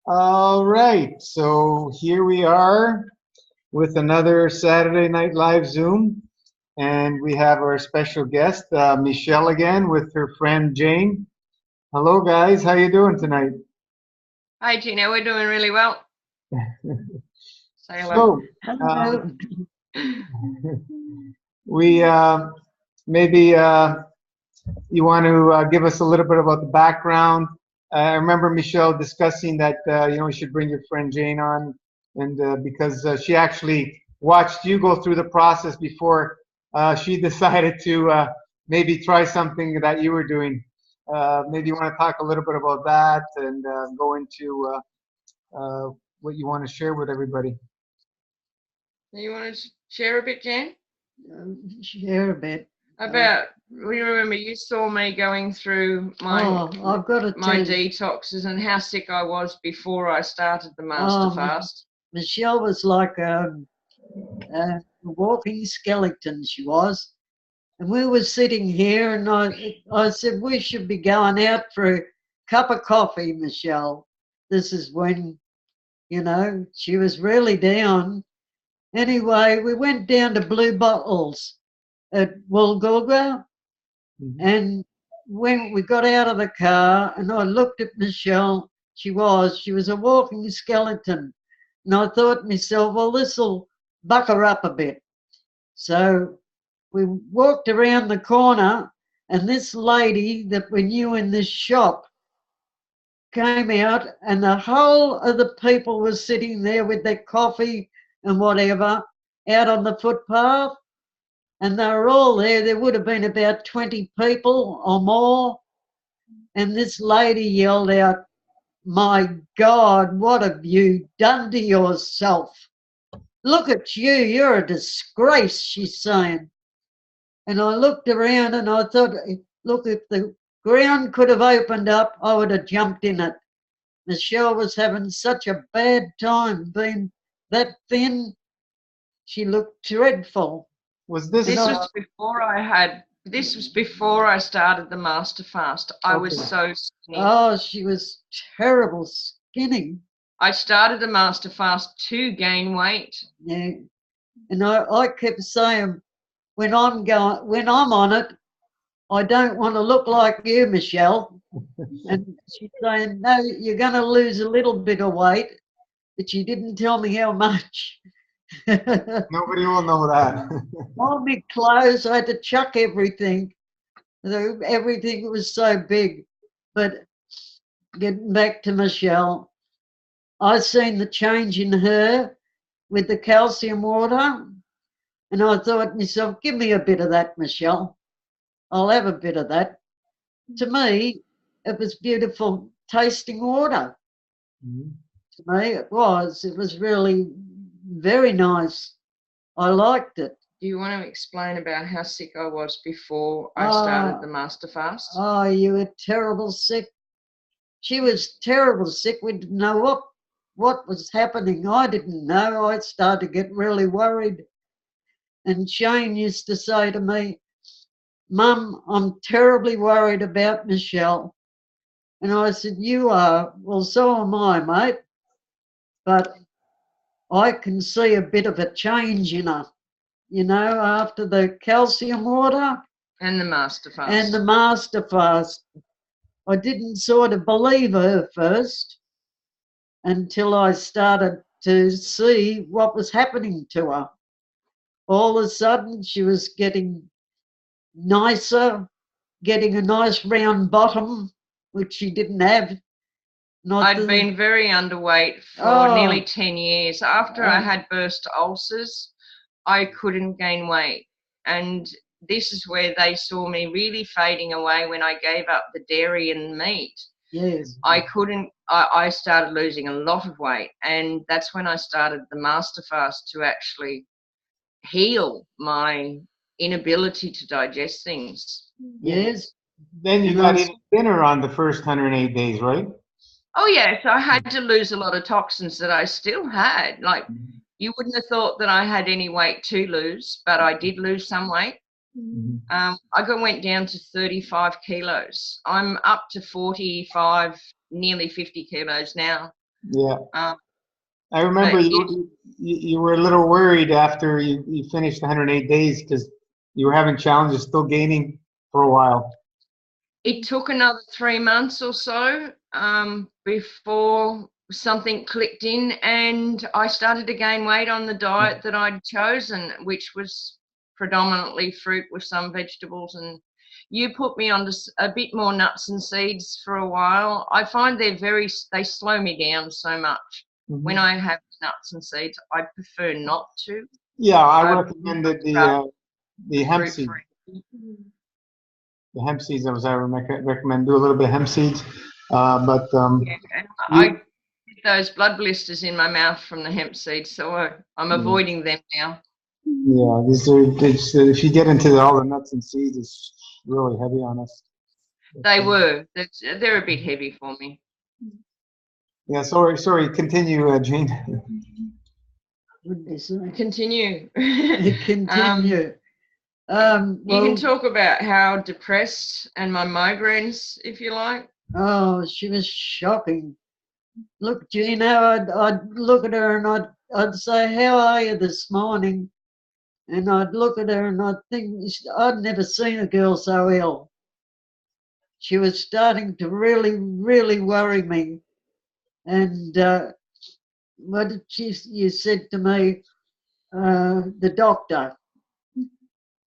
All right, so here we are with another Saturday Night Live Zoom, and we have our special guest, Michelle, again with her friend Jane. Hello, guys. How you doing tonight? Hi, Gina. We're doing really well. Say hello. So, Hello. we maybe you want to give us a little bit about the background. I remember Michelle discussing that you should bring your friend Jane on, and because she actually watched you go through the process before she decided to maybe try something that you were doing. Maybe you want to talk a little bit about that and go into what you want to share with everybody. You want to share a bit, Jan? Share a bit. About, we remember you saw me going through my I've got to my tell you, detoxes and how sick I was before I started the master fast. Michelle was like a walking skeleton, she was. And we were sitting here, and I said, we should be going out for a cup of coffee, Michelle. This is when, she was really down. Anyway, we went down to Blue Bottles at Woolgoolga, and when we got out of the car and I looked at Michelle, she was a walking skeleton. And I thought to myself, well, this'll buck her up a bit. So we walked around the corner, and this lady that we knew in this shop came out, and the whole of the people were sitting there with their coffee and whatever out on the footpath. And they were all there. There would have been about 20 people or more. And this lady yelled out, my God, what have you done to yourself? Look at you, you're a disgrace, she's saying. And I looked around and I thought, look, if the ground could have opened up, I would have jumped in it. Michelle was having such a bad time being that thin. She looked dreadful. This was before I started the master fast. I was so skinny. Oh, she was terrible skinny. I started the master fast to gain weight. Yeah. And I kept saying, when I'm on it, I don't want to look like you, Michelle. And she's saying, no, you're going to lose a little bit of weight, but she didn't tell me how much. Nobody will know that. All my clothes, I had to chuck everything. Everything was so big. But getting back to Michelle, I seen the change in her with the calcium water, and I thought to myself, give me a bit of that, Michelle. I'll have a bit of that. To me, it was beautiful tasting water. To me, it was. It was really very nice. I liked it. Do you want to explain about how sick I was before I started the master fast? Oh, you were terrible sick. She was terrible sick. We didn't know what was happening. I didn't know. I started to get really worried. And Shane used to say to me, Mum, I'm terribly worried about Michelle. And I said, you are? Well, so am I, mate. But I can see a bit of a change in her, after the calcium water. And the master fast. And the master fast. I didn't sort of believe her first until I started to see what was happening to her. All of a sudden, she was getting nicer, getting a nice round bottom, which she didn't have. I'd been very underweight for nearly 10 years. After I had burst ulcers, I couldn't gain weight. And this is where they saw me really fading away when I gave up the dairy and meat. Yes. I started losing a lot of weight. And that's when I started the master fast to actually heal my inability to digest things. Yes. Then you got even thinner on the first 108 days, right? Oh, yes. I had to lose a lot of toxins that I still had. Like, you wouldn't have thought that I had any weight to lose, but I did lose some weight. I went down to 35 kilos. I'm up to 45 nearly 50 kilos now. Yeah. Um, I remember but you were a little worried after you finished 108 days because you were having challenges still gaining for a while. it took another 3 months or so before something clicked in, and I started to gain weight on the diet that I'd chosen, which was predominantly fruit with some vegetables. And you put me on a bit more nuts and seeds for a while. I find they slow me down so much. When I have nuts and seeds, I prefer not to. Yeah, I recommended the hemp seeds. The hemp seeds, I recommend do a little bit of hemp seeds, but I get those blood blisters in my mouth from the hemp seeds, so I'm avoiding them now. Yeah, if you get into all the nuts and seeds, it's really heavy on us. They're a bit heavy for me. Yeah, sorry. Continue, Jane. Continue. Continue. You can talk about how depressed and my migraines, if you like. Oh, she was shocking. Look, Gino, I'd look at her and I'd say, "How are you this morning?" And I'd look at her and I'd think, I'd never seen a girl so ill. She was starting to really, really worry me. And what did you said to me, the doctor?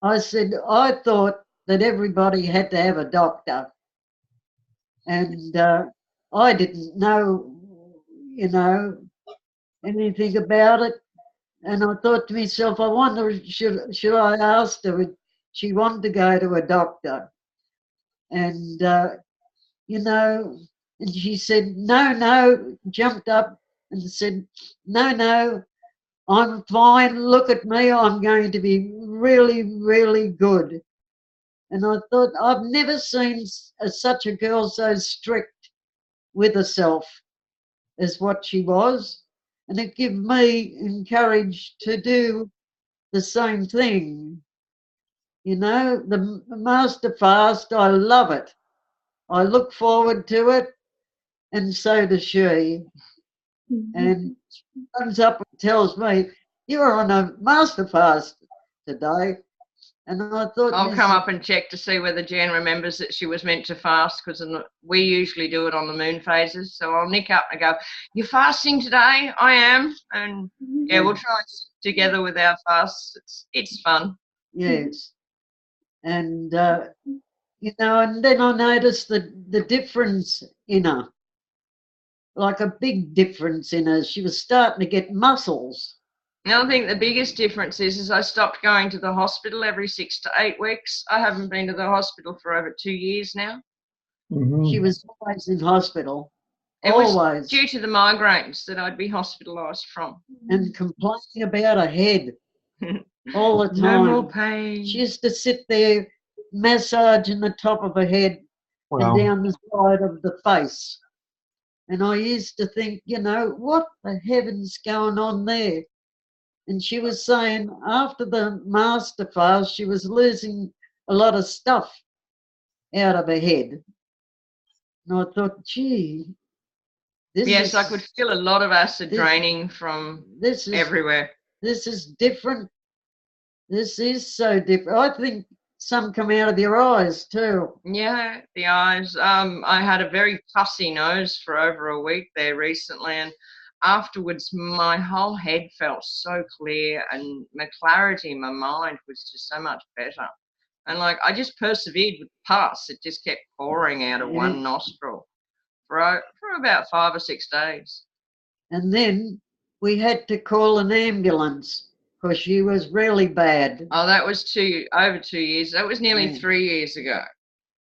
I said, I thought that everybody had to have a doctor. And I didn't know, anything about it. And I thought to myself, I wonder, should I ask her if she wanted to go to a doctor? And, and she said, no, jumped up and said, no, I'm fine. Look at me. I'm going to be really, really good. And I thought, I've never seen such a girl so strict with herself as what she was. And it gave me courage to do the same thing. The Master Fast, I love it. I look forward to it, and so does she. And she comes up and tells me, "You're on a Master Fast today." And I thought, I'll come up and check to see whether Jan remembers that she was meant to fast, because we usually do it on the moon phases. So I'll nick up and go, "You're fasting today?" "I am." And yeah, we'll try together with our fasts. It's fun. Yes. And, and then I noticed the difference in her, like a big difference in her. She was starting to get muscles. Now, I think the biggest difference is I stopped going to the hospital every 6 to 8 weeks. I haven't been to the hospital for over 2 years now. She was always in hospital. It was due to the migraines that I'd be hospitalised from. And complaining about her head all the time. No more pain. She used to sit there massaging the top of her head and down the side of the face. And I used to think, what the heaven's going on there? And she was saying after the Master Fast, she was losing a lot of stuff out of her head. And I thought, gee. Yes, I could feel a lot of acid draining from everywhere. This is different. This is so different. I think some come out of your eyes too. Yeah, the eyes. I had a very pussy nose for over a week there recently, and afterwards my whole head felt so clear, and my clarity in my mind was just so much better. And I just persevered with pus. It just kept pouring out of one nostril for about 5 or 6 days. And then we had to call an ambulance because she was really bad. Oh, that was over 2 years. That was nearly 3 years ago.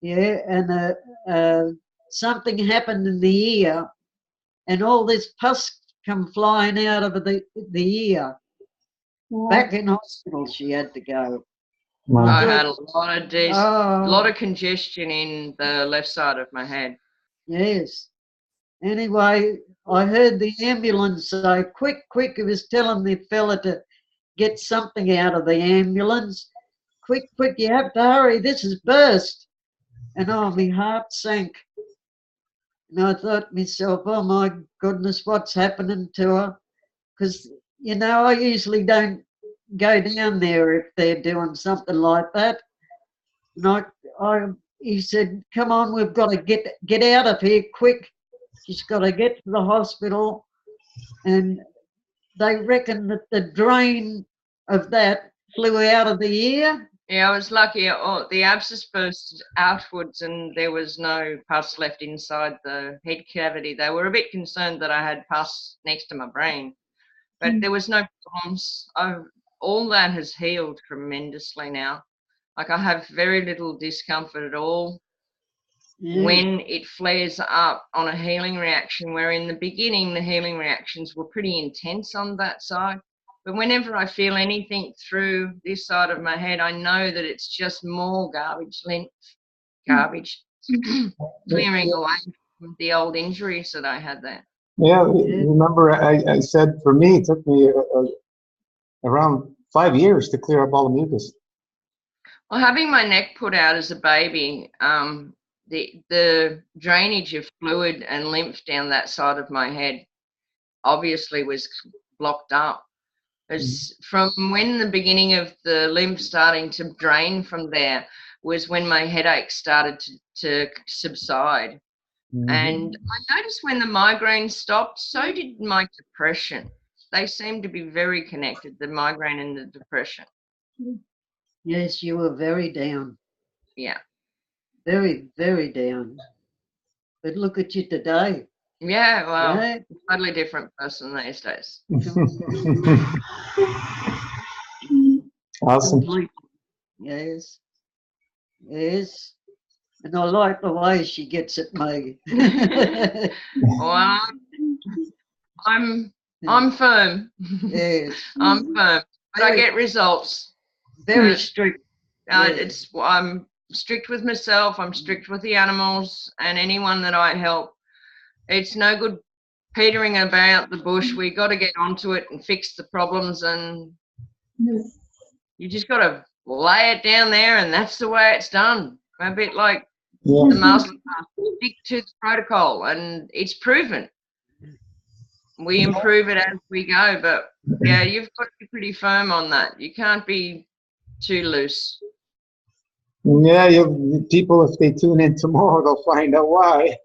Yeah, and something happened in the ear, and all this pus come flying out of the ear. Back in hospital, she had to go. I had a lot of congestion in the left side of my head. Yes. Anyway, I heard the ambulance say, quick, it was telling the fella to get something out of the ambulance. Quick, you have to hurry, this is burst. And my heart sank. And I thought to myself, oh my goodness, what's happening to her? Because, you know, I usually don't go down there if they're doing something like that. And he said, come on, we've got to get out of here quick. She's got to get to the hospital. And they reckon that the drain of that flew out of the ear. Yeah, I was lucky. Oh, the abscess burst outwards and there was no pus left inside the head cavity. They were a bit concerned that I had pus next to my brain, but there was no problems. All that has healed tremendously now. Like I have very little discomfort at all. Yeah. When it flares up on a healing reaction, where in the beginning the healing reactions were pretty intense on that side. But whenever I feel anything through this side of my head, I know that it's just more garbage clearing away from the old injuries that I had there. Yeah, remember I said for me, it took me around 5 years to clear up all the mucus. Well, having my neck put out as a baby, the drainage of fluid and lymph down that side of my head obviously was blocked up. As from when the beginning of the lymph starting to drain from there was when my headache started to subside. And I noticed when the migraine stopped, so did my depression. They seem to be very connected, the migraine and the depression. Yes, you were very down. Yeah. Very, very down. But look at you today. Yeah, well, Right? totally different person these days. Awesome. Completely. Yes. Yes. And I like the way she gets at me. Well, I'm firm. Yes. I'm firm, but I get results. Very strict. Yes. I'm strict with myself. I'm strict with the animals and anyone that I help. It's no good petering about the bush. We got to get onto it and fix the problems, and you just got to lay it down there, and that's the way it's done. A bit like the master stick to the protocol, and it's proven. We improve it as we go, but yeah, you've got to be pretty firm on that. You can't be too loose. Yeah, people, if they tune in tomorrow, they'll find out why.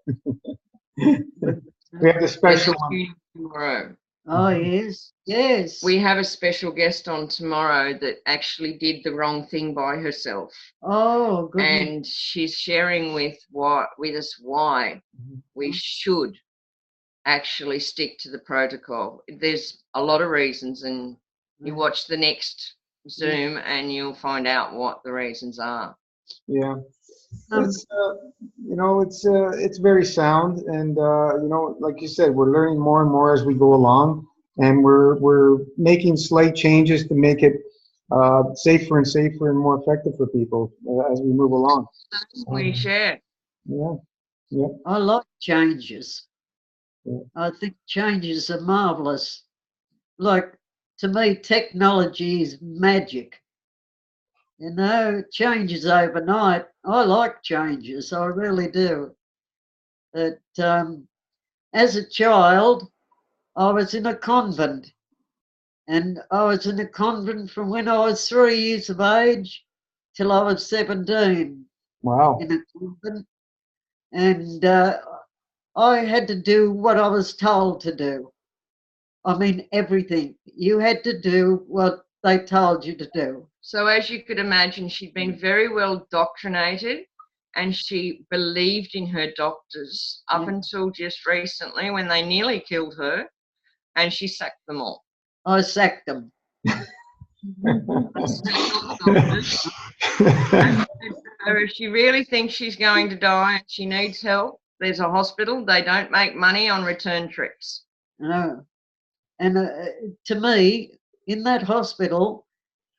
We have a special one. Tomorrow. Oh, yes. Yes. We have a special guest on tomorrow that actually did the wrong thing by herself. Oh, good. And she's sharing with us why we should actually stick to the protocol. There's a lot of reasons, and you watch the next Zoom and you'll find out what the reasons are. Yeah. It's it's very sound, and like you said, we're learning more and more as we go along, and we're making slight changes to make it safer and safer and more effective for people as we move along. We share. Yeah. I like changes. Yeah. I think changes are marvelous. Like, to me, technology is magic. You know, changes overnight. I like changes, I really do. But as a child, I was in a convent. And I was in a convent from when I was 3 years of age till I was 17. Wow. In a convent. And I had to do what I was told to do. I mean, everything. You had to do what they told you to do. So as you could imagine, she'd been very well indoctrinated, and she believed in her doctors up until just recently when they nearly killed her, and she sacked them all. I sacked them. If she really thinks she's going to die and she needs help, there's a hospital. They don't make money on return trips. No. And to me, in that hospital,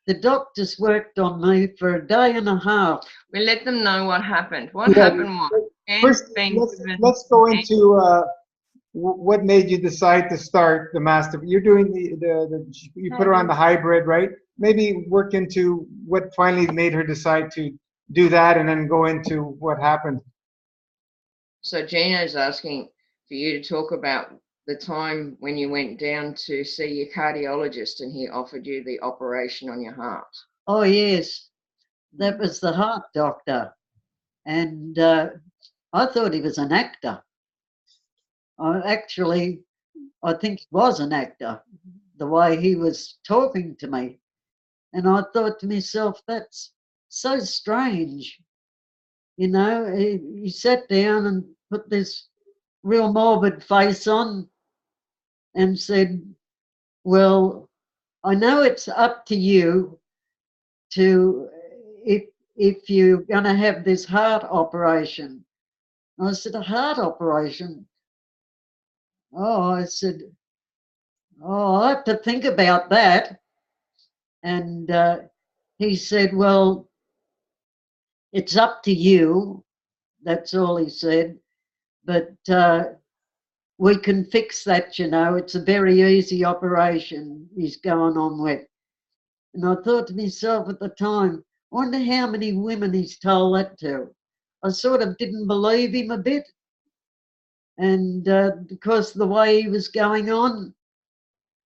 the doctors worked on me for a day and a half. We let them know what happened. What happened was, first, let's go into what made you decide to start the master. You're doing you put her on the hybrid, right? Maybe work into what finally made her decide to do that, and then go into what happened. So Gino's asking for you to talk about the time when you went down to see your cardiologist and he offered you the operation on your heart. Oh, yes, that was the heart doctor. And I thought he was an actor. I think he was an actor, the way he was talking to me. And I thought to myself, that's so strange. You know, he sat down and put this real morbid face on and said, well, I know it's up to you to, if you're going to have this heart operation. I said, a heart operation? Oh, I said, oh, I have to think about that. And he said, well, it's up to you. That's all he said. But we can fix that, you know. It's a very easy operation he's going on with. And I thought to myself at the time, I wonder how many women he's told that to. I sort of didn't believe him a bit. And because the way he was going on,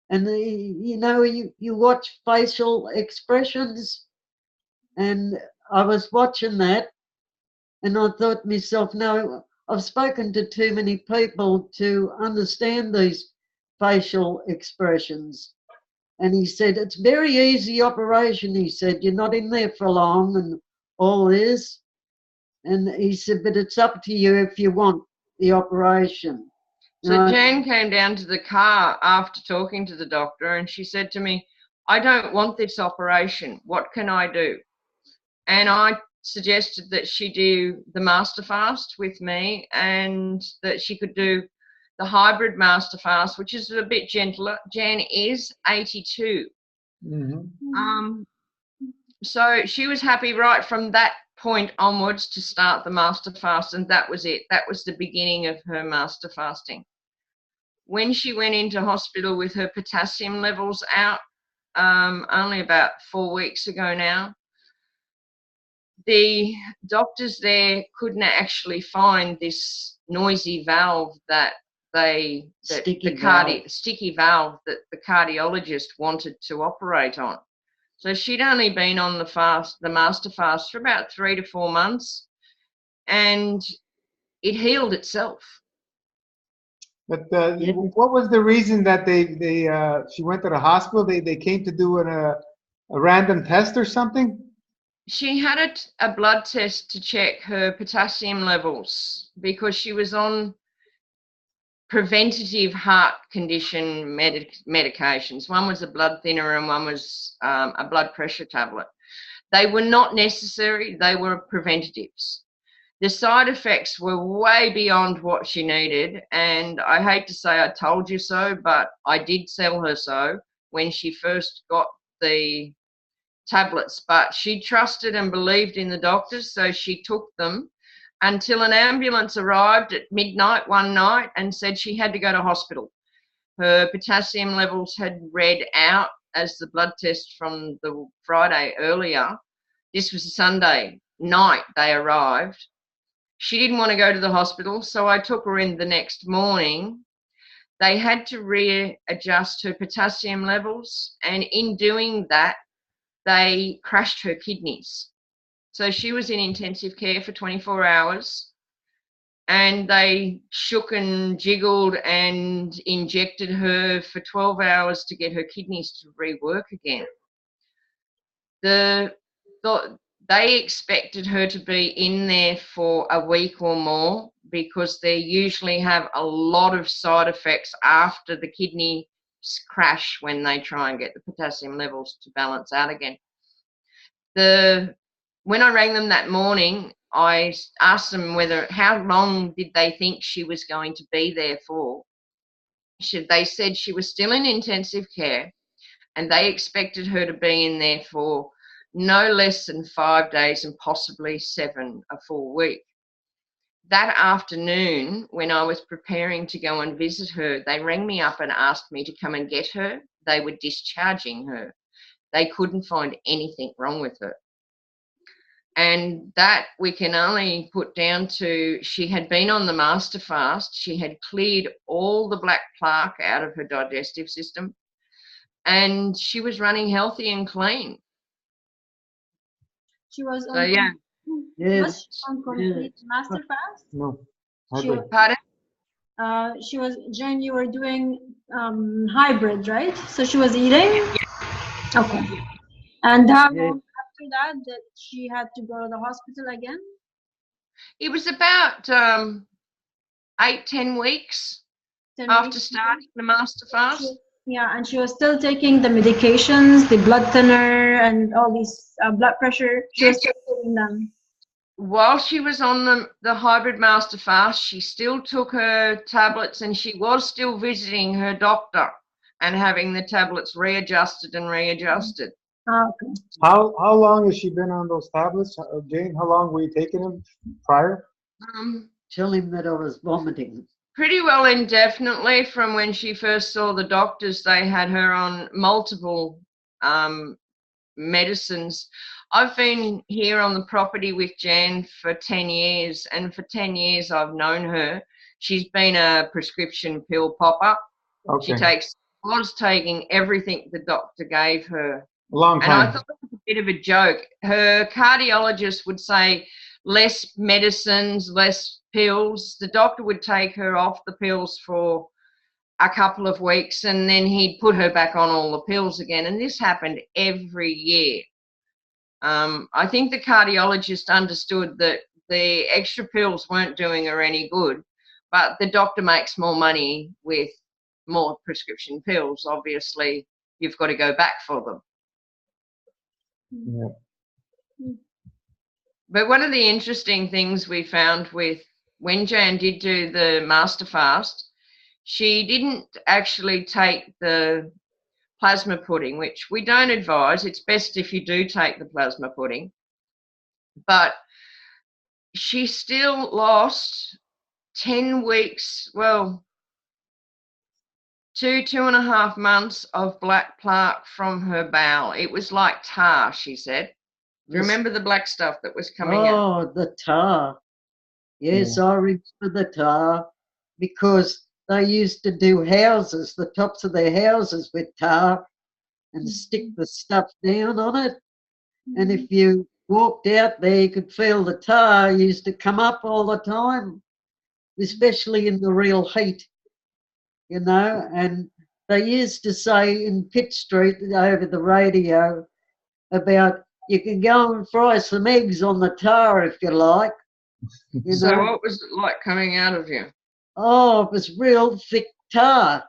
and you know, you watch facial expressions, and I was watching that, and I thought to myself, no, I've spoken to too many people to understand these facial expressions. And he said, it's very easy operation. He said, you're not in there for long and all this. And he said, but it's up to you if you want the operation. So Jan came down to the car after talking to the doctor and she said to me, I don't want this operation. What can I do? And I suggested that she do the master fast with me and that she could do the hybrid master fast, which is a bit gentler. Jan is 82. Mm-hmm. So she was happy right from that point onwards to start the master fast, and that was it. That was the beginning of her master fasting. When she went into hospital with her potassium levels out, only about 4 weeks ago now, the doctors there couldn't actually find this noisy valve sticky valve that the cardiologist wanted to operate on. So she'd only been on the master fast for about 3 to 4 months, and it healed itself. But what was the reason that she went to the hospital? They came to do a random test or something? She had a blood test to check her potassium levels because she was on preventative heart condition medications. One was a blood thinner and one was a blood pressure tablet. They were not necessary, they were preventatives. The side effects were way beyond what she needed, and I hate to say I told you so, but I did tell her so when she first got the tablets, but she trusted and believed in the doctors, so she took them until an ambulance arrived at midnight one night and said she had to go to hospital. Her potassium levels had read out as the blood test from the Friday earlier. This was a Sunday night they arrived. She didn't want to go to the hospital, so I took her in the next morning. They had to readjust her potassium levels, and in doing that, they crushed her kidneys. So she was in intensive care for 24 hours, and they shook and jiggled and injected her for 12 hours to get her kidneys to rework again. They expected her to be in there for a week or more because they usually have a lot of side effects after the kidneys crash when they try and get the potassium levels to balance out again. When I rang them that morning, I asked them how long did they think she was going to be there for. They said she was still in intensive care and they expected her to be in there for no less than 5 days and possibly 7 a full week. That afternoon, when I was preparing to go and visit her, they rang me up and asked me to come and get her. They were discharging her. They couldn't find anything wrong with her. And that we can only put down to she had been on the master fast. She had cleared all the black plaque out of her digestive system, and she was running healthy and clean. She was So, on. yeah. Was she on complete master fast? No. She Hybrid. Pardon? she was, Jane, you were doing hybrid, right? So she was eating? Okay. And how long after that that she had to go to the hospital again? It was about 8-10 weeks 10 after weeks? starting the master fast. Yeah, and she was still taking the medications, the blood thinner, and all these blood pressure. She was still taking them. While she was on the hybrid master fast, she still took her tablets, and she was still visiting her doctor and having the tablets readjusted and readjusted. Okay. How long has she been on those tablets, Jane? How long were you taking them prior? Tell him that I was vomiting. Pretty well indefinitely from when she first saw the doctors. They had her on multiple medicines. I've been here on the property with Jan for 10 years, and for 10 years I've known her. She's been a prescription pill popper. Okay. She was taking everything the doctor gave her. A long time. And I thought it was a bit of a joke. Her cardiologist would say less medicines, less pills. The doctor would take her off the pills for a couple of weeks, and then he'd put her back on all the pills again. And this happened every year. I think the cardiologist understood that the extra pills weren't doing her any good, but the doctor makes more money with more prescription pills. Obviously, you've got to go back for them. Yeah. But one of the interesting things we found with when Jan did do the master fast, she didn't actually take the plasma pudding, which we don't advise. It's best if you do take the plasma pudding. But she still lost 10 weeks, well, 2.5 months of black plaque from her bowel. It was like tar, she said. Do you remember the black stuff that was coming out? Oh, the tar. Yes, I remember the tar because they used to do houses, the tops of their houses with tar and stick the stuff down on it. And if you walked out there, you could feel the tar used to come up all the time, especially in the real heat, you know. And they used to say in Pitt Street over the radio about you can go and fry some eggs on the tar if you like. You So know? what was it like coming out of you? Oh, it was real thick tar.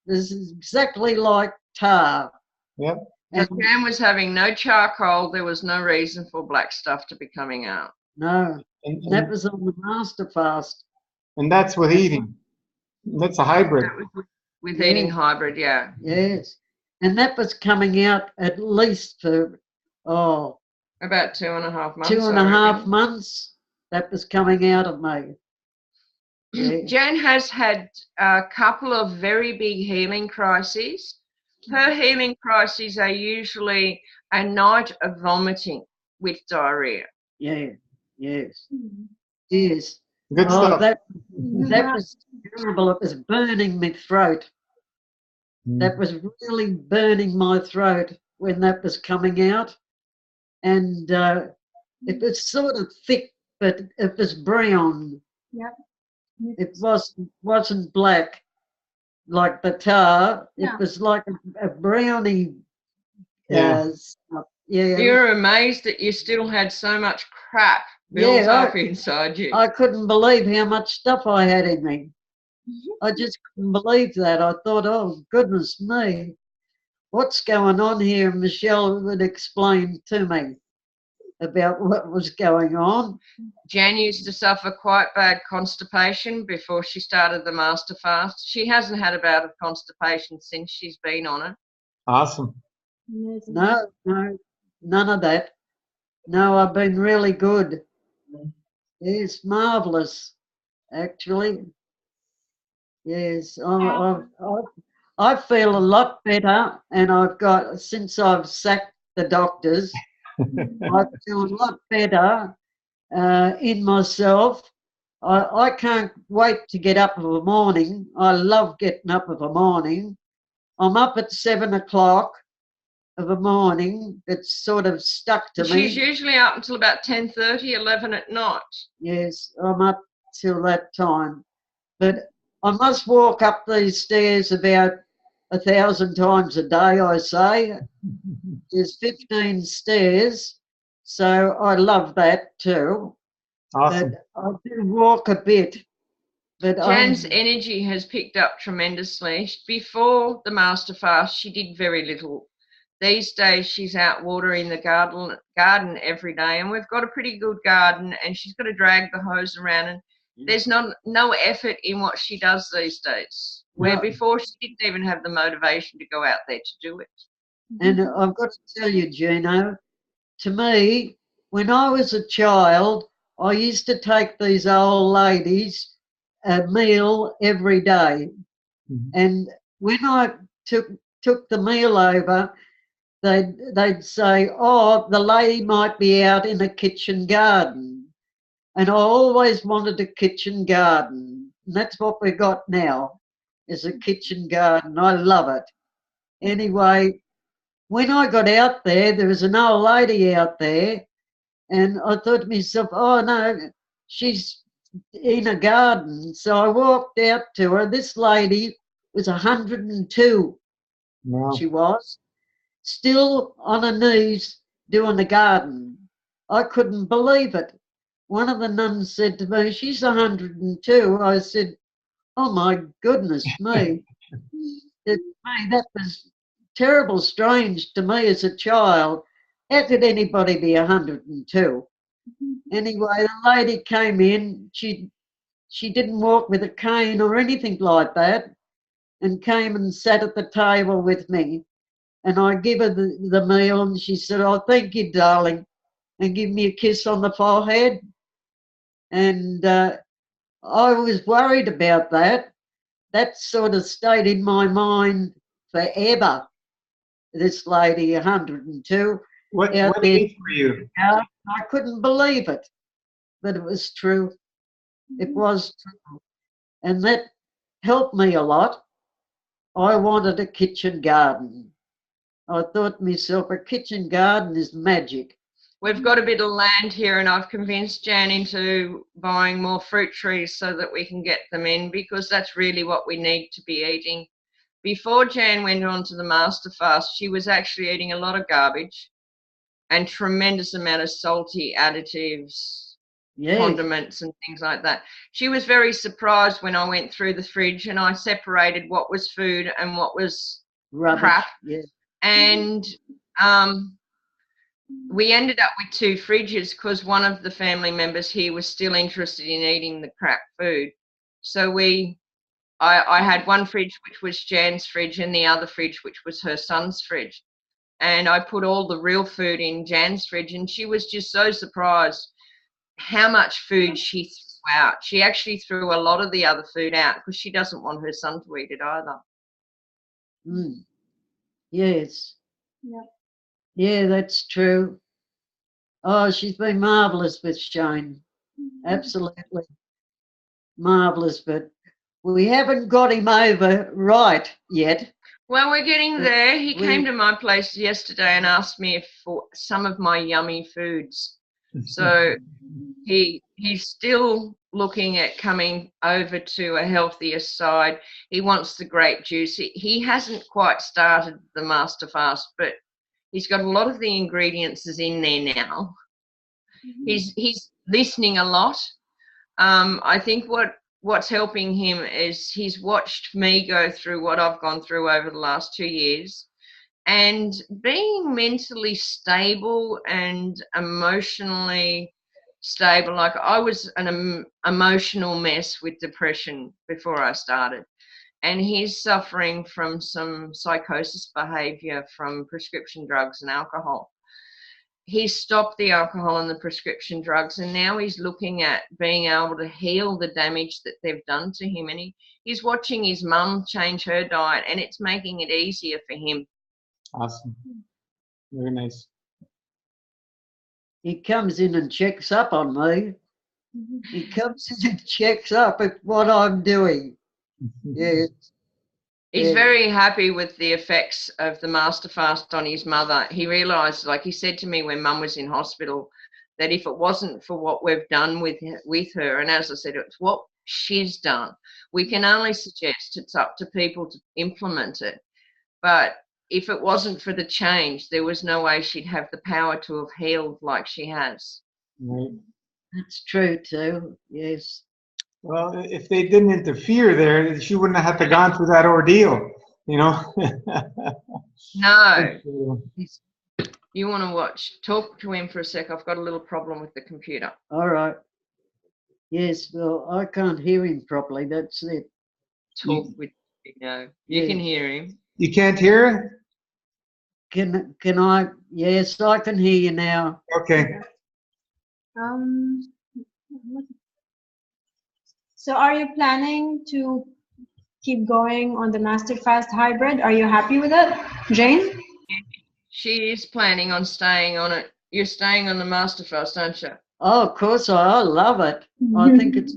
This is exactly like tar. Yep. If Jan was having no charcoal, there was no reason for black stuff to be coming out. No, And that was on the master fast. that's with eating. That's a hybrid. That was with eating hybrid, yeah. Yes, and that was coming out at least for About 2.5 months. 2.5 months. That was coming out of me. Yeah. Jan has had a couple of very big healing crises. Her healing crises are usually a night of vomiting with diarrhea. Yeah, yes, yes. Good stuff. That was terrible. It was burning my throat. That was really burning my throat when that was coming out. And it was sort of thick, but it was brown. Yep. It wasn't black like the tar. Yeah. It was like a brownie stuff. Yeah. You're amazed that you still had so much crap built up inside you. I couldn't believe how much stuff I had in me. I just couldn't believe that. I thought, oh, goodness me, what's going on here? Michelle would explain to me about what was going on. Jan used to suffer quite bad constipation before she started the master fast. She hasn't had a bout of constipation since she's been on it. Awesome. No, none of that. No, I've been really good. It's marvellous, actually. Yes, I feel a lot better, and since I've sacked the doctors, I feel a lot better in myself. I can't wait to get up in the morning. I love getting up in the morning. I'm up at 7 o'clock of the morning. It's sort of stuck to She's me. usually up until about 10:30, 11 at night. Yes, I'm up till that time. But I must walk up these stairs about 1,000 times a day, I say. There's 15 stairs, so I love that too. Awesome. But I do walk a bit. But Jan's energy has picked up tremendously. Before the master fast, she did very little. These days, she's out watering the garden every day, and we've got a pretty good garden, and she's got to drag the hose around, and there's no effort in what she does these days, where before she didn't even have the motivation to go out there to do it. And I've got to tell you, Gino, to me, when I was a child, I used to take these old ladies a meal every day. And when I took the meal over, they'd say, oh, the lady might be out in a kitchen garden. And I always wanted a kitchen garden. And that's what we got now, is a kitchen garden. I love it. Anyway, when I got out there was an old lady out there, and I thought to myself, oh no, she's in a garden. So I walked out to her. This lady was 102. Wow. She was still on her knees doing the garden. I couldn't believe it. One of the nuns said to me, she's 102. I said, oh my goodness me. That was terrible strange to me as a child. How could anybody be 102? Anyway, the lady came in. She didn't walk with a cane or anything like that, and came and sat at the table with me. And I give her the meal, and she said, oh, thank you, darling, and give me a kiss on the forehead. And I was worried about that. That sort of stayed in my mind forever. This lady, 102. What out there. age were you? I couldn't believe it, but it was true. It was true. And that helped me a lot. I wanted a kitchen garden. I thought to myself, a kitchen garden is magic. We've got a bit of land here, and I've convinced Jan into buying more fruit trees so that we can get them in, because that's really what we need to be eating. Before Jan went on to the master fast, she was actually eating a lot of garbage and tremendous amount of salty additives, condiments and things like that. She was very surprised when I went through the fridge and I separated what was food and what was crap. And we ended up with 2 fridges because one of the family members here was still interested in eating the crap food. So I had one fridge which was Jan's fridge and the other fridge which was her son's fridge. And I put all the real food in Jan's fridge, and she was just so surprised how much food she threw out. She actually threw a lot of the other food out because she doesn't want her son to eat it either. Yes. Yeah, that's true. Oh, she's been marvellous with Shane. Absolutely marvellous, but we haven't got him over right yet. Well, we're getting there. He came to my place yesterday and asked me for some of my yummy foods. So he's still looking at coming over to a healthier side. He wants the grape juice. He hasn't quite started the master fast, but he's got a lot of the ingredients is in there now. He's listening a lot. I think what's helping him is he's watched me go through what I've gone through over the last 2 years, and being mentally stable and emotionally stable. Like, I was an emotional mess with depression before I started, and he's suffering from some psychosis behavior from prescription drugs and alcohol. He's stopped the alcohol and the prescription drugs, and now he's looking at being able to heal the damage that they've done to him. And he's watching his mum change her diet, and it's making it easier for him. Awesome. Very nice. he comes in and checks up on me. He comes in and checks up at what I'm doing. Yes. He's Yeah. very happy with the effects of the master fast on his mother. He realised, like he said to me when Mum was in hospital, that if it wasn't for what we've done with her, and as I said, it's what she's done, we can only suggest it's up to people to implement it. But if it wasn't for the change, there was no way she'd have the power to have healed like she has. Right. That's true too. Yes. Well, if they didn't interfere there, she wouldn't have had to gone through that ordeal, you know. No. You want to watch? Talk to him for a sec. I've got a little problem with the computer. All right. Yes. Well, I can't hear him properly. That's it. Talk with you know. You can hear him. You can't hear it? Can I? Yes, I can hear you now. Okay. So are you planning to keep going on the Master Fast hybrid? Are you happy with it, Jane? She is planning on staying on it. You're staying on the Master Fast, aren't you? Oh, of course, I love it. I think it's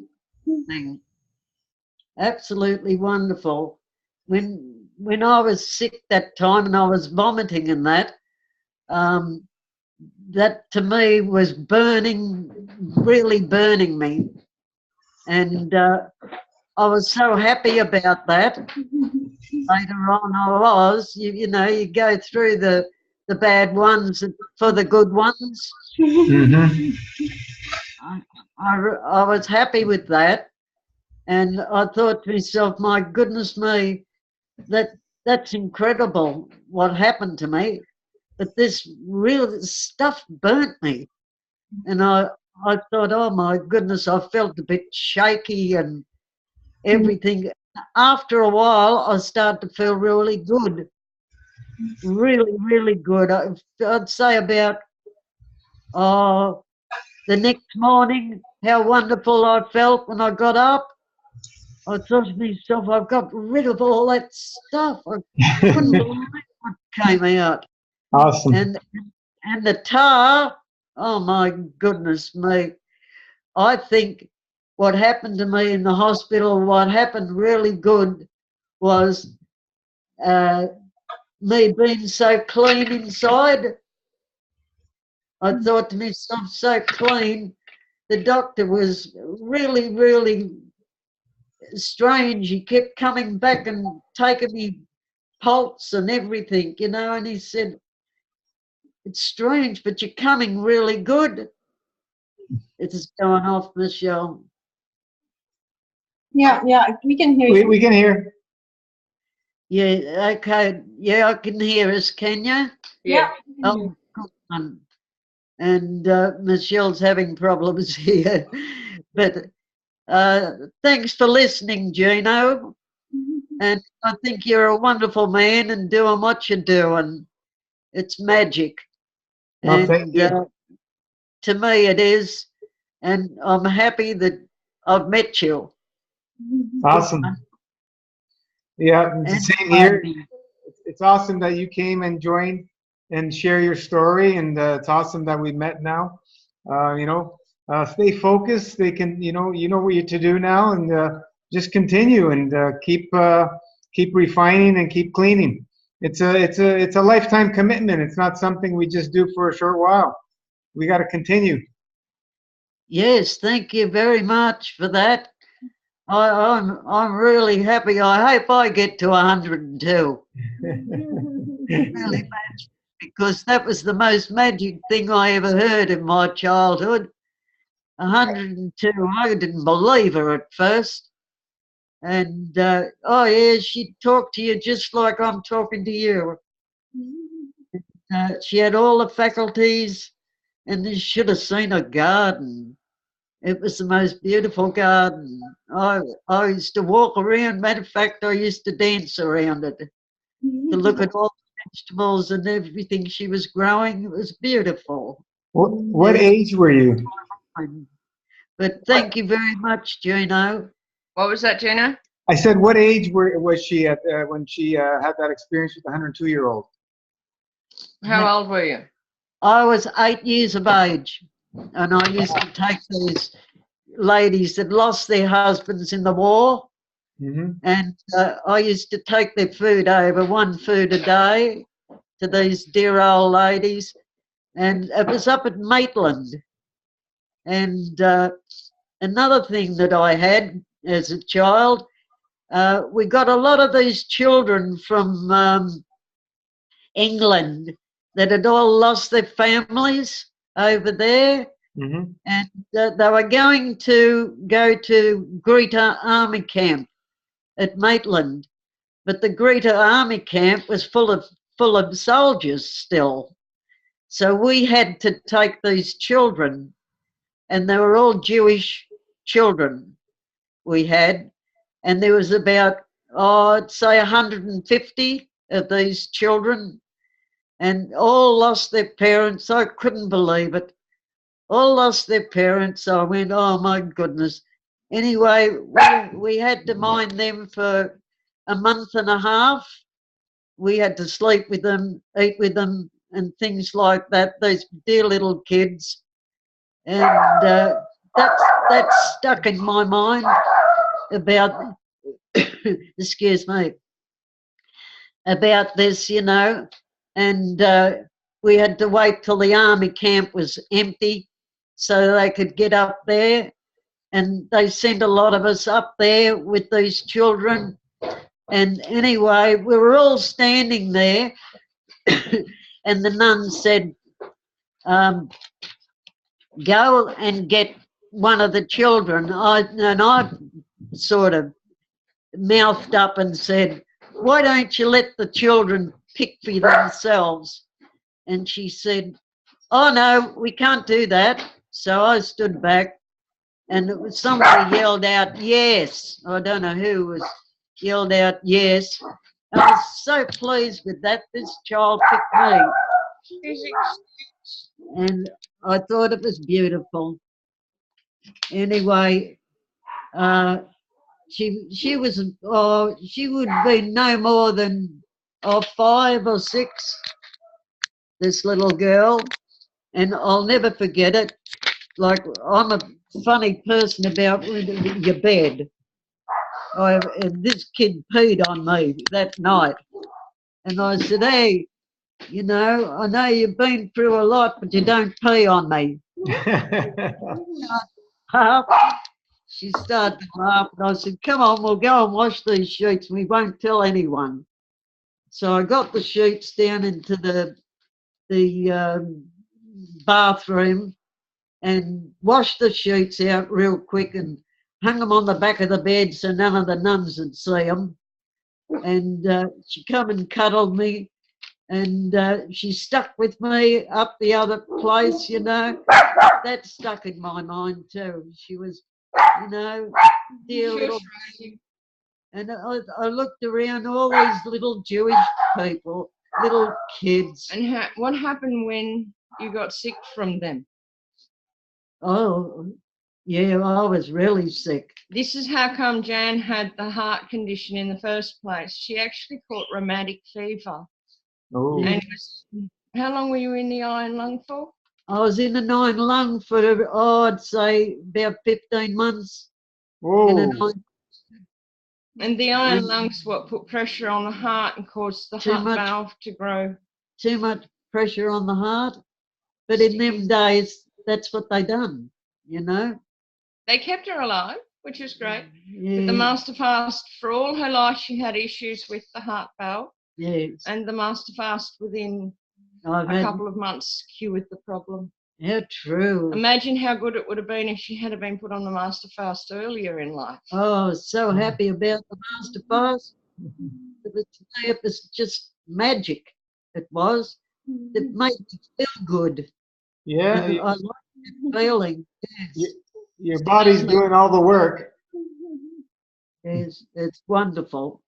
absolutely wonderful. When I was sick that time and I was vomiting and that to me was burning, really burning me. And I was so happy about that. Later on I was, you know, you go through the bad ones for the good ones. Mm-hmm. I was happy with that. And I thought to myself, my goodness me, that's incredible what happened to me. But this real stuff burnt me. And I thought, oh my goodness, I felt a bit shaky and everything. After a while, I started to feel really good. Really, really good. I'd say about the next morning, how wonderful I felt when I got up. I thought to myself, I've got rid of all that stuff. I couldn't believe what came out. Awesome. And the tar, oh my goodness me. I think what happened to me in the hospital, what happened really good was me being so clean inside. I thought to myself, so clean. The doctor was really, really strange. He kept coming back and taking me pulse and everything, you know, and he said, it's strange, but you're coming really good. It's going off, Michelle. Yeah, we can hear you. We can hear. Yeah, okay. Yeah, I can hear us, can you? Yeah. Oh, good one. And Michelle's having problems here. But thanks for listening, Gino. And I think you're a wonderful man and doing what you're doing. It's magic. Oh, And thank you. to me it is. And I'm happy that I've met you. Awesome. Yeah, it's the same here. It's awesome that you came and joined and share your story, and it's awesome that we met now. You know, stay focused. They can, you know what you're to do now, and just continue and keep refining and keep cleaning. It's a lifetime commitment. It's not something we just do for a short while. We got to continue. Yes, thank you very much for that. I'm really happy. I hope I get to 102. Really magic, because that was the most magic thing I ever heard in my childhood. 102. I didn't believe her at first. And oh yeah, she'd talk to you just like I'm talking to you. She had all the faculties, and you should have seen her garden. It was the most beautiful garden. I used to walk around. Matter of fact, I used to dance around it to look at all the vegetables and everything she was growing. It was beautiful. What age were you? But thank you very much, Gino. What was that, Gina? I said, what age was she at when she had that experience with the 102-year-old? How old were you? I was 8 years of age, and I used to take these ladies that lost their husbands in the war, and I used to take their food over, 1 food a day, to these dear old ladies, and it was up at Maitland. And another thing that I had as a child, we got a lot of these children from England that had all lost their families over there, and they were going to go to Greta Army Camp at Maitland, but the Greta Army Camp was full of soldiers still. So we had to take these children, and they were all Jewish children we had, and there was about, I'd say 150 of these children, and all lost their parents. I couldn't believe it. All lost their parents. I went, oh my goodness. Anyway, we had to mind them for a month and a half. We had to sleep with them, eat with them, and things like that. Those dear little kids. And that's stuck in my mind about, excuse me, about this, you know. And we had to wait till the army camp was empty so they could get up there. And they sent a lot of us up there with these children. And anyway, we were all standing there, and the nun said, go and get one of the children. And I sort of mouthed up and said, why don't you let the children pick for themselves? And she said, oh no, we can't do that. So I stood back, and it was somebody yelled out, yes. I don't know who was yelled out, yes. And I was so pleased with that. This child picked me. And I thought it was beautiful. Anyway, she was, she would be no more than 5 or 6, this little girl, and I'll never forget it. Like, I'm a funny person about your bed. And this kid peed on me that night, and I said, hey, you know, I know you've been through a lot, but you don't pee on me. She started to laugh, and I said, come on, we'll go and wash these sheets. We won't tell anyone. So I got the sheets down into the bathroom and washed the sheets out real quick and hung them on the back of the bed so none of the nuns would see them. And she come and cuddled me, and she stuck with me up the other place, you know. That stuck in my mind too. She was, you know, dear little. And I looked around, all these little Jewish people, little kids. And what happened when you got sick from them? Oh, yeah, I was really sick. This is how come Jan had the heart condition in the first place. She actually caught rheumatic fever. Oh. And how long were you in the iron lung for? I was in an iron lung for, I'd say, about 15 months. Whoa. And the iron lungs what put pressure on the heart and caused the heart valve to grow. Too much pressure on the heart. But in them days, that's what they done, you know. They kept her alive, which was great. Yeah. But the Master Fast, for all her life, she had issues with the heart valve. Yes. And the Master Fast, within a couple of months, cured the problem. Yeah, true. Imagine how good it would have been if she had been put on the Master Fast earlier in life. Oh, I was so happy about the Master Fast. It was just magic. It was. It made me feel good. Yeah. And I like that feeling. Yes. Your body's doing all the work. Yes, it's wonderful.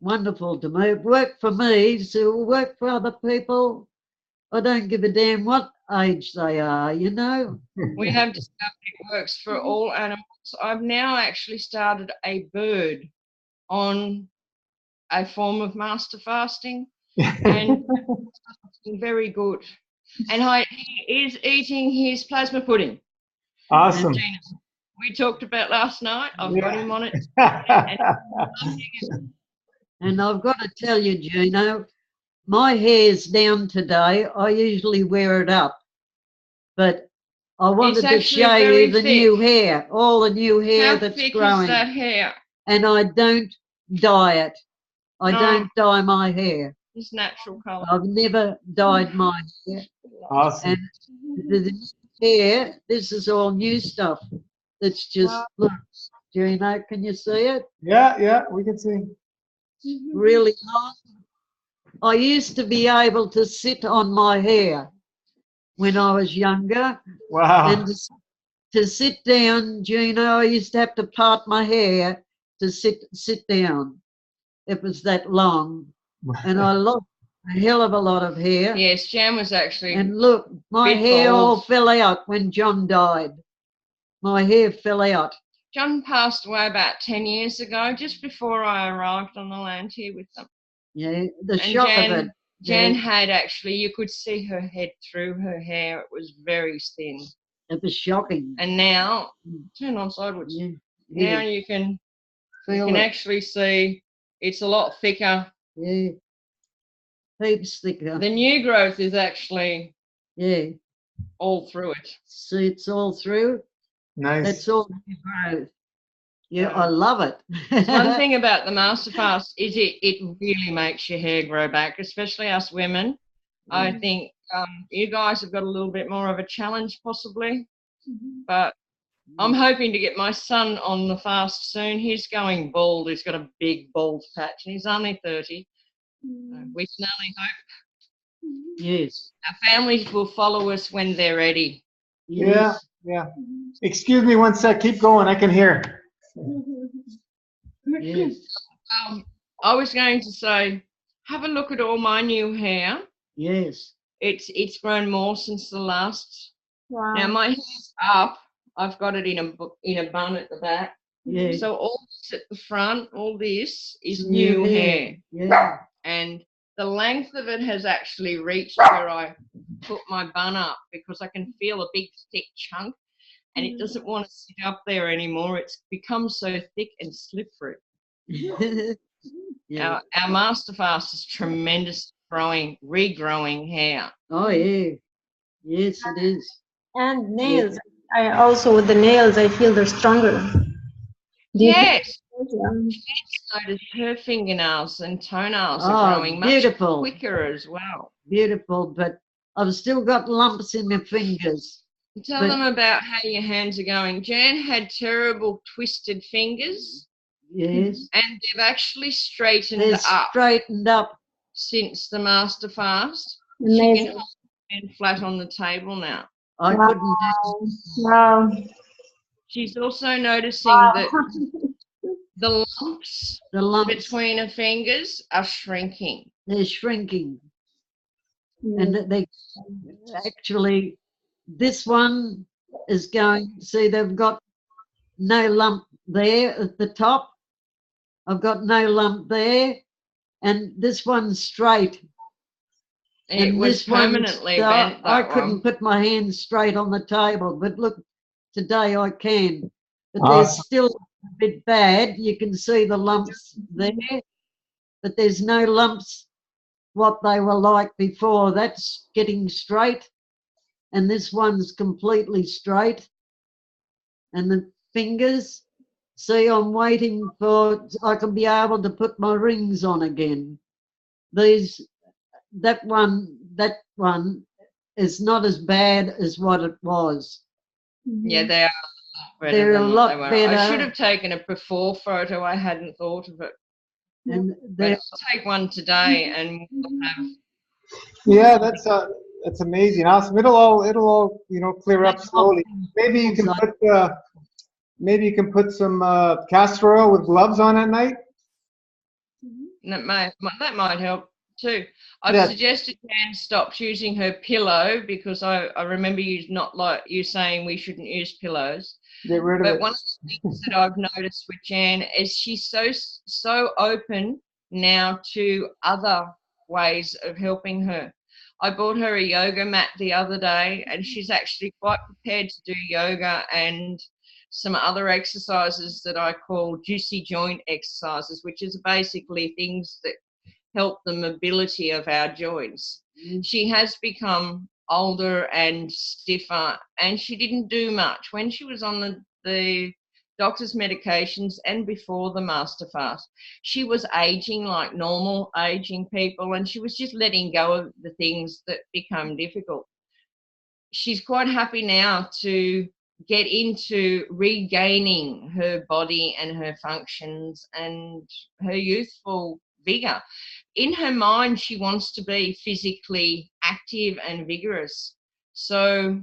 Wonderful to me. It worked for me, so it will work for other people. I don't give a damn what age they are, you know. We have discovered it works for all animals. I've now actually started a bird on a form of master fasting, and it's very good And he is eating his plasma pudding. Awesome. Gina, we talked about last night. I've got him on it. And I've got to tell you, Gino, my hair's down today. I usually wear it up, but I wanted to show you the new hair, all the new hair that's growing. How thick is that hair? And I don't dye it. I don't dye my hair. It's natural colour. I've never dyed my hair. Awesome. And the hair, this is all new stuff. That's just, look, Gino, can you see it? Yeah, we can see. Really long. I used to be able to sit on my hair when I was younger. Wow. And to sit down, Gino, I used to have to part my hair to sit down. It was that long. And I lost a hell of a lot of hair. Yes, Jan was actually. And look, my hair all fell out when John died. My hair fell out. John passed away about 10 years ago, just before I arrived on the land here with them. Yeah, the shock of it. Jan had actually, you could see her head through her hair. It was very thin. It was shocking. And now, turn on sideways. Yeah. Now you can actually see it's a lot thicker. Yeah. Heaps thicker. The new growth is actually all through it. See, it's all through. Nice. That's all new growth. Yeah, I love it. One thing about the Master Fast is it really makes your hair grow back, especially us women. I think you guys have got a little bit more of a challenge possibly, but I'm hoping to get my son on the fast soon. He's going bald. He's got a big bald patch and he's only 30. We can only hope. Yes. Our families will follow us when they're ready. Yes. Yeah. Excuse me one sec. Keep going. I can hear. Yes. I was going to say, have a look at all my new hair. Yes. It's grown more since the last. Wow. Now my hair's up. I've got it in a bun at the back. Yeah. So all this at the front, all this is new hair. Yeah. And the length of it has actually reached where I put my bun up because I can feel a big thick chunk and it doesn't want to sit up there anymore. It's become so thick and slippery. Yeah. Our Master Fast is tremendous regrowing hair. Oh yeah. Yes, it is. And nails. I also, with the nails, I feel they're stronger. Yes. Notice her fingernails and toenails are growing much quicker as well. Beautiful, but I've still got lumps in my fingers. Tell them about how your hands are going. Jan had terrible twisted fingers. Yes. And they've actually straightened up since the Master Fast. Amazing. She can hold her hand flat on the table now. I couldn't. Wow. She's also noticing that the lumps between her fingers are shrinking. They're shrinking. And they actually, this one is going, see, they've got no lump there at the top. I've got no lump there. And this one's straight. It was permanently bent. I couldn't put my hands straight on the table, but look, today I can. But they're still a bit bad. You can see the lumps there, but there's no lumps what they were like before. That's getting straight, and this one's completely straight. And the fingers, see, I'm waiting for, I can be able to put my rings on again. That one is not as bad as what it was. Yeah, they are. They're a lot better. I should have taken a before photo. I hadn't thought of it. And I'll take one today, and we'll have. Yeah, that's amazing. Awesome. It'll all clear up slowly. Maybe you can put some castor oil with gloves on at night. That might help too. I've suggested Jan stops using her pillow because I remember you saying we shouldn't use pillows. Get rid of it. But one of the things that I've noticed with Jan is she's so open now to other ways of helping her. I bought her a yoga mat the other day, and she's actually quite prepared to do yoga and some other exercises that I call juicy joint exercises, which is basically things that help the mobility of our joints. She has become older and stiffer, and she didn't do much. When she was on the doctor's medications and before the master fast, she was aging like normal aging people, and she was just letting go of the things that become difficult. She's quite happy now to get into regaining her body and her functions and her youthful vigor. In her mind, she wants to be physically active and vigorous. So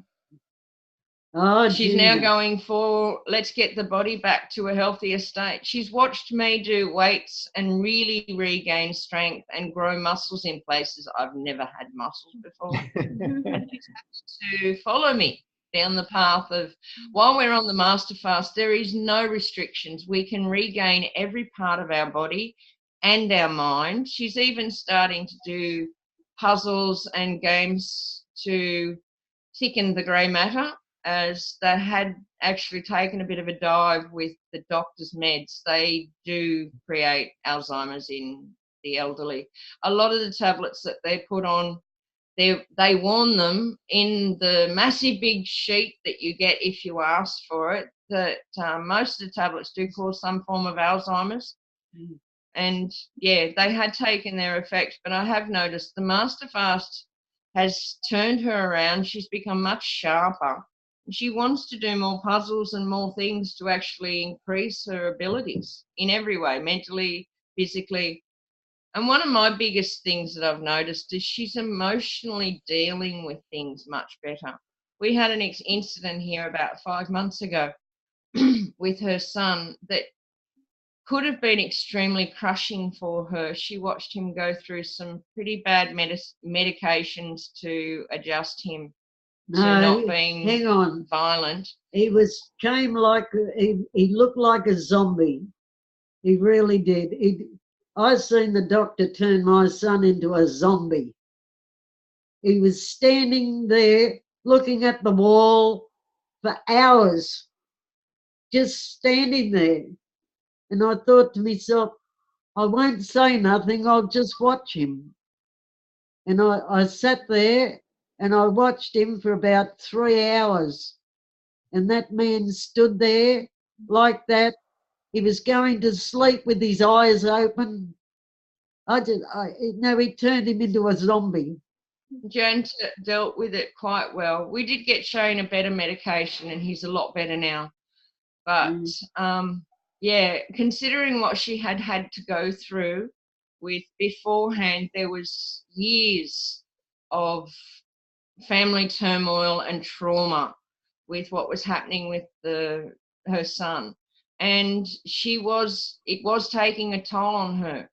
she's now going for, let's get the body back to a healthier state. She's watched me do weights and really regain strength and grow muscles in places I've never had muscles before. And she's happy to follow me down the path of, while we're on the master fast, there is no restrictions. We can regain every part of our body and our mind. She's even starting to do puzzles and games to thicken the grey matter, as they had actually taken a bit of a dive with the doctor's meds. They do create Alzheimer's in the elderly. A lot of the tablets that they put on, they warn them in the massive big sheet that you get if you ask for it, that most of the tablets do cause some form of Alzheimer's. And yeah, they had taken their effect, but I have noticed the master fast has turned her around. She's become much sharper. She wants to do more puzzles and more things to actually increase her abilities in every way, mentally, physically. And one of my biggest things that I've noticed is she's emotionally dealing with things much better. We had an incident here about 5 months ago with her son that could have been extremely crushing for her. She watched him go through some pretty bad medications to adjust him to not being hang on. violent. He looked like a zombie. He really did. I seen the doctor turn my son into a zombie. He was standing there looking at the wall for hours, just standing there. And I thought to myself, I won't say nothing, I'll just watch him. And I sat there and I watched him for about 3 hours. And that man stood there like that. He was going to sleep with his eyes open. He turned him into a zombie. Joan dealt with it quite well. We did get Shane a better medication and he's a lot better now. But yeah, considering what she had to go through with beforehand, there was years of family turmoil and trauma with what was happening with her son. And it was taking a toll on her.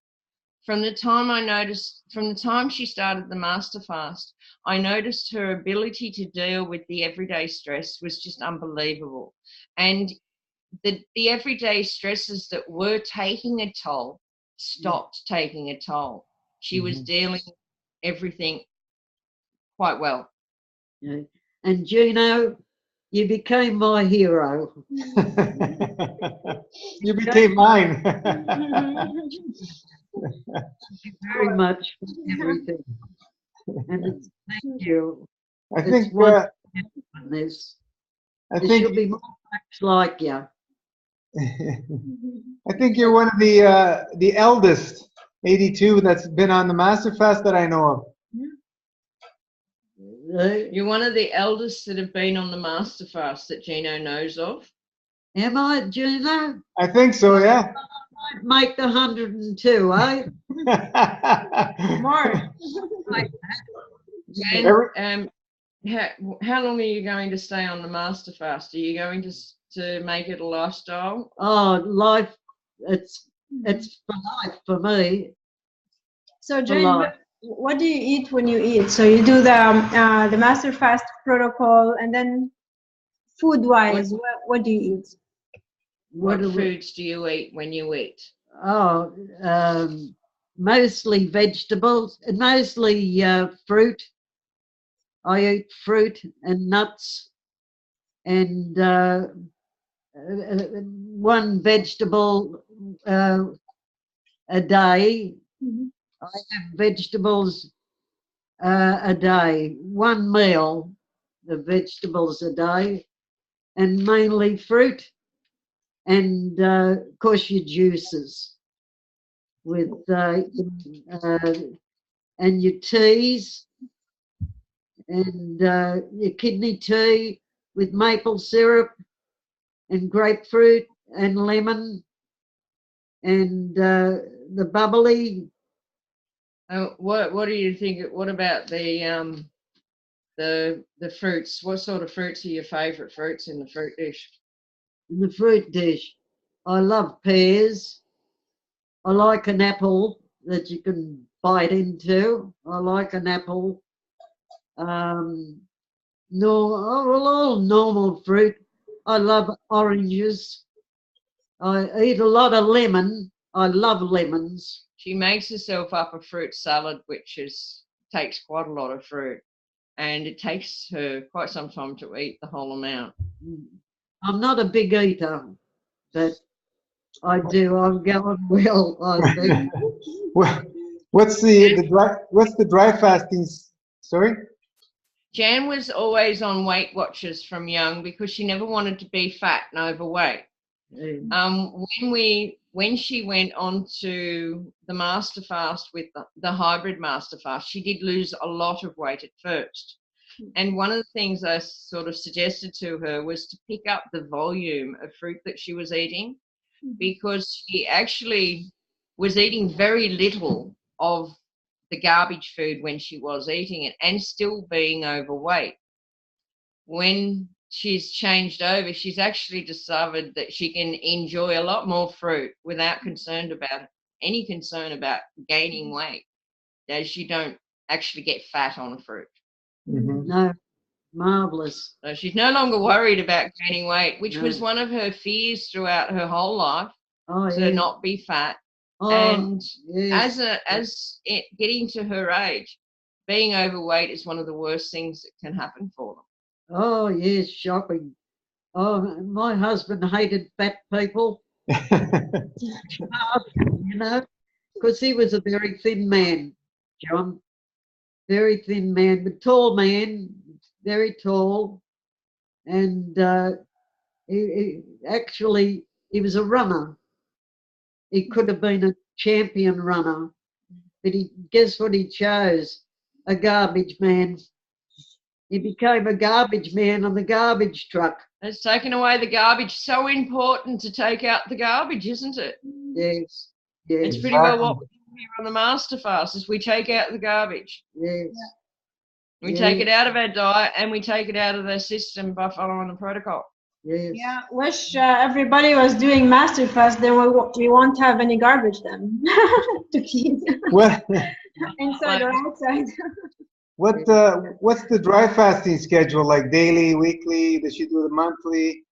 From the time she started the master fast, I noticed her ability to deal with the everyday stress was just unbelievable. And the everyday stresses that were taking a toll stopped taking a toll. She was dealing with everything quite well. Yeah. And Gino, you became my hero. You became mine. Very much for everything. And thank you. I think There should be more folks like you. I think you're one of the eldest 82 that's been on the Master Fast that I know of. You're one of the eldest that have been on the Master Fast that Gino knows of. Am I, Gino? I think so, yeah. I might make the 102, eh? More. And how long are you going to stay on the Master Fast? Are you going to make it a lifestyle? Oh, life, it's for life for me. So, Jane, what do you eat when you eat? So you do the Master Fast protocol, and then food-wise, what do you eat? What foods do you eat when you eat? Oh, mostly vegetables, mostly fruit. I eat fruit and nuts and one vegetable a day. Mhm. I have vegetables a day, one meal of vegetables a day, and mainly fruit and, of course, your juices with and your teas and your kidney tea with maple syrup and grapefruit and lemon and the bubbly. What do you think? What about the fruits? What sort of fruits are your favourite fruits in the fruit dish? In the fruit dish. I love pears. I like an apple that you can bite into. I like an apple. No, well, all normal fruit. I love oranges. I eat a lot of lemon. I love lemons. She makes herself up a fruit salad, which takes quite a lot of fruit, and it takes her quite some time to eat the whole amount. I'm not a big eater, but I do. I'm going well, I think. What's the dry fasting? Sorry. Jan was always on Weight Watchers from young because she never wanted to be fat and overweight. When she went on to the Master Fast with the hybrid Master Fast, she did lose a lot of weight at first. And one of the things I sort of suggested to her was to pick up the volume of fruit that she was eating, because she actually was eating very little of the garbage food when she was eating it and still being overweight. When she's changed over, she's actually discovered that she can enjoy a lot more fruit without any concern about gaining weight, as she don't actually get fat on fruit. Mm-hmm. No, marvelous. So she's no longer worried about gaining weight, which was one of her fears throughout her whole life, to not be fat. And yes. getting to her age, being overweight is one of the worst things that can happen for them. Oh, yes, shocking. Oh, my husband hated fat people, you know, because he was a very thin man, John. Very thin man, but tall man, very tall. And he was a runner. He could have been a champion runner, but guess what he chose? A garbage man. He became a garbage man on the garbage truck. It's taken away the garbage. So important to take out the garbage, isn't it? Yes. Yes. It's pretty well what we do here on the Master Fast, is we take out the garbage. Yes. We take it out of our diet and we take it out of their system by following the protocol. Yes. Yeah, wish everybody was doing Master Fast, then we won't have any garbage then to clean. What? Inside or outside. What's the dry fasting schedule like? Daily, weekly? Does she do the monthly?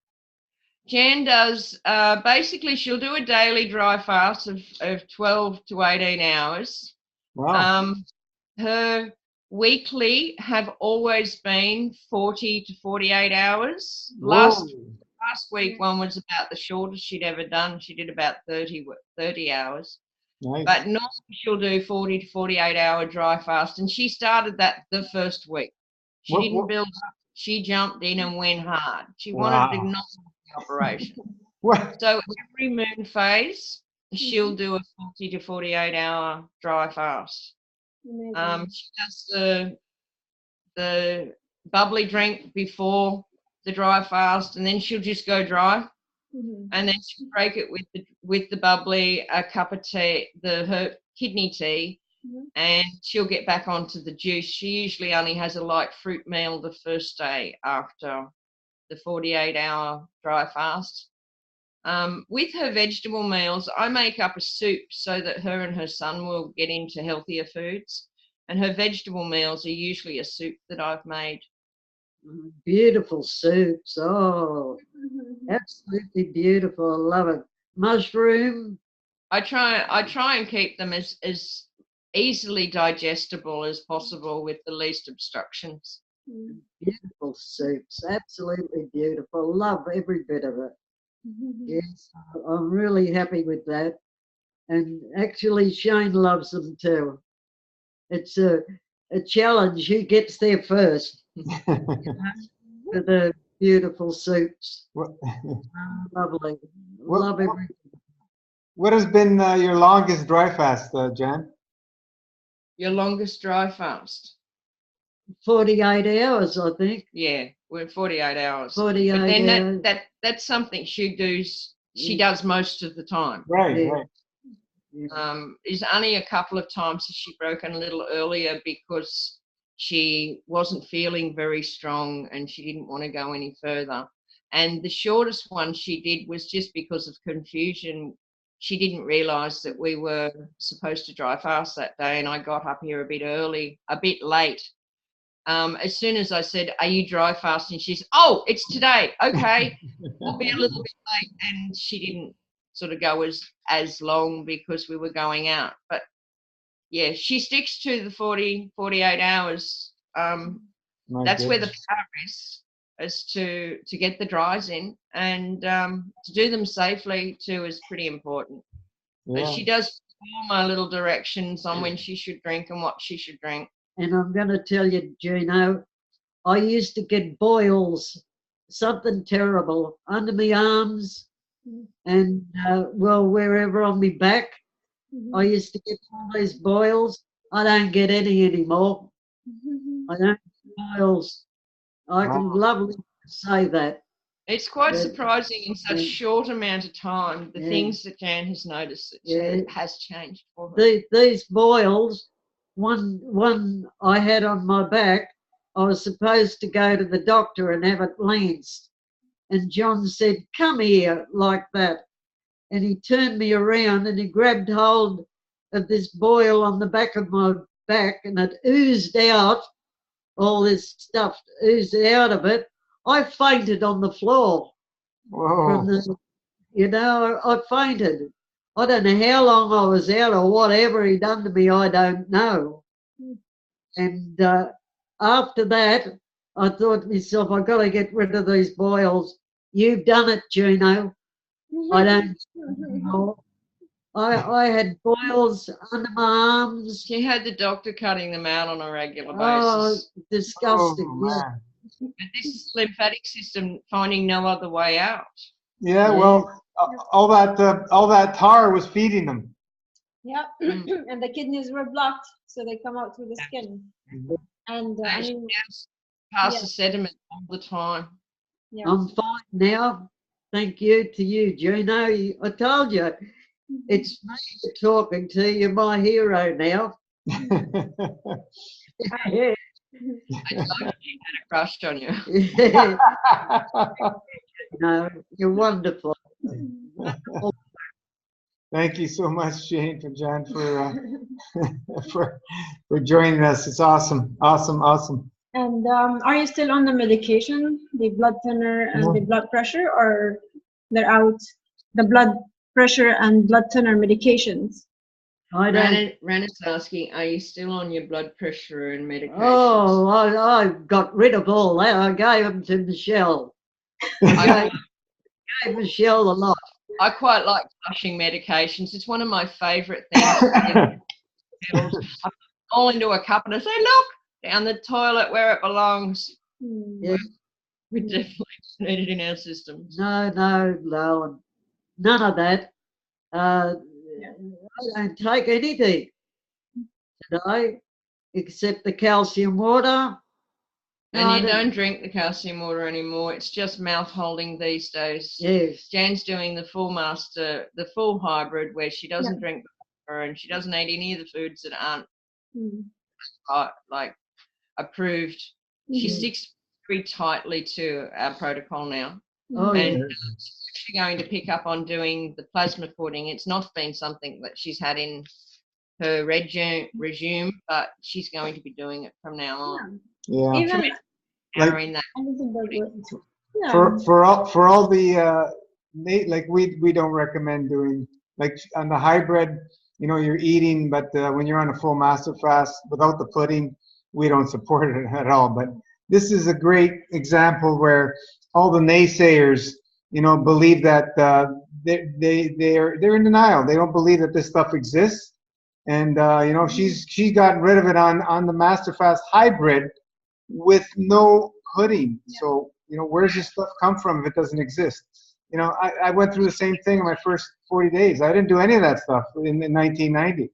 Jan does, basically she'll do a daily dry fast of 12 to 18 hours. Wow. Her weekly have always been 40 to 48 hours. Last week one was about the shortest she'd ever done. She did about 30 hours. Nice. But normally she'll do 40 to 48 hour dry fast, and she started that the first week. She didn't build up. She jumped in and went hard. She wanted to knock off the operation. So every moon phase, she'll do a 40 to 48 hour dry fast. She does the bubbly drink before the dry fast, and then she'll just go dry. And then she'll break it with the bubbly, a cup of tea, her kidney tea, and she'll get back onto the juice. She usually only has a light fruit meal the first day after the 48-hour dry fast. With her vegetable meals, I make up a soup so that her and her son will get into healthier foods. And her vegetable meals are usually a soup that I've made. Beautiful soups. Oh, absolutely beautiful. I love it. Mushroom. I try and keep them as easily digestible as possible with the least obstructions. Beautiful soups, absolutely beautiful. Love every bit of it. Yes, I'm really happy with that. And actually, Shane loves them too. It's a challenge. Who gets there first for the beautiful soups? What, Lovely. what, Love every. what has been your longest dry fast, Jan? Your longest dry fast? 48 hours, I think. Yeah, we're 48 hours. 48 But then hours. that's something she does most of the time. Right, Yeah. right. There's only a couple of times that she broken a little earlier because she wasn't feeling very strong and she didn't want to go any further. And the shortest one she did was just because of confusion. She didn't realize that we were supposed to dry fast that day, and I got up here a bit late. As soon as I said, "Are you dry fasting?" She's, "Oh, it's today. Okay, I'll be a little bit late." And she didn't sort of go as long because we were going out. But yeah, she sticks to the 48 hours. My That's where the goodness. power is to get the dries in, and to do them safely too is pretty important. But Yeah. she does all my little directions on when she should drink and what she should drink. And I'm going to tell you, Gino, I used to get boils, something terrible, under my arms and, well, wherever on my back. I used to get all these boils. I don't get any anymore. I don't get boils. I can Wow. lovely say that. It's quite Yeah. surprising in such Yeah. short amount of time, the Yeah. things that Jan has noticed that Yeah. has changed for her. These boils, one I had on my back, I was supposed to go to the doctor and have it lanced. And John said, "Come here," like that. And he turned me around and he grabbed hold of this boil on the back of my back and it oozed out, all this stuff oozed out of it. I fainted on the floor from Whoa. I fainted. I don't know how long I was out or whatever he done to me, I don't know. And after that, I thought to myself, I've got to get rid of these boils. You've done it, Juno. I don't anymore. I had boils under my arms. She had the doctor cutting them out on a regular Oh, basis. disgusting. Oh, man. But this lymphatic system finding no other way out. Yeah, Yeah. well, all that tar was feeding them. Yeah, and the kidneys were blocked, so they come out through the skin. And I And she mean, has past yeah. the sediment all the time. yeah. I'm fine now. Thank you to you, Juno. I told you, it's me talking to you, my hero now. Yeah. I told you had a crush on you. No, you're wonderful. Thank you so much, Jane, for John, for joining us. It's awesome, awesome, awesome. And are you still on the medication, the blood thinner and the blood pressure, or they're out? The blood pressure and blood thinner medications. I don't. Rana's asking, are you still on your blood pressure and medications? Oh, I got rid of all that. I gave them to Michelle. I gave Michelle a lot. I quite like flushing medications. It's one of my favourite things. I put it all into a cup and I say, look, down the toilet where it belongs. Yeah. We definitely need it in our systems. No, none of that. I don't take anything today except the calcium water. And you don't drink the calcium water anymore. It's just mouth holding these days. Yes. Jan's doing the full master, the full hybrid, where she doesn't drink water and she doesn't eat any of the foods that aren't like approved. She sticks very tightly to our protocol now. Oh, and yeah. she's actually going to pick up on doing the plasma cutting. It's not been something that she's had in her regime, but she's going to be doing it from now on. Yeah. Even In that. For all the like we don't recommend doing like on the hybrid. You know, you're eating, but when you're on a full master fast without the pudding, we don't support it at all. But this is a great example where all the naysayers, you know, believe that they're in denial. They don't believe that this stuff exists. And you know, she's gotten rid of it on the Masterfast Hybrid with no pudding. So, you know, where's this stuff come from if it doesn't exist? You know, I went through the same thing in my first 40 days. I didn't do any of that stuff in 1990.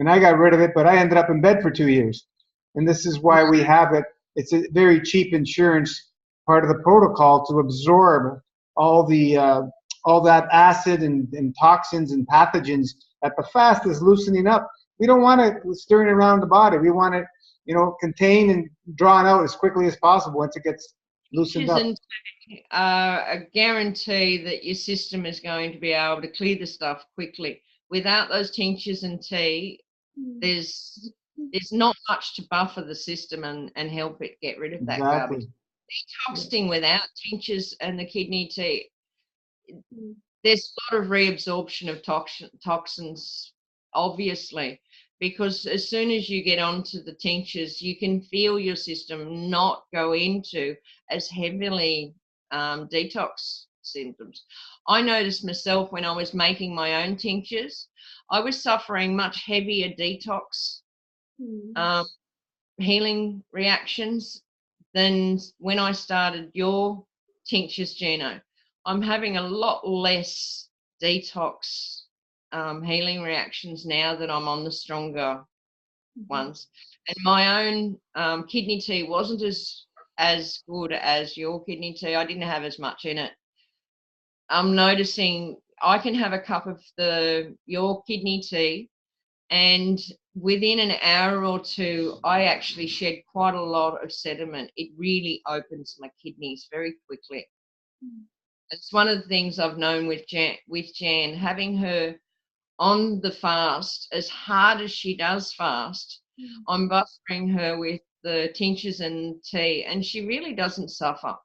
And I got rid of it, but I ended up in bed for 2 years. And this is why we have it. It's a very cheap insurance, part of the protocol, to absorb all that acid and toxins and pathogens that the fast is loosening up. We don't want it stirring around the body. We want it, you know, contained and drawn out as quickly as possible once it gets loosened up. A guarantee that your system is going to be able to clear the stuff quickly. Without those tinctures and tea, there's not much to buffer the system and help it get rid of that garbage. Detoxing without tinctures and the kidney tea, there's a lot of reabsorption of toxins, obviously, because as soon as you get onto the tinctures, you can feel your system not go into as heavily detox symptoms. I noticed myself when I was making my own tinctures, I was suffering much heavier detox healing reactions than when I started your tinctures, Gino. I'm having a lot less detox healing reactions now that I'm on the stronger ones. And my own kidney tea wasn't as good as your kidney tea. I didn't have as much in it. I'm noticing I can have a cup of your kidney tea, and within an hour or two, I actually shed quite a lot of sediment. It really opens my kidneys very quickly. It's one of the things I've known with Jan, having her on the fast, as hard as she does fast, I'm buffering her with the tinctures and tea, and she really doesn't suffer.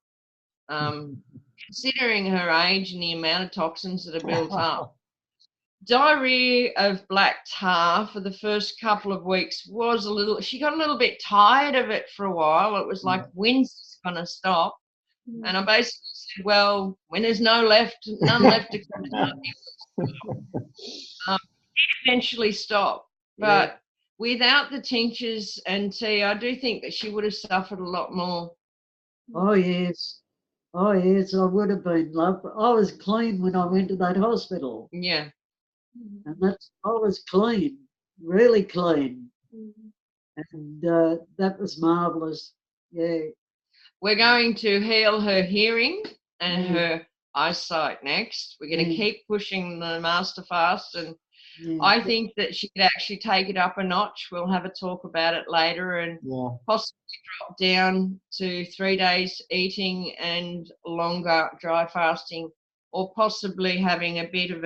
Considering her age and the amount of toxins that are built up. Diarrhea of black tar for the first couple of weeks was she got a little bit tired of it for a while. It was like, when's this going to stop? And I basically said, well, when there's none left to come, it eventually stop. But without the tinctures and tea, I do think that she would have suffered a lot more. Oh, yes. Oh, yes, I would have been, love. I was clean when I went to that hospital. Yeah. And I was clean, really clean. And that was marvellous. Yeah. We're going to heal her hearing and her eyesight next. We're going to keep pushing the master fast, and I think that she could actually take it up a notch. We'll have a talk about it later, and possibly drop down to 3 days eating and longer dry fasting, or possibly having a bit of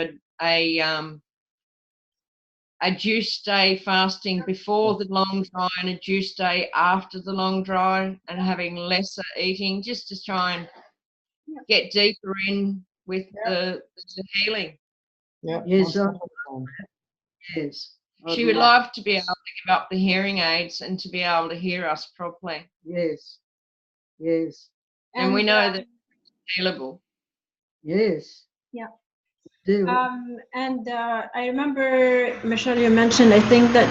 a juice day fasting before the long dry and a juice day after the long dry, and having lesser eating, just to try and get deeper in with the healing. Yes. Yes. She would love to be able to give up the hearing aids and to be able to hear us properly. Yes. Yes. And we know that it's healable. Yes. Yeah. Do. And I remember, Michelle, you mentioned, I think that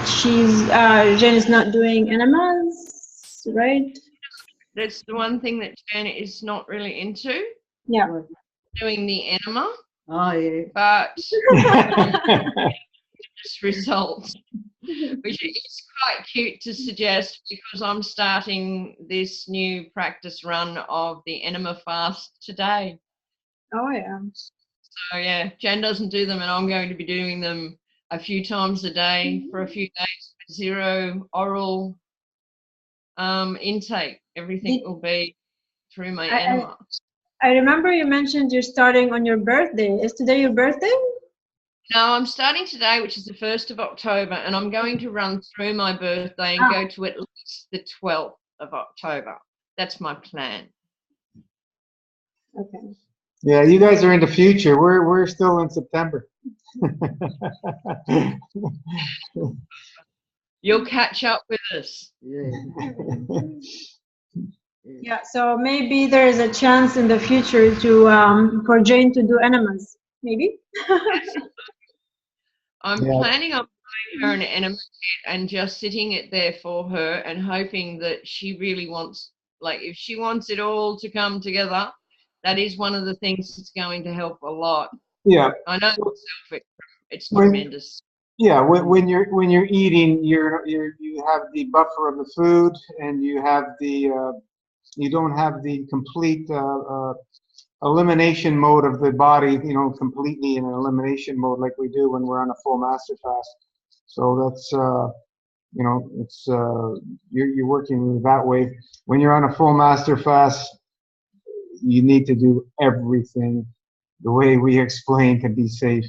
Jen is not doing enemas, right? That's the one thing that Jen is not really into. Yeah. Doing the enema. Oh, yeah. But results, which is quite cute to suggest, because I'm starting this new practice run of the enema fast today. Oh, yeah. So yeah, Jan doesn't do them, and I'm going to be doing them a few times a day for a few days with zero oral intake. Everything will be through my enema. I remember you mentioned you're starting on your birthday. Is today your birthday? No, I'm starting today, which is the 1st of October, and I'm going to run through my birthday and go to at least the 12th of October. That's my plan. Okay. Yeah, you guys are in the future. We're still in September. You'll catch up with us. Yeah. Yeah, so maybe there is a chance in the future to for Jane to do enemas. Maybe. I'm Yeah. planning on buying her an enema kit and just sitting it there for her and hoping that she really wants, like, if she wants it all to come together, that is one of the things that's going to help a lot. Yeah. I know myself, it's When- tremendous. Yeah, when you're eating, you have the buffer of the food, and you have the you don't have the complete elimination mode of the body, you know, completely in an elimination mode like we do when we're on a full master fast. So that's you know, it's you're working that way. When you're on a full master fast, you need to do everything the way we explain to be safe.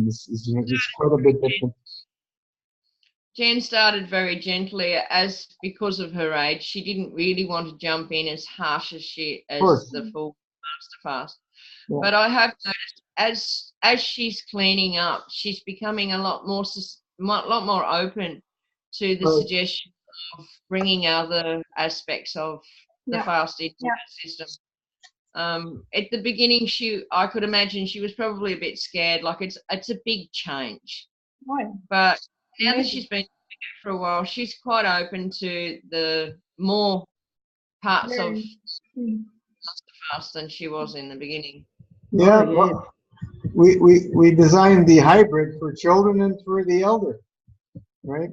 This is it's quite a bit different. Jen started very gently as because of her age, she didn't really want to jump in as harsh as the full master fast. Yeah. But I have noticed as she's cleaning up, she's becoming a lot more open to the Right. suggestion of bringing other aspects of the Yeah. fast into Yeah. her system. At the beginning, I could imagine she was probably a bit scared, like it's a big change. Oh, yeah. But now that Amazing. she's been doing it for a while, she's quite open to the more parts of Mm. fast than she was in the beginning. Yeah, Oh, yeah. well, we designed the hybrid for children and for the elder, right?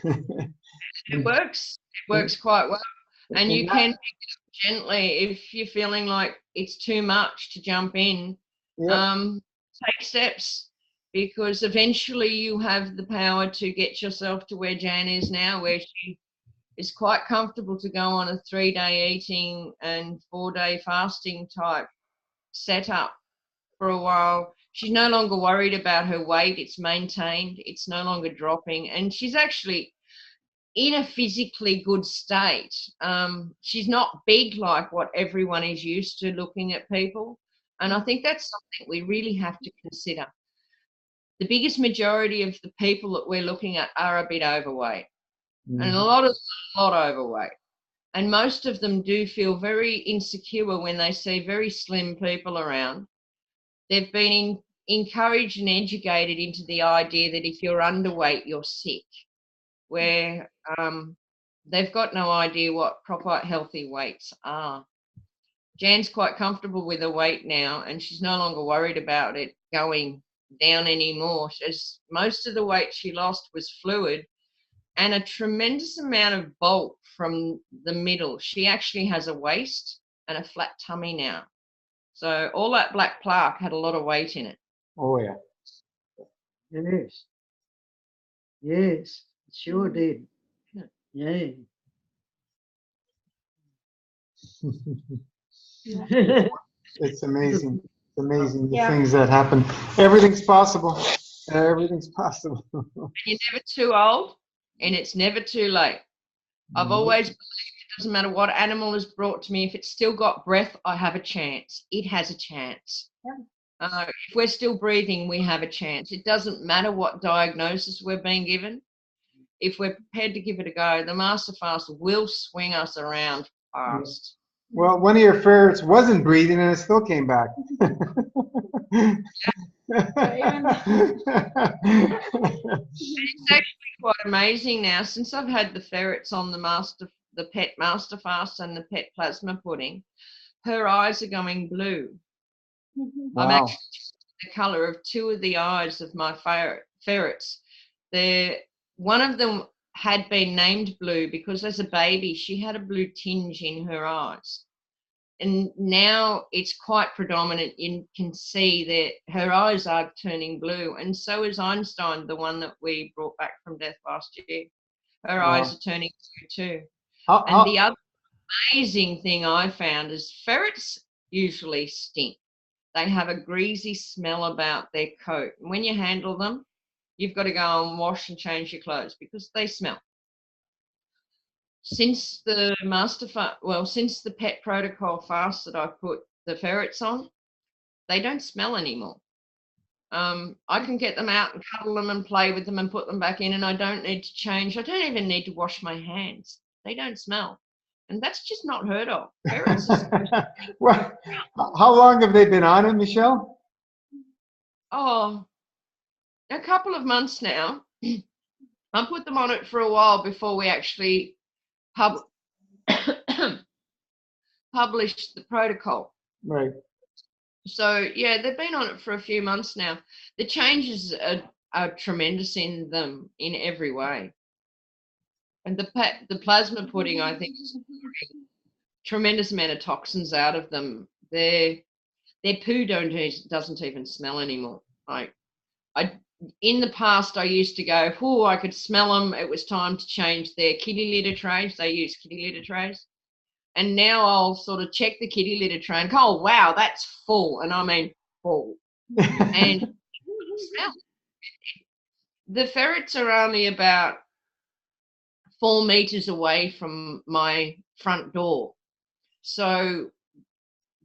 It works. It works quite well. And you can pick it up gently if you're feeling like it's too much to jump in. Yeah, Take steps, because eventually you have the power to get yourself to where Jan is now, where she is quite comfortable to go on a 3-day eating and 4-day fasting type setup for a while. She's no longer worried about her weight. It's maintained. It's no longer dropping. And she's actually in a physically good state. She's not big like what everyone is used to looking at people. And I think that's something we really have to consider. The biggest majority of the people that we're looking at are a bit overweight, and a lot overweight. And most of them do feel very insecure when they see very slim people around. They've been encouraged and educated into the idea that if you're underweight, you're sick, where they've got no idea what proper healthy weights are. Jan's quite comfortable with her weight now, and she's no longer worried about it going down anymore, as most of the weight she lost was fluid and a tremendous amount of bulk from the middle. She actually has a waist and a flat tummy now. So all that black plaque had a lot of weight in it. oh yeah. Yes. Yes. It sure did. Yeah. It's amazing. It's amazing the Yeah. things that happen. Everything's possible. Everything's possible. You're never too old, and it's never too late. I've always believed it doesn't matter what animal is brought to me. If it's still got breath, I have a chance. It has a chance. Yeah. If we're still breathing, we have a chance. It doesn't matter what diagnosis we're being given. If we're prepared to give it a go, the master fast will swing us around fast. Well, one of your ferrets wasn't breathing and it still came back. It's actually quite amazing now. Since I've had the ferrets on the pet master fast and the pet plasma pudding, her eyes are going blue. I'm Wow. actually the color of 2 of the eyes of my ferrets. One of them had been named Blue because as a baby she had a blue tinge in her eyes. And now it's quite predominant. You can see that her eyes are turning blue, and so is Einstein, the one that we brought back from death last year. Her eyes are turning blue too. And the other amazing thing I found is ferrets usually stink. They have a greasy smell about their coat. And when you handle them, you've got to go and wash and change your clothes because they smell. Since the since the pet protocol fast that I put the ferrets on, they don't smell anymore. I can get them out and cuddle them and play with them and put them back in, and I don't need to change. I don't even need to wash my hands. They don't smell. And that's just not heard of. Ferrets are Well, how long have they been on it, Michelle? a couple of months now. I put them on it for a while before we actually published the protocol. Right. So yeah, they've been on it for a few months now. The changes are tremendous in them in every way. And the plasma pudding, I think, is tremendous amount of toxins out of them. Their poo doesn't even smell anymore. In the past, I used to go, oh, I could smell them. It was time to change their kitty litter trays. They use kitty litter trays. And now I'll sort of check the kitty litter tray and go, oh, wow, that's full. And I mean full. And smell. The ferrets are only about 4 meters away from my front door. So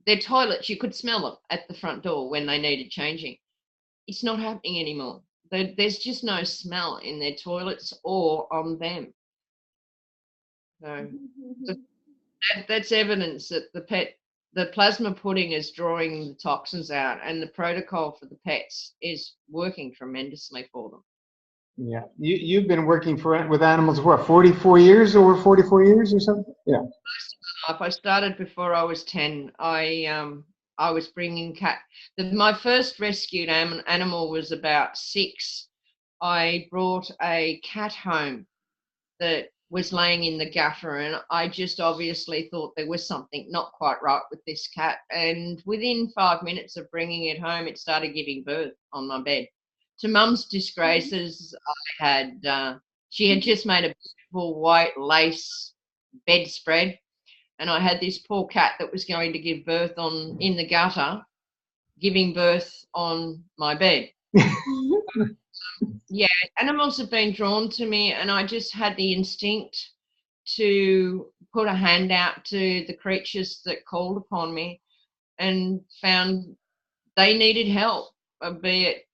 their toilets, you could smell them at the front door when they needed changing. It's not happening anymore. There's just no smell in their toilets or on them. So that's evidence that the plasma pudding is drawing the toxins out, and the protocol for the pets is working tremendously for them. Yeah, you've been working with animals for what, 44 years, over 44 years or something? Yeah. I started before I was 10. I was bringing cat. My first rescued animal was about 6. I brought a cat home that was laying in the gutter, and I just obviously thought there was something not quite right with this cat. And within 5 minutes of bringing it home, it started giving birth on my bed. To Mum's disgraces, she had just made a beautiful white lace bedspread, and I had this poor cat that was going to give birth in the gutter, giving birth on my bed. Yeah, animals have been drawn to me, and I just had the instinct to put a hand out to the creatures that called upon me, and found they needed help, be it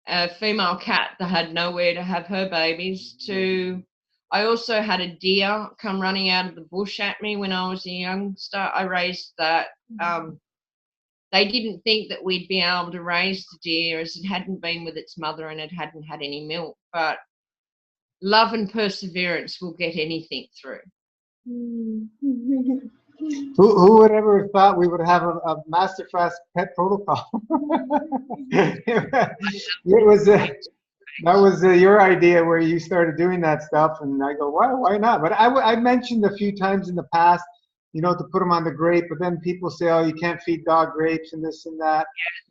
a female cat that had nowhere to have her babies, to I also had a deer come running out of the bush at me when I was a youngster. I raised that. They didn't think that we'd be able to raise the deer, as it hadn't been with its mother and it hadn't had any milk. But love and perseverance will get anything through. Who would ever have thought we would have a masterclass pet protocol? That was your idea, where you started doing that stuff, and I go, why not? But I mentioned a few times in the past, to put them on the grape, but then people say, oh, you can't feed dog grapes and this and that.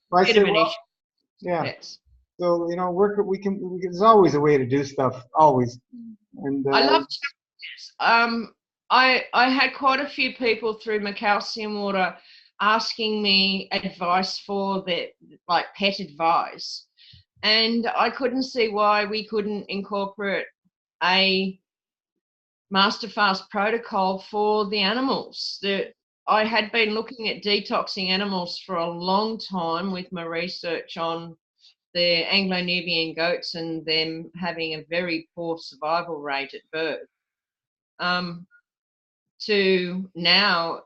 So I said, well, yeah. Yes. So there's always a way to do stuff, always. And I love challenges. I had quite a few people through my calcium water asking me advice for pet advice, and I couldn't see why we couldn't incorporate a master fast protocol for the animals. I had been looking at detoxing animals for a long time with my research on the Anglo-Nubian goats and them having a very poor survival rate at birth. To now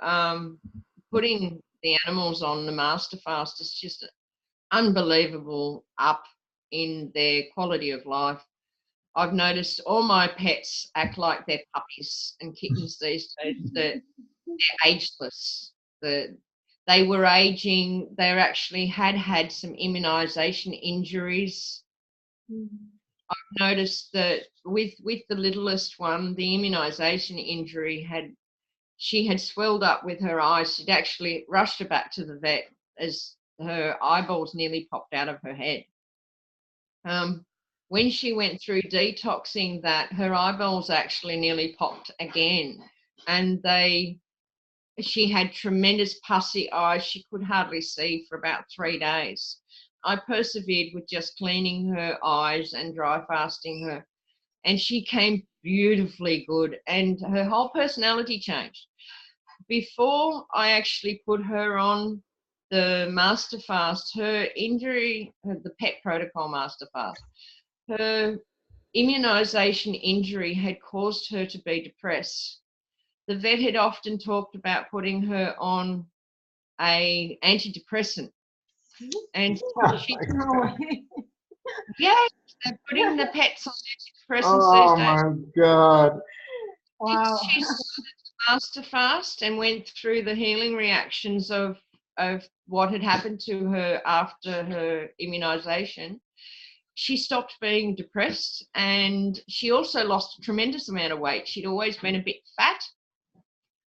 putting the animals on the master fast is just unbelievable up in their quality of life. I've noticed all my pets act like they're puppies and kittens these days. They're ageless. They were aging. They actually had some immunisation injuries. I've noticed that with the littlest one, the immunisation injury she had swelled up with her eyes. She'd actually rushed her back to the vet as her eyeballs nearly popped out of her head. When she went through detoxing, that her eyeballs actually nearly popped again, and she had tremendous pussy eyes. She could hardly see for about 3 days. I persevered with just cleaning her eyes and dry fasting her, and she came beautifully good, and her whole personality changed. Before I actually put her on the master fast, her injury, the pet protocol master fast, her immunisation injury had caused her to be depressed. the vet had often talked about putting her on a antidepressant. And she, No way. yes, they're putting the pets on antidepressants Oh these days. my God. Wow. She started the master fast and went through the healing reactions of what had happened to her after her immunization. She stopped being depressed, and she also lost a tremendous amount of weight. She'd always been a bit fat.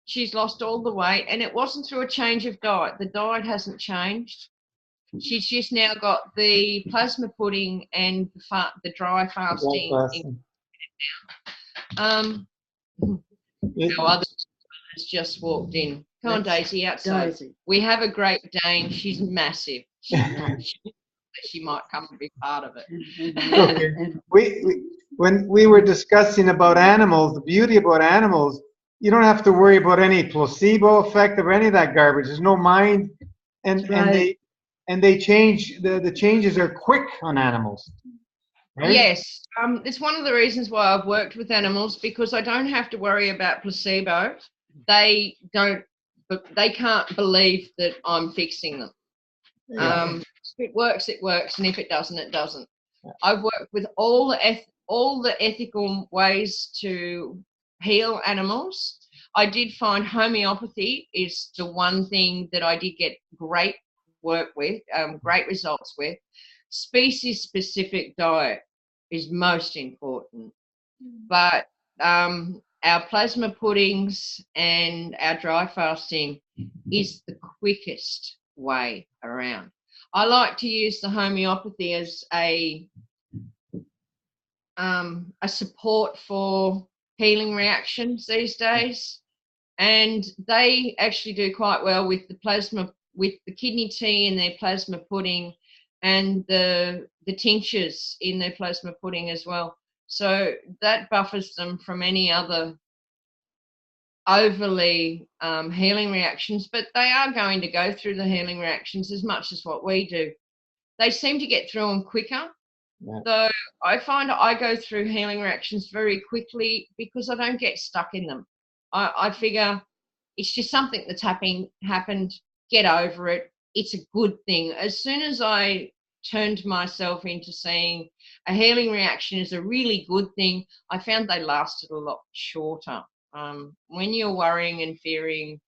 She's lost all the weight, and it wasn't through a change of diet. The diet hasn't changed. She's just now got the plasma pudding and the dry fasting. It- Our other has just walked in. Come on, Daisy, outside. Daisy. We have a Great Dane. She's massive. She might come and be part of it. Okay. When we were discussing about animals, the beauty about animals, you don't have to worry about any placebo effect or any of that garbage. There's no mind, and Right. they change. The changes are quick on animals. Right? Yes, it's one of the reasons why I've worked with animals, because I don't have to worry about placebo. They can't believe that I'm fixing them. If it works, it works, and if it doesn't, it doesn't. Yeah. I've worked with all the ethical ways to heal animals. I did find homeopathy is the one thing that I did get great work with, great results with. Species-specific diet is most important, but our plasma puddings and our dry fasting is the quickest way around. I like to use the homeopathy as a support for healing reactions these days, and they actually do quite well with the plasma, with the kidney tea in their plasma pudding, and the tinctures in their plasma pudding as well. So that buffers them from any other overly healing reactions, but they are going to go through the healing reactions as much as what we do. They seem to get through them quicker. Yeah. So I find I go through healing reactions very quickly because I don't get stuck in them. I figure it's just something that's happened, get over it. It's a good thing. As soon as I turned myself into seeing a healing reaction is a really good thing, I found they lasted a lot shorter. When you're worrying and fearing,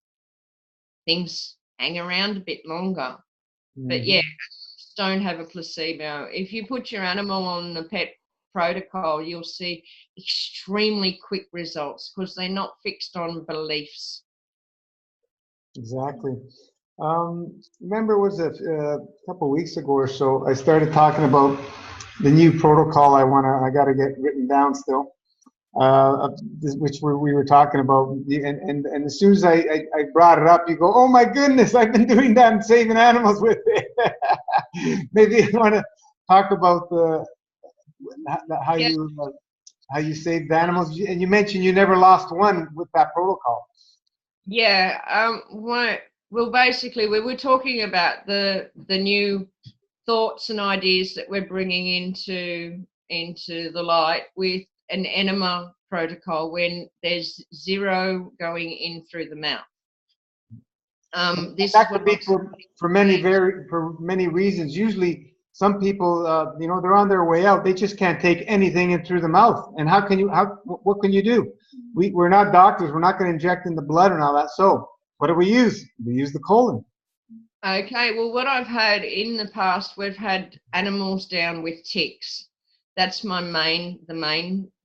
things hang around a bit longer. But yeah, don't have a placebo. If you put your animal on the pet protocol, you'll see extremely quick results because they're not fixed on beliefs. Exactly. Remember, it was a couple of weeks ago or so, I started talking about the new protocol I got to get written down still, which we were talking about. And as soon as I brought it up, you go, oh my goodness, I've been doing that and saving animals with it. Maybe you want to talk about how you saved animals. And you mentioned you never lost one with that protocol. Yeah. Well, basically, we were talking about the new thoughts and ideas that we're bringing into the light with an enema protocol when there's zero going in through the mouth. That could be for many reasons. Usually, some people, they're on their way out. They just can't take anything in through the mouth. And what can you do? We're not doctors. We're not going to inject in the blood and all that. So what do we use? We use the colon. Okay. Well, what I've had in the past, we've had animals down with ticks. That's the main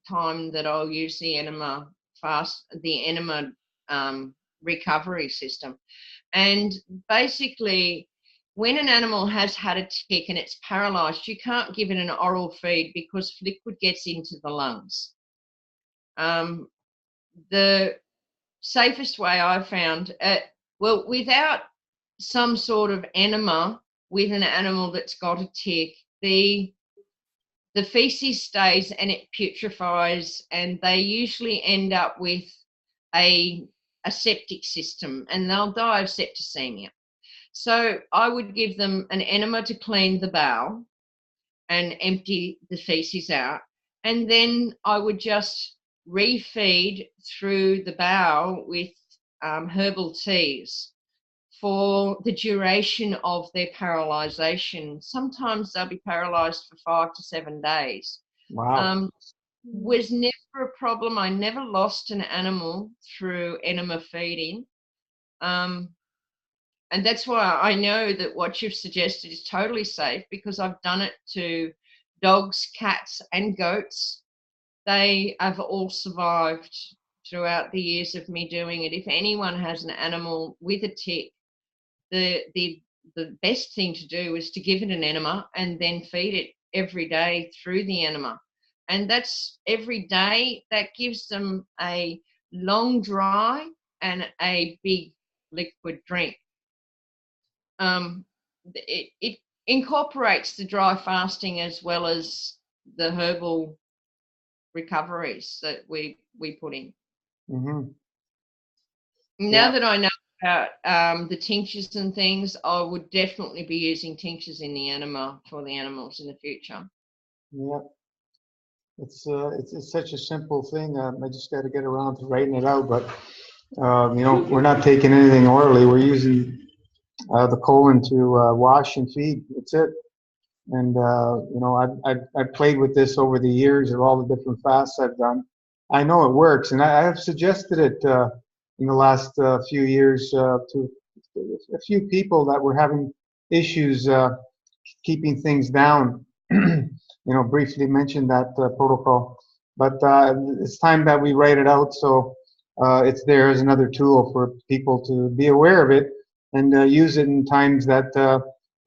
time that I'll use the enema recovery system. And basically, when an animal has had a tick and it's paralyzed, you can't give it an oral feed because liquid gets into the lungs. The safest way I've found, without some sort of enema with an animal that's got a tick, the feces stays and it putrefies, and they usually end up with a septic system and they'll die of septicemia. So I would give them an enema to clean the bowel and empty the feces out. And then I would just refeed through the bowel with herbal teas for the duration of their paralyzation. Sometimes they'll be paralyzed for 5 to 7 days. Wow. Was never a problem. I never lost an animal through enema feeding. And that's why I know that what you've suggested is totally safe, because I've done it to dogs, cats, and goats. They have all survived throughout the years of me doing it. If anyone has an animal with a tick, the best thing to do is to give it an enema and then feed it every day through the enema. And that's every day. That gives them a long dry and a big liquid drink. It incorporates the dry fasting as well as the herbal recoveries that we put in. Mm-hmm. Now that I know about the tinctures and things, I would definitely be using tinctures in the enema for the animals in the future. Yeah. It's such a simple thing. I just got to get around to writing it out. But you know, we're not taking anything orally. We're using the colon to wash and feed. That's it. And you know, I've played with this over the years of all the different fasts I've done. I know it works, and I have suggested it in the last few years to a few people that were having issues keeping things down. You know, briefly mentioned that protocol, but it's time that we write it out, so it's there as another tool for people to be aware of it and use it in times that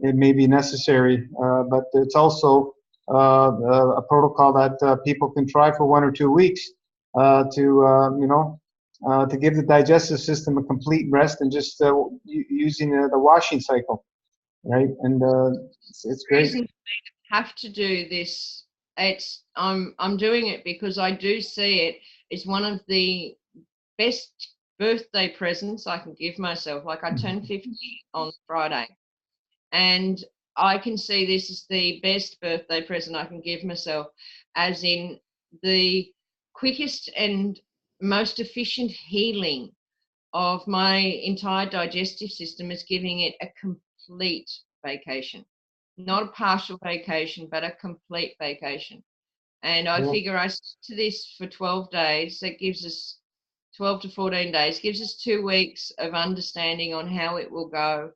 it may be necessary. But it's also a protocol that people can try for 1 or 2 weeks to you know, to give the digestive system a complete rest, and just using the washing cycle, right? And it's great. Have to do this. I'm doing it because I do see it as one of the best birthday presents I can give myself. Like, I turned 50 on Friday, and I can see this as the best birthday present I can give myself, as in the quickest and most efficient healing of my entire digestive system is giving it a complete vacation. Not a partial vacation, but a complete vacation. And I figure I stick to this for 12 days. That gives us 12 to 14 days, gives us 2 weeks of understanding on how it will go.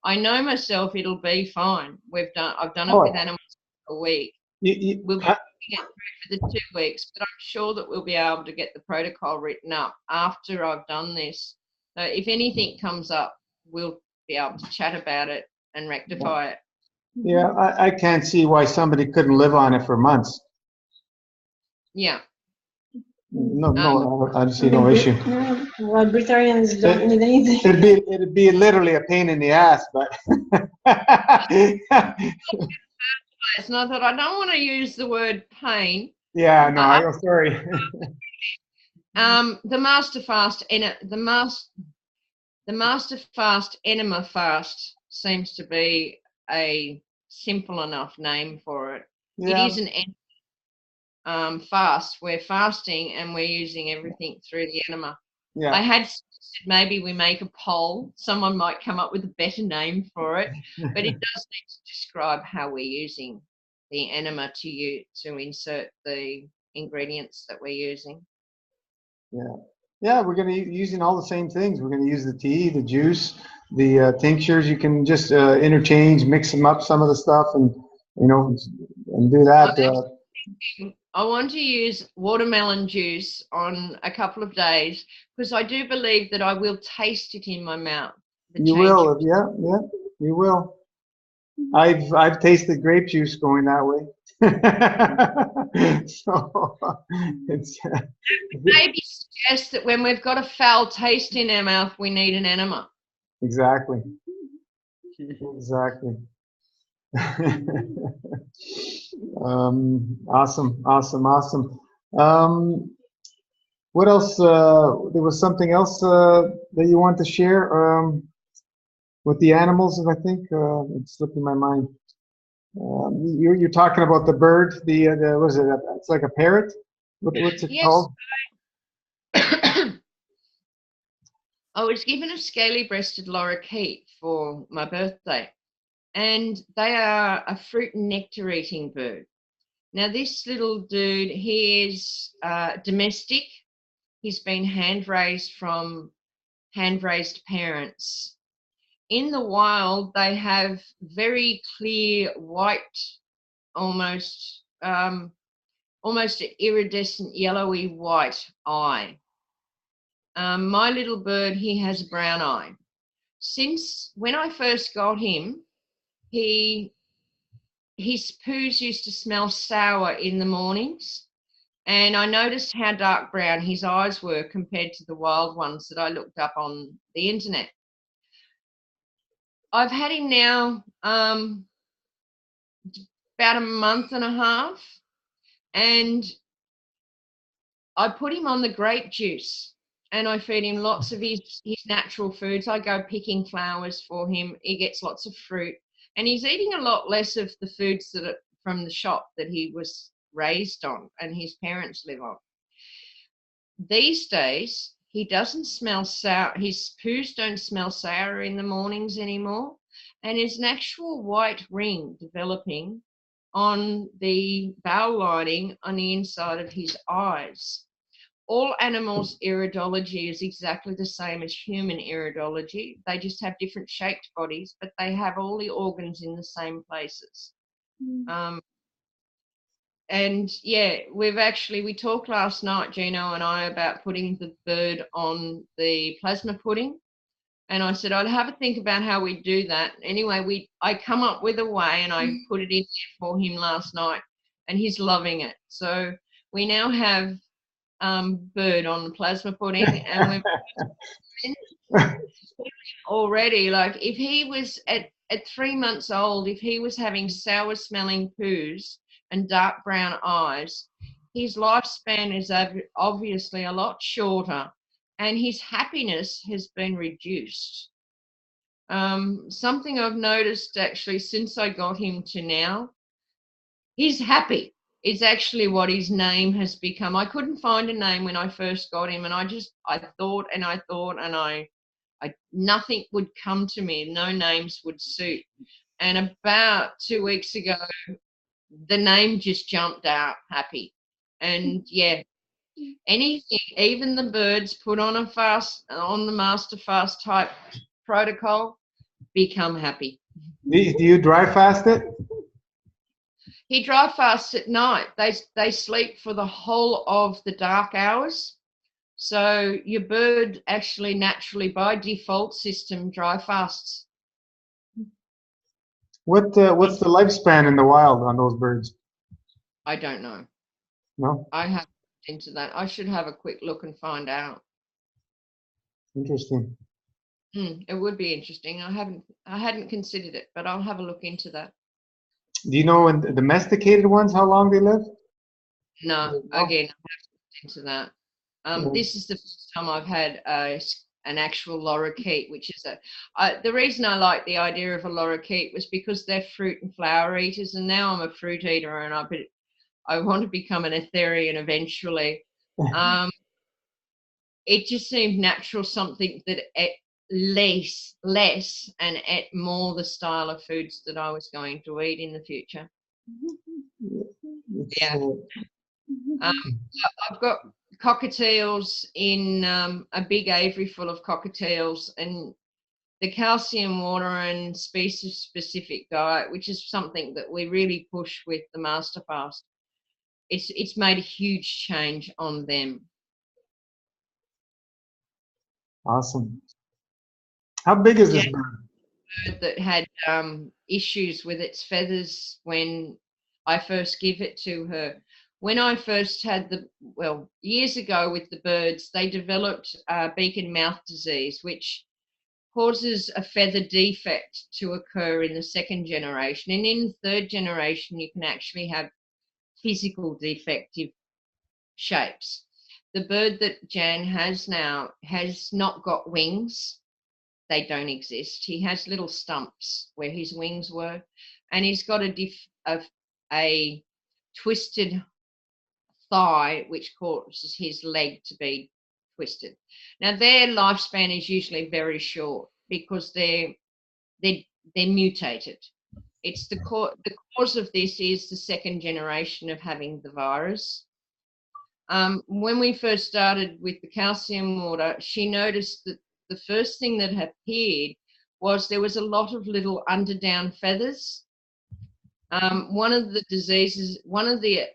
I know myself it'll be fine. I've done it with animals for a week. We'll be it through for the 2 weeks, but I'm sure that we'll be able to get the protocol written up after I've done this. So if anything comes up, we'll be able to chat about it and rectify it. Yeah, I can't see why somebody couldn't live on it for months. Yeah. No, I see no issue. Well, breatharians don't need anything. It'd be literally a pain in the ass, but. It's not that I don't want to use the word pain. Yeah, no, I'm sorry. The master fast enema fast seems to be a simple enough name for it. Yeah. It is an fast. We're fasting and we're using everything through the enema. Yeah. I had suggested maybe we make a poll. Someone might come up with a better name for it, but it does need to describe how we're using the enema to insert the ingredients that we're using. Yeah. Yeah, we're going to be using all the same things. We're going to use the tea, the juice, the tinctures. You can just interchange, mix them up, some of the stuff, and you know, and do that. I want to use watermelon juice on a couple of days, because I do believe that I will taste it in my mouth. You will, yeah, you will. I've tasted grape juice going that way. So it's maybe suggest that when we've got a foul taste in our mouth, we need an enema. Exactly. Awesome. What else? There was something else that you want to share with the animals, I think. It's slipping my mind. You're talking about the bird, the was it? It's like a parrot. What's it called? I was given a scaly-breasted lorikeet for my birthday, and they are a fruit and nectar eating bird. Now, this little dude, he is domestic. He's been hand-raised from hand-raised parents. In the wild, they have very clear white, almost almost an iridescent yellowy white eye. My little bird, he has a brown eye. Since when I first got him, his poos used to smell sour in the mornings. And I noticed how dark brown his eyes were compared to the wild ones that I looked up on the internet. I've had him now about a month and a half, and I put him on the grape juice and I feed him lots of his natural foods. I go picking flowers for him. He gets lots of fruit, and he's eating a lot less of the foods that are from the shop that he was raised on and his parents live on. These days, he doesn't smell sour. His poos don't smell sour in the mornings anymore, and there's an actual white ring developing on the bowel lining on the inside of his eyes. All animals' iridology is exactly the same as human iridology. They just have different shaped bodies, but they have all the organs in the same places. And yeah, we talked last night, Gino and I, about putting the bird on the plasma pudding. And I said, I'd have a think about how we do that. Anyway, I come up with a way, and I put it in there for him last night, and he's loving it. So we now have bird on the plasma pudding, and we're already, like, if he was at 3 months old, if he was having sour smelling poos and dark brown eyes, his lifespan is obviously a lot shorter, and his happiness has been reduced. Something I've noticed actually since I got him to now, he's happy. It's actually what his name has become. I couldn't find a name when I first got him, and I thought, and nothing would come to me. No names would suit. And about 2 weeks ago, the name just jumped out, Happy. And yeah, anything, even the birds put on the master fast type protocol, become happy. Do you dry fast it? He dry fasts at night. They sleep for the whole of the dark hours. So your bird actually naturally, by default system, dry fasts. What's the lifespan in the wild on those birds? I don't know. No? I haven't looked into that. I should have a quick look and find out. Interesting. It would be interesting. I hadn't considered it, but I'll have a look into that. Do you know in the domesticated ones how long they live? No, again, I haven't looked into that. This is the first time I've had an actual lorikeet, which is the reason I like the idea of a lorikeet was because they're fruit and flower eaters, and now I'm a fruit eater, and I want to become an Etherian eventually. It just seemed natural, something that ate less and ate more the style of foods that I was going to eat in the future. Yeah. I've got cockatiels in a big aviary full of cockatiels, and the calcium water and species specific diet, which is something that we really push with the master fast. It's made a huge change on them. Awesome. How big is this bird? That had issues with its feathers when I first give it to her. When I first had years ago with the birds, they developed beak and mouth disease, which causes a feather defect to occur in the second generation. And in the third generation, you can actually have physical defective shapes. The bird that Jan has now has not got wings. They don't exist. He has little stumps where his wings were, and he's got a twisted thigh, which causes his leg to be twisted. Now their lifespan is usually very short because they're mutated. It's the cause of this is the second generation of having the virus. When we first started with the calcium water, she noticed that the first thing that appeared was there was a lot of little underdown feathers. One of the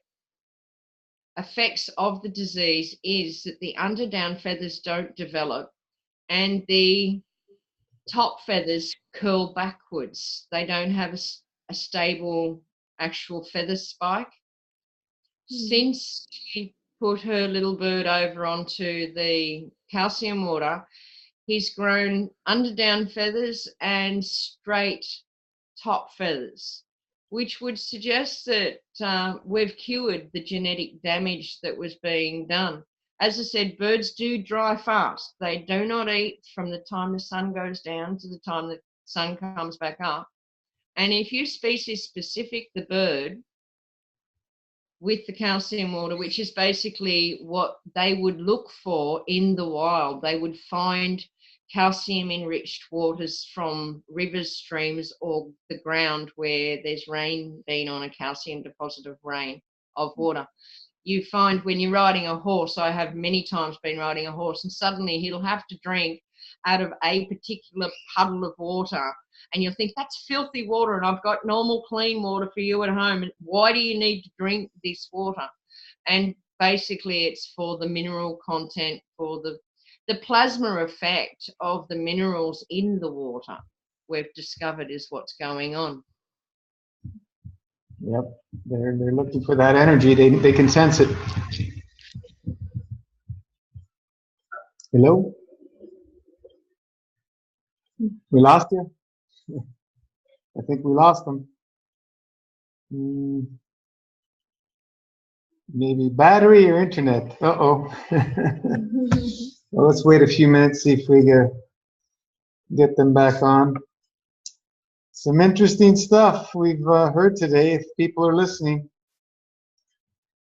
effects of the disease is that the underdown feathers don't develop and the top feathers curl backwards. They don't have a stable actual feather spike. Since she put her little bird over onto the calcium water, he's grown underdown feathers and straight top feathers, which would suggest that we've cured the genetic damage that was being done. As I said, birds do dry fast. They do not eat from the time the sun goes down to the time the sun comes back up. And if you species specific the bird with the calcium water, which is basically what they would look for in the wild, they would find calcium enriched waters from rivers, streams, or the ground where there's rain been on a calcium deposit of rain, of water. You find when you're riding a horse, I have many times been riding a horse and suddenly he'll have to drink out of a particular puddle of water and you'll think that's filthy water and I've got normal clean water for you at home. And why do you need to drink this water? And basically it's for the mineral content, for the plasma effect of the minerals in the water we've discovered is what's going on. Yep, they're looking for that energy. They can sense it. Hello? We lost you? I think we lost them. Maybe battery or internet. Uh-oh. Well, let's wait a few minutes, see if we get them back on. Some interesting stuff we've heard today, if people are listening.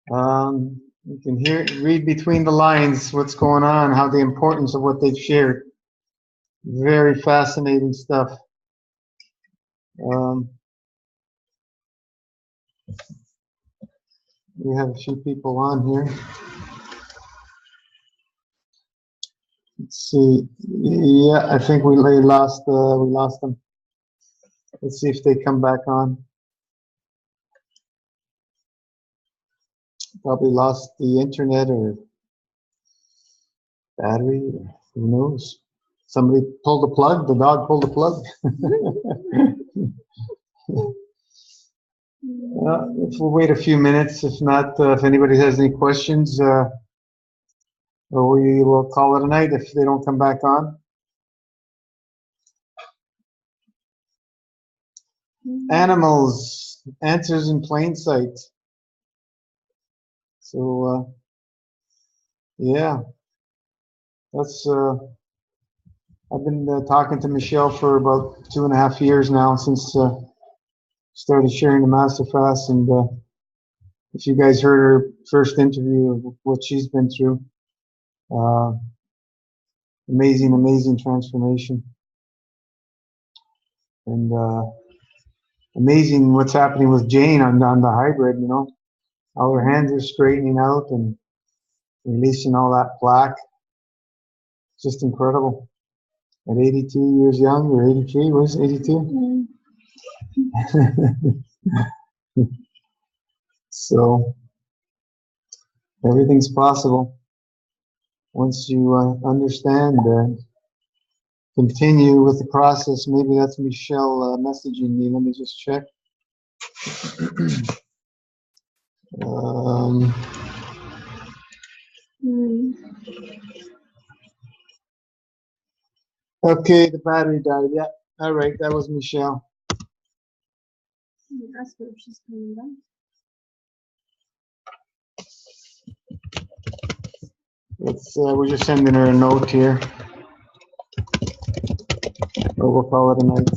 You can read between the lines what's going on, how the importance of what they've shared. Very fascinating stuff. We have a few people on here. Let's see. Yeah, I think we lost them. Let's see if they come back on. Probably lost the internet or battery, or who knows. Somebody pulled the plug, the dog pulled the plug. We'll wait a few minutes. If not, if anybody has any questions, or we will call it a night if they don't come back on. Animals, answers in plain sight. So, yeah, that's, I've been talking to Michelle for about 2.5 years now since started sharing the Master Fast, and if you guys heard her first interview of what she's been through, amazing transformation, and amazing what's happening with Jane on the hybrid. You know, all her hands are straightening out and releasing all that plaque. Just incredible. At 82 years young, or 83, was 82? So everything's possible once you understand and continue with the process. Maybe that's Michelle messaging me. Let me just check. Okay, the battery died. Yeah, all right, that was Michelle. Ask her if she's coming back. We're just sending her a note here. Or we'll call it a night.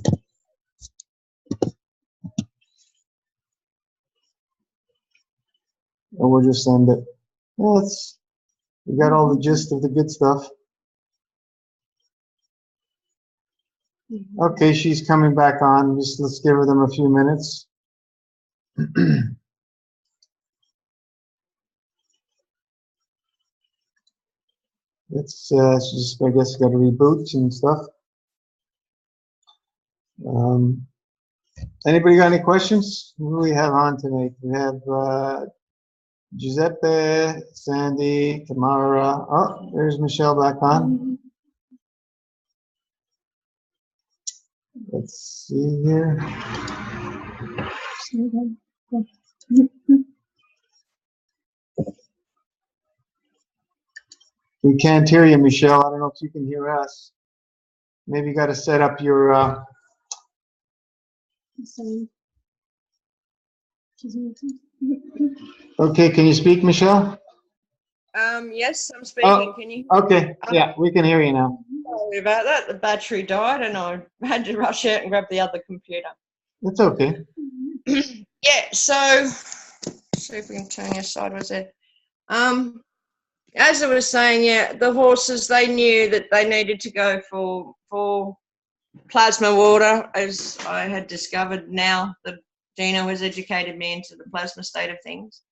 Or we'll just send it. Well, We got all the gist of the good stuff. Okay, she's coming back on. Let's give her them a few minutes. It's just, I guess, got to reboot and stuff. Anybody got any questions? Who do we have on tonight? We have Giuseppe, Sandy, Tamara. Oh, there's Michelle back on. Let's see here. We can't hear you, Michelle. I don't know if you can hear us. Maybe you got to set up your. Okay, can you speak, Michelle? Yes, I'm speaking. Oh, Can you? Okay, yeah, we can hear you now. Sorry about that. The battery died and I had to rush out and grab the other computer. It's okay. Yeah, so see if we can turn you sideways there. As I was saying, yeah, the horses, they knew that they needed to go for plasma water, as I had discovered now that Dino has educated me into the plasma state of things.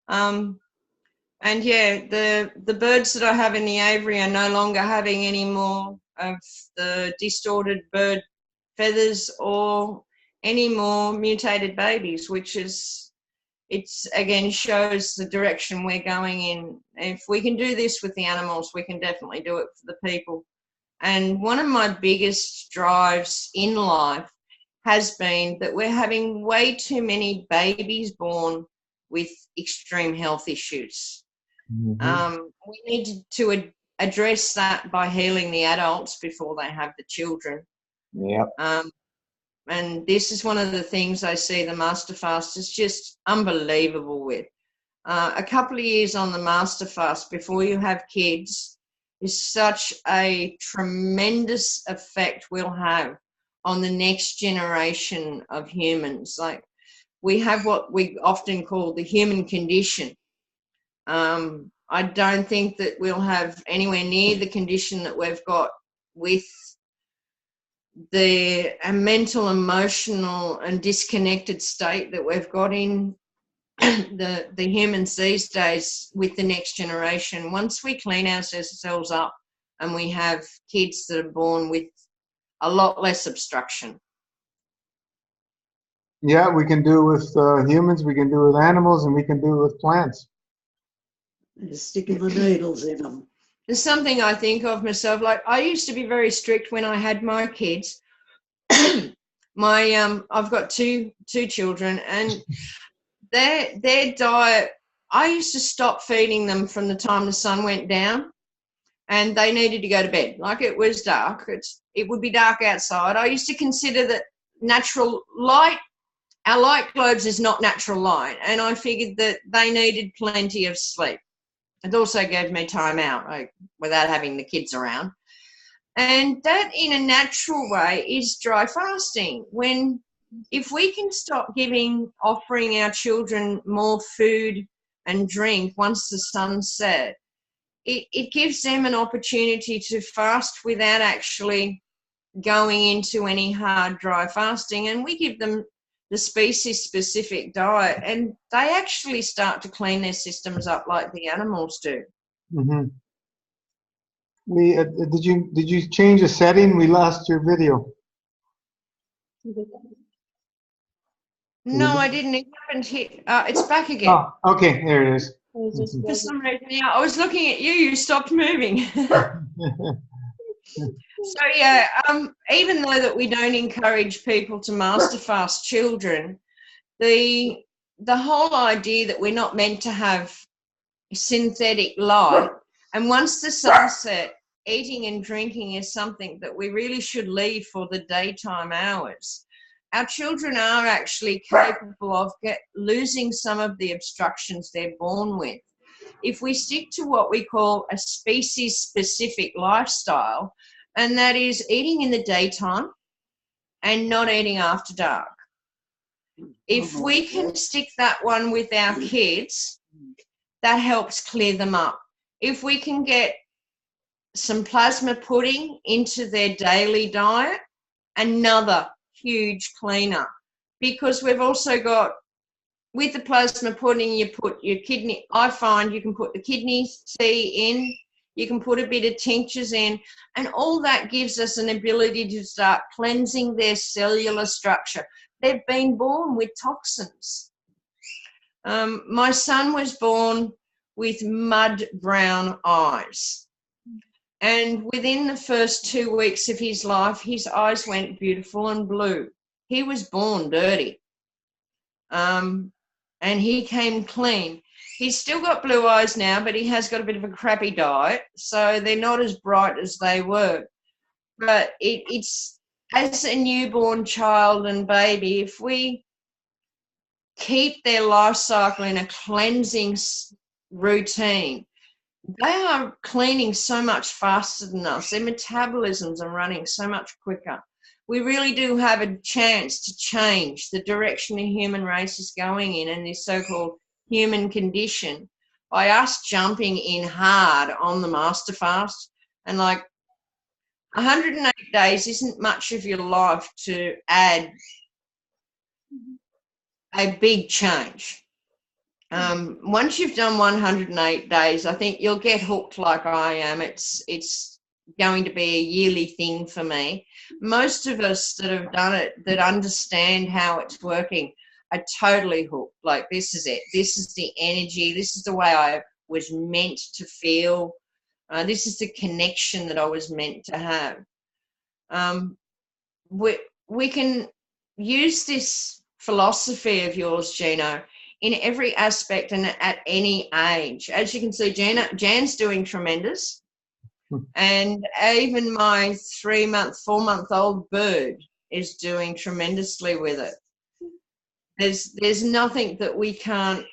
And yeah, the birds that I have in the aviary are no longer having any more of the distorted bird feathers or any more mutated babies, which is, it's again shows the direction we're going in. If we can do this with the animals, we can definitely do it for the people. And one of my biggest drives in life has been that we're having way too many babies born with extreme health issues. We need to address that by healing the adults before they have the children. Yep. And this is one of the things I see the Master Fast is just unbelievable with. A couple of years on the Master Fast before you have kids is such a tremendous effect we'll have on the next generation of humans. Like, we have what we often call the human condition. I don't think that we'll have anywhere near the condition that we've got with the mental, emotional and disconnected state that we've got in the humans these days with the next generation. Once we clean ourselves up and we have kids that are born with a lot less obstruction. Yeah, we can do it with humans, we can do it with animals, and we can do it with plants. Sticking the needles in them. There's something I think of myself, like I used to be very strict when I had my kids. I've got two children, and their diet, I used to stop feeding them from the time the sun went down and they needed to go to bed. Like, it was dark, it would be dark outside. I used to consider that natural light, our light globes is not natural light, and I figured that they needed plenty of sleep. It also gave me time out, like, without having the kids around. And that, in a natural way, is dry fasting. If we can stop offering our children more food and drink once the sun's set, it gives them an opportunity to fast without actually going into any hard dry fasting. And we give them the species-specific diet, and they actually start to clean their systems up like the animals do. Mm-hmm. Did you change the setting? We lost your video. No, I didn't. It happened here. It's back again. Oh, okay, there it is. For some reason, yeah, I was looking at you. You stopped moving. So yeah, even though that we don't encourage people to master fast children, the whole idea that we're not meant to have synthetic light, and once the sunset, eating and drinking is something that we really should leave for the daytime hours. Our children are actually capable of losing some of the obstructions they're born with. If we stick to what we call a species-specific lifestyle, and that is eating in the daytime and not eating after dark. If we can stick that one with our kids, that helps clear them up. if we can get some plasma pudding into their daily diet, another huge cleaner. Because we've also got, with the plasma pudding, you put your kidney, I find you can put the kidney tea in, you can put a bit of tinctures in, and all that gives us an ability to start cleansing their cellular structure. They've been born with toxins. My son was born with mud brown eyes. And within the first 2 weeks of his life, his eyes went beautiful and blue. He was born dirty. And he came clean. He's still got blue eyes now, but he has got a bit of a crappy diet, so they're not as bright as they were. But it's, as a newborn child and baby, if we keep their life cycle in a cleansing routine, they are cleaning so much faster than us. Their metabolisms are running so much quicker. We really do have a chance to change the direction the human race is going in, and this so-called human condition, by us jumping in hard on the master fast. And like 108 days isn't much of your life to add a big change. Once you've done 108 days, I think you'll get hooked like I am. It's going to be a yearly thing for me. Most of us that have done it, that understand how it's working, are totally hooked. Like, this is it. This is the energy. This is the way I was meant to feel. This is the connection that I was meant to have. We can use this philosophy of yours, Gino, in every aspect and at any age. As you can see, Jan's doing tremendous. And even my 4-month-old bird is doing tremendously with it. There's nothing that we can't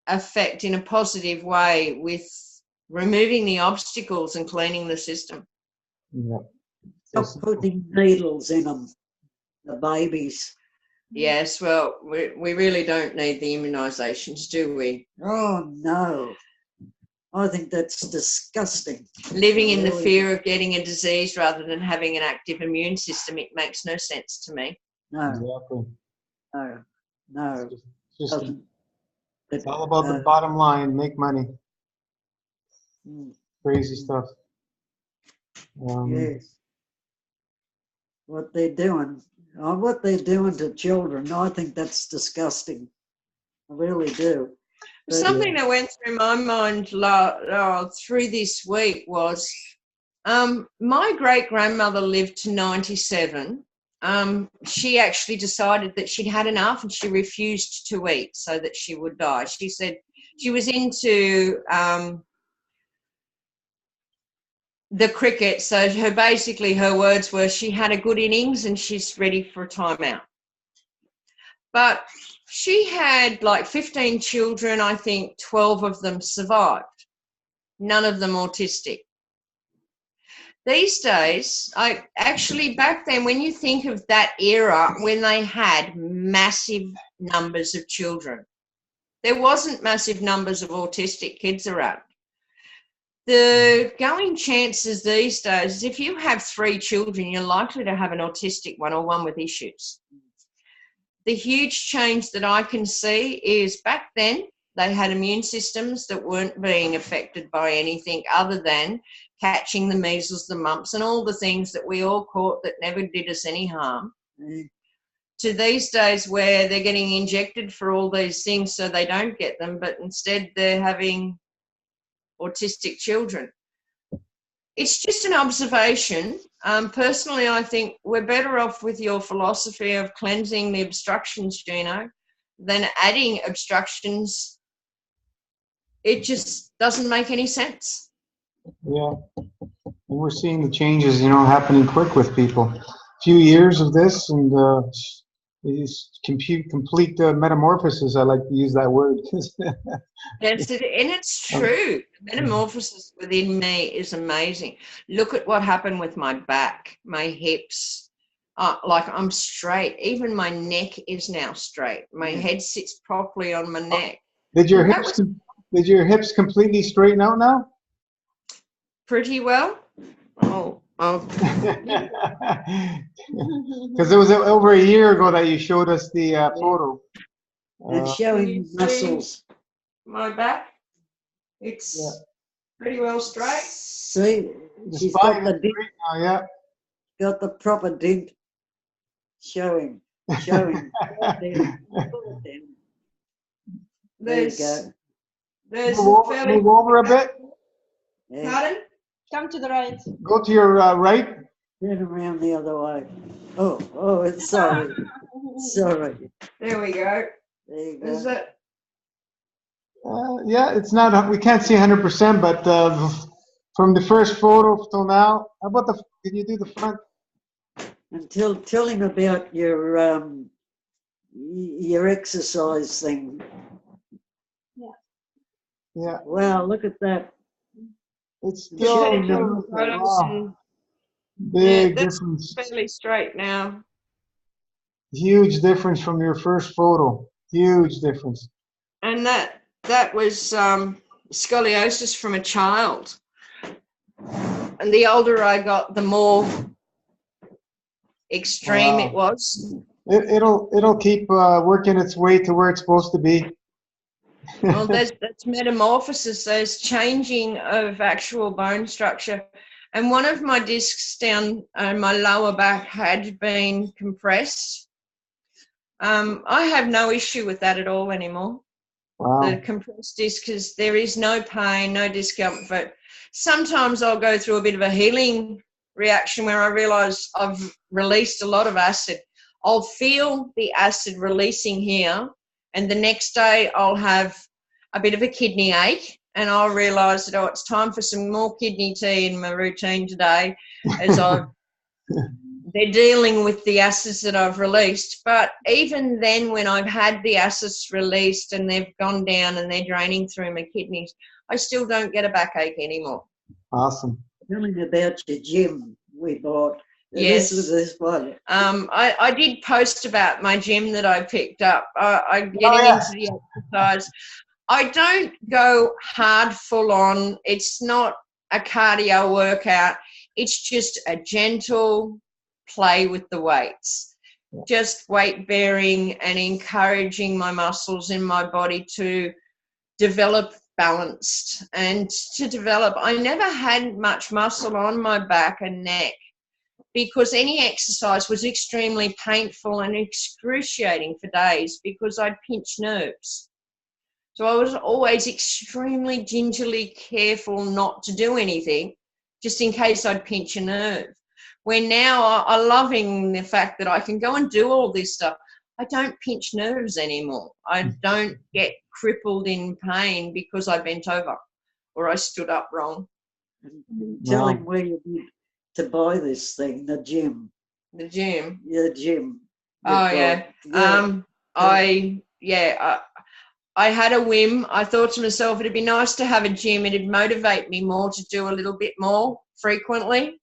affect in a positive way with removing the obstacles and cleaning the system. Yeah. Stop putting needles in them, the babies. Yes, well, we really don't need the immunisations, do we? Oh, no. I think that's disgusting. Living in the fear of getting a disease rather than having an active immune system, it makes no sense to me. No, Exactly. no. It's all about the bottom line, make money. Crazy stuff. Yes. What they're doing to children, I think that's disgusting. I really do. But something that went through my mind through this week was my great-grandmother lived to 97. She actually decided that she'd had enough and she refused to eat so that she would die. She said she was into the cricket, so her words were she had a good innings and she's ready for a timeout. But she had like 15 children. I think 12 of them survived, none of them autistic. These days, back then, when you think of that era when they had massive numbers of children, there wasn't massive numbers of autistic kids around. The going chances these days is if you have 3 children, you're likely to have an autistic one or one with issues. The huge change that I can see is back then they had immune systems that weren't being affected by anything other than catching the measles, the mumps, and all the things that we all caught that never did us any harm. To these days where they're getting injected for all these things so they don't get them, but instead they're having autistic children. It's just an observation. Personally, I think we're better off with your philosophy of cleansing the obstructions, Gino, than adding obstructions. It just doesn't make any sense. Yeah, and we're seeing the changes, happening quick with people. A few years of this, and it's complete metamorphosis. I like to use that word. That's it, and it's true. Metamorphosis within me is amazing. Look at what happened with my back, my hips. Like I'm straight. Even my neck is now straight. My head sits properly on my neck. Did your hips completely straighten out now? pretty well. Oh. Because it was over a year ago that you showed us the photo. And showing muscles. My back, it's pretty well straight. See, The she's spine got is the straight now, yeah. got the proper dent. Showing. There you go. There's Move over a bit. Yeah. Pardon? Come to the right. Go to your right. Turn around the other way. Oh, it's sorry. Sorry. There we go. There you Is go. it? Yeah, it's not. We can't see 100%, but from the first photo till now, how about the? Can you do the front? And tell him about your exercise thing. Yeah, Wow, look at that. it's still Showing them. wow, big that's difference. fairly straight now. Huge difference from your first photo. Huge difference. And that was scoliosis from a child. And the older I got, the more extreme it was. It'll keep working its way to where it's supposed to be. Well, that's metamorphosis. There's changing of actual bone structure. And one of my discs down my lower back had been compressed. I have no issue with that at all anymore. Wow. The compressed disc, because there is no pain, no discomfort. Sometimes I'll go through a bit of a healing reaction where I realise I've released a lot of acid. I'll feel the acid releasing here, and the next day I'll have a bit of a kidney ache, and I'll realise that, it's time for some more kidney tea in my routine today, as they're dealing with the acids that I've released. But even then, when I've had the acids released and they've gone down and they're draining through my kidneys, I still don't get a backache anymore. Awesome. Tell me about your gym we bought. Yes. This was this one. I did post about my gym that I picked up. I'm getting into the exercise. I don't go hard full on. It's not a cardio workout. It's just a gentle play with the weights. Just weight bearing and encouraging my muscles in my body to develop balanced and to develop. I never had much muscle on my back and neck because any exercise was extremely painful and excruciating for days because I'd pinch nerves. So I was always extremely gingerly careful not to do anything just in case I'd pinch a nerve. Where now I'm loving the fact that I can go and do all this stuff. I don't pinch nerves anymore. I don't get crippled in pain because I bent over or I stood up wrong. Tell him where you need to buy this thing, the gym. The gym? Yeah, gym. Oh, yeah. I had a whim. I thought to myself, it'd be nice to have a gym. It'd motivate me more to do a little bit more frequently.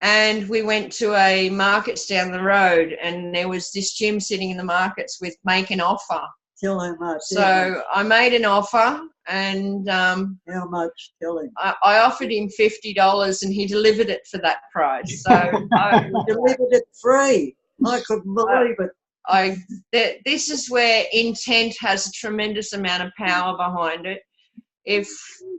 And we went to a markets down the road, and there was this gym sitting in the markets with make an offer. Tell how much. So I made an offer, and how much? Tell him. I offered him $50, and he delivered it for that price. So I delivered it free. I couldn't believe it. This is where intent has a tremendous amount of power behind it. If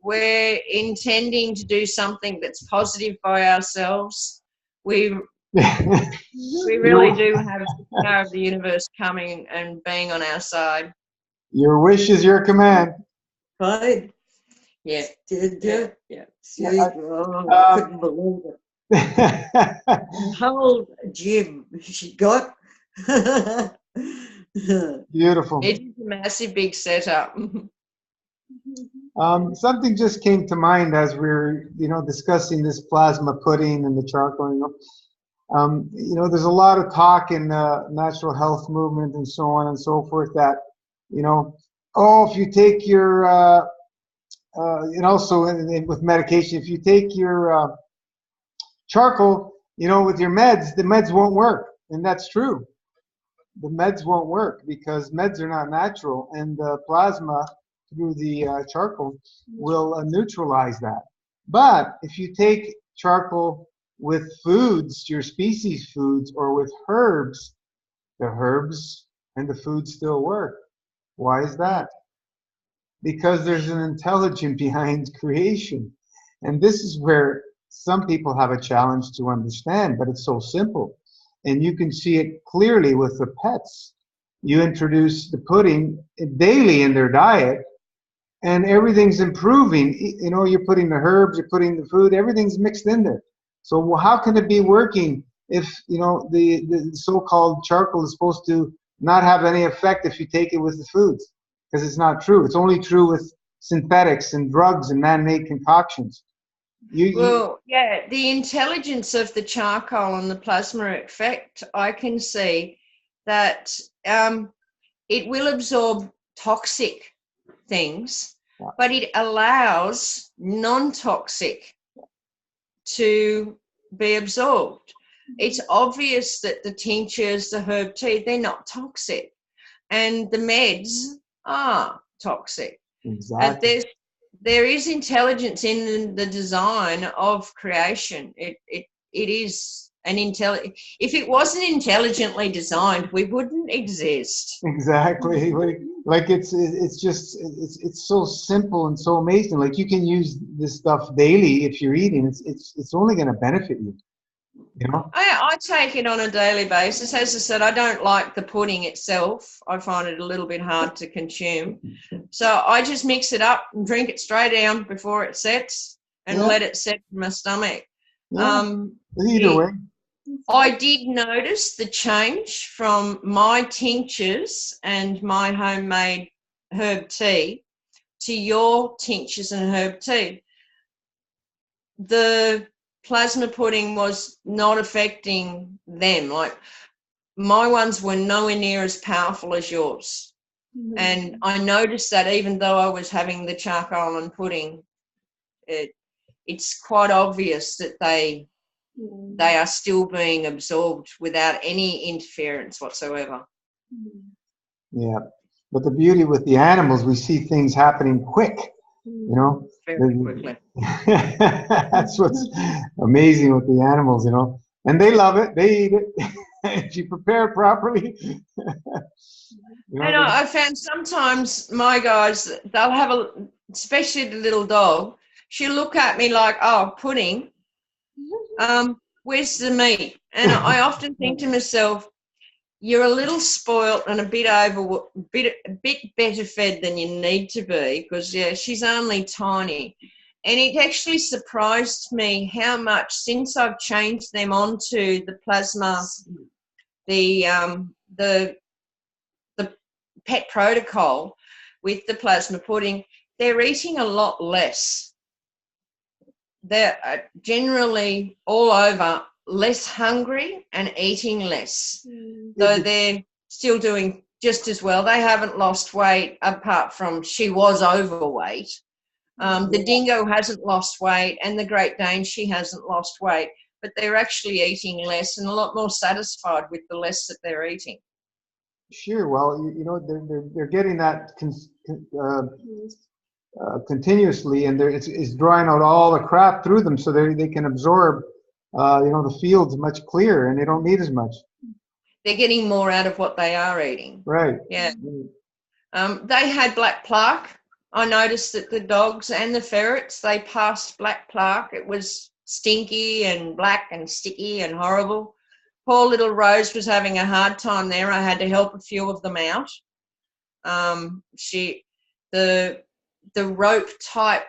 we're intending to do something that's positive by ourselves, we really do have the power of the universe coming and being on our side. Your wish is your command. Right? Yeah. Did you? Yeah. Sweet. I couldn't believe it. The whole gym she got. Beautiful. It's a massive big setup. Something just came to mind as we were, discussing this plasma pudding and the charcoal. There's a lot of talk in the natural health movement and so on and so forth that, if you take your, and also with medication, if you take your charcoal, with your meds, the meds won't work, and that's true. The meds won't work because meds are not natural, and the plasma through the charcoal will neutralize that. But if you take charcoal with foods, your species foods, or with herbs, the herbs and the foods still work. Why is that? Because there's an intelligence behind creation. And this is where some people have a challenge to understand, but it's so simple. And you can see it clearly with the pets. You introduce the pudding daily in their diet, and everything's improving. You know, you're putting the herbs, you're putting the food, everything's mixed in there. So how can it be working if, you know, the so-called charcoal is supposed to not have any effect if you take it with the foods? Because it's not true. It's only true with synthetics and drugs and man-made concoctions. Well, yeah, the intelligence of the charcoal and the plasma effect, I can see that it will absorb toxic things, but it allows non-toxic to be absorbed. It's obvious that the tinctures, the herb tea, they're not toxic, and the meds are toxic. Exactly. There is intelligence in the design of creation. It is an if it wasn't intelligently designed, we wouldn't exist. Exactly. Like it's so simple and so amazing. Like you can use this stuff daily if you're eating. It's only going to benefit you. You know? I take it on a daily basis. As I said, I don't like the pudding itself. I find it a little bit hard to consume. So I just mix it up and drink it straight down before it sets and let it set in my stomach. Either way. I did notice the change from my tinctures and my homemade herb tea to your tinctures and herb tea. The plasma pudding was not affecting them. Like my ones were nowhere near as powerful as yours. Mm-hmm. And I noticed that even though I was having the charcoal and pudding, it's quite obvious that they are still being absorbed without any interference whatsoever. Yeah. But the beauty with the animals, we see things happening quick, you know? Very quickly. That's what's amazing with the animals, you know? And they love it. They eat it. If you prepare it properly. You know, and I found sometimes my guys, they'll have especially the little dog, she'll look at me like, oh, pudding. Where's the meat? And I often think to myself, you're a little spoilt and a bit better fed than you need to be, because she's only tiny. And it actually surprised me how much, since I've changed them onto the plasma, the pet protocol with the plasma pudding, they're eating a lot less. They're generally all over less hungry and eating less. Though they're still doing just as well. They haven't lost weight, apart from she was overweight. The dingo hasn't lost weight, and the Great Dane, she hasn't lost weight, but they're actually eating less and a lot more satisfied with the less that they're eating. Sure. Well, you know, they're getting that continuously, and it's drawing out all the crap through them, so they can absorb, you know, the fields much clearer, and they don't need as much. They're getting more out of what they are eating. Right. Yeah. They had black plaque. I noticed that the dogs and the ferrets, they passed black plaque. It was stinky and black and sticky and horrible. Poor little Rose was having a hard time there. I had to help a few of them out. The rope type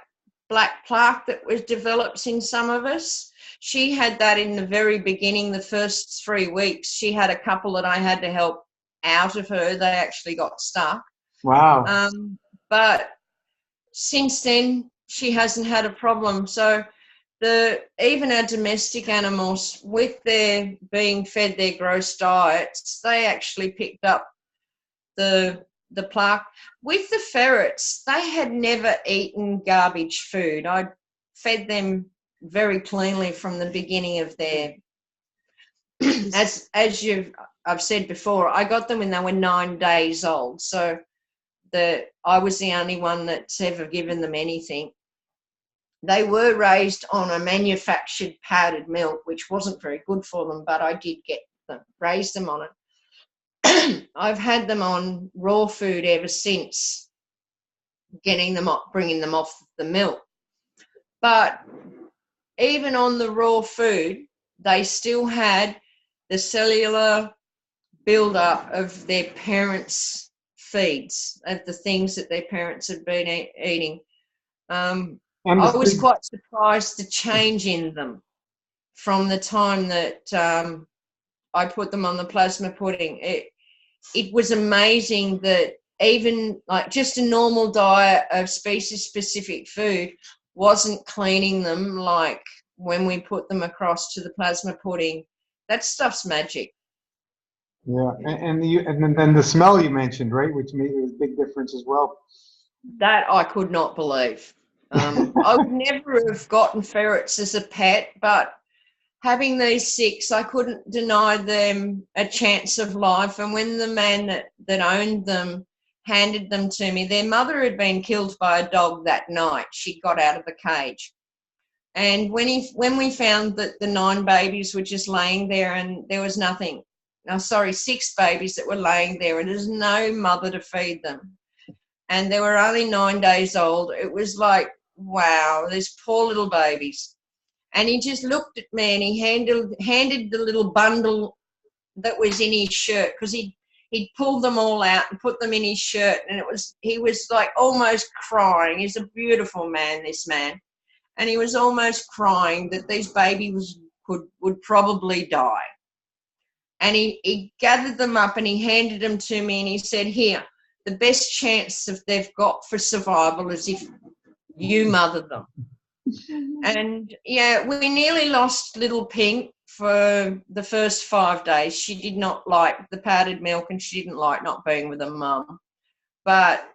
black plaque that was developed in some of us, she had that in the very beginning, the first 3 weeks. She had a couple that I had to help out of her. They actually got stuck. Wow. But since then, she hasn't had a problem. So even our domestic animals, with their being fed their gross diets, they actually picked up the plaque. With the ferrets, they had never eaten garbage food. I fed them very cleanly from the beginning of their, as I've said before, I got them when they were 9 days old. So I was the only one that's ever given them anything. they were raised on a manufactured powdered milk, which wasn't very good for them, but I did raise them on it. I've had them on raw food ever since, bringing them off the milk. But even on the raw food, they still had the cellular build-up of their parents' feeds, of the things that their parents had been eating. I was quite surprised the change in them from the time that I put them on the plasma pudding. It was amazing that even like just a normal diet of species-specific food wasn't cleaning them like when we put them across to the plasma pudding. That stuff's magic. Yeah, and then the smell you mentioned, right, which made a big difference as well. That I could not believe. I would never have gotten ferrets as a pet, but having these 6, I couldn't deny them a chance of life. And when the man that owned them handed them to me, their mother had been killed by a dog that night. She got out of the cage. And when we found that the 9 babies were just laying there and there was nothing, 6 babies that were laying there and there's no mother to feed them. And they were only 9 days old. It was like, wow, these poor little babies. And he just looked at me and he handed the little bundle that was in his shirt, because he'd pulled them all out and put them in his shirt, and he was like almost crying. He's a beautiful man, this man. And he was almost crying that these babies would probably die. And he gathered them up and he handed them to me and he said, here, the best chance they've got for survival is if you mother them. And yeah, we nearly lost little Pink for the first 5 days. She did not like the powdered milk and she didn't like not being with her mum. But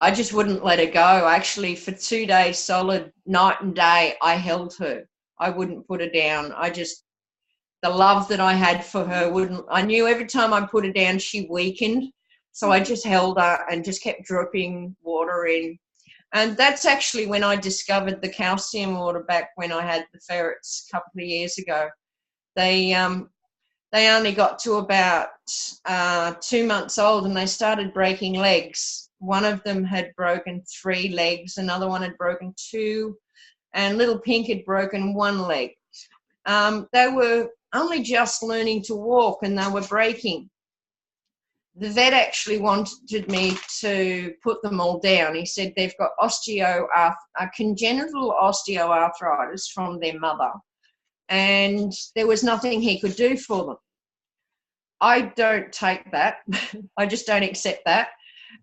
I just wouldn't let her go. Actually, for 2 days solid, night and day, I held her. I wouldn't put her down. The love that I had for her I knew every time I put her down, she weakened. So I just held her and just kept dripping water in. And that's actually when I discovered the calcium water back when I had the ferrets a couple of years ago. They only got to about 2 months old and they started breaking legs. One of them had broken 3 legs, another one had broken 2, and little Pink had broken 1 leg. They were only just learning to walk and they were breaking. The vet actually wanted me to put them all down. He said they've got congenital osteoarthritis from their mother, and there was nothing he could do for them. I don't take that. I just don't accept that.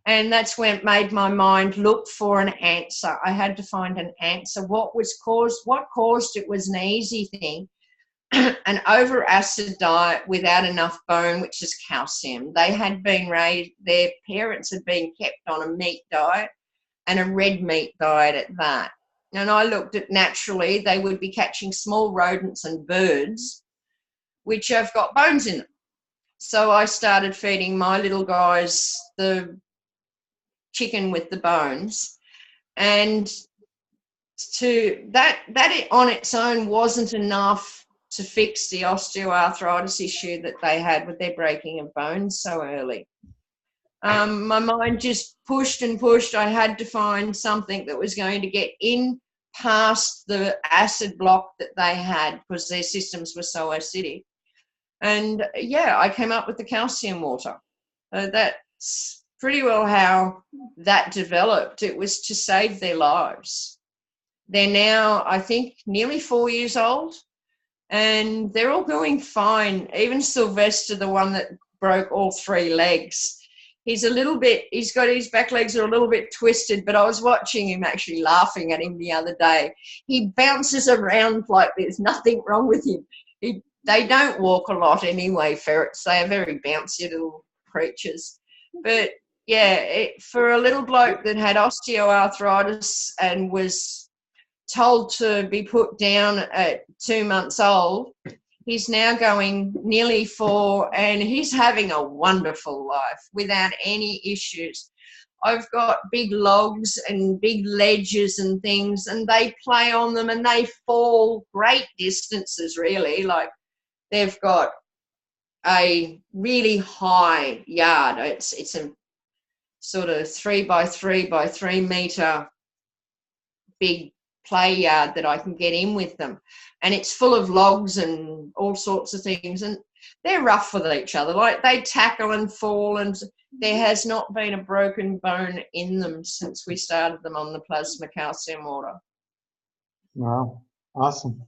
And that's when it made my mind look for an answer. I had to find an answer. What caused it was an easy thing. An over-acid diet without enough bone, which is calcium. They had been raised, their parents had been kept on a meat diet and a red meat diet at that. And I looked at naturally, they would be catching small rodents and birds, which have got bones in them. So I started feeding my little guys the chicken with the bones. And that on its own wasn't enough to fix the osteoarthritis issue that they had with their breaking of bones so early. My mind just pushed and pushed. I had to find something that was going to get in past the acid block that they had because their systems were so acidic. And yeah, I came up with the calcium water. That's pretty well how that developed. It was to save their lives. They're now, I think, nearly 4 years old. And they're all going fine. Even Sylvester, the one that broke all 3 legs, he's got his back legs are a little bit twisted, but I was watching him actually laughing at him the other day. He bounces around like there's nothing wrong with him. They don't walk a lot anyway, ferrets. They are very bouncy little creatures. But yeah, for a little bloke that had osteoarthritis and was told to be put down at 2 months old, he's now going nearly 4 and he's having a wonderful life without any issues. I've got big logs and big ledges and things, and they play on them and they fall great distances, really. Like, they've got a really high yard. It's a sort of 3 by 3 by 3 meter big play yard that I can get in with them, and it's full of logs and all sorts of things, and they're rough with each other. Like, they tackle and fall, and there has not been a broken bone in them since we started them on the plasma calcium water. Wow, awesome.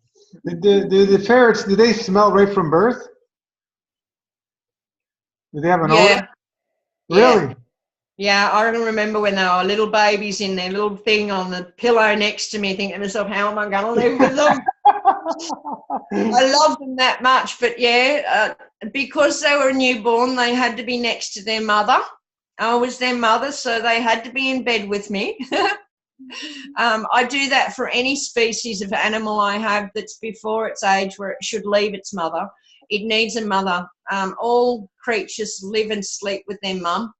Do the ferrets, do they smell right from birth? Do they have an odor? Really? Yeah, I can remember when they were little babies in their little thing on the pillow next to me, thinking to myself, how am I going to live with them? I love them that much, but because they were a newborn, they had to be next to their mother. I was their mother, so they had to be in bed with me. I do that for any species of animal I have that's before its age where it should leave its mother. It needs a mother. All creatures live and sleep with their mum.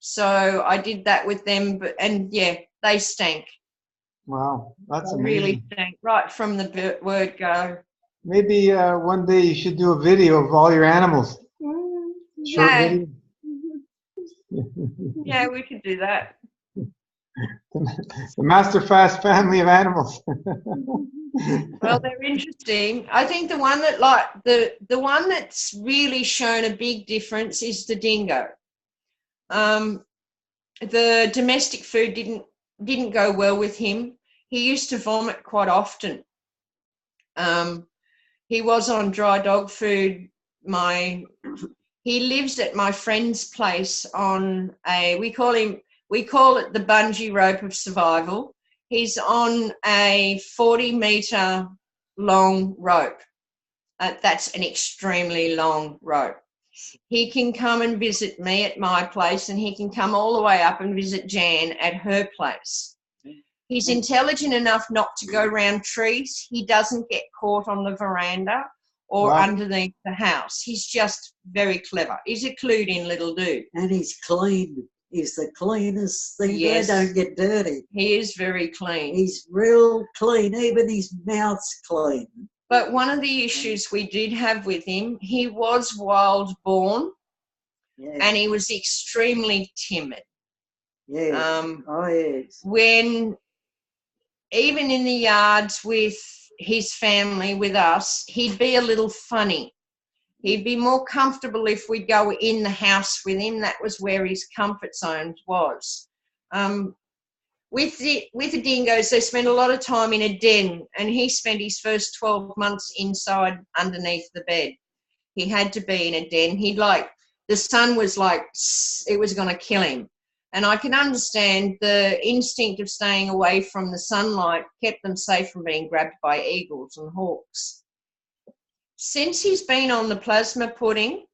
So I did that with them, and they stank. Wow, that's They amazing. really stank right from the word go. Maybe one day you should do a video of all your animals. Short video. Yeah, we could do that. The Master Fast family of animals. Well, they're interesting. I think the one that the one that's really shown a big difference is the dingo. The domestic food didn't go well with him. He used to vomit quite often. He was on dry dog food. He lives at my friend's place on we call it the bungee rope of survival. He's on a 40-meter long rope. That's an extremely long rope. He can come and visit me at my place, and he can come all the way up and visit Jan at her place. He's intelligent enough not to go around trees. He doesn't get caught on the veranda or underneath the house. He's just very clever. He's a clued-in little dude. And he's clean. He's the cleanest thing. Yes. They don't get dirty. He is very clean. He's real clean. Even his mouth's clean. But one of the issues we did have with him, he was wild born, and he was extremely timid. Yeah. Yes. When even in the yards with his family, with us, he'd be a little funny. He'd be more comfortable if we'd go in the house with him. That was where his comfort zone was. With the dingoes, they spend a lot of time in a den, and he spent his first 12 months inside underneath the bed. He had to be in a den. The sun was like, it was going to kill him. And I can understand the instinct of staying away from the sunlight kept them safe from being grabbed by eagles and hawks. Since he's been on the plasma pudding,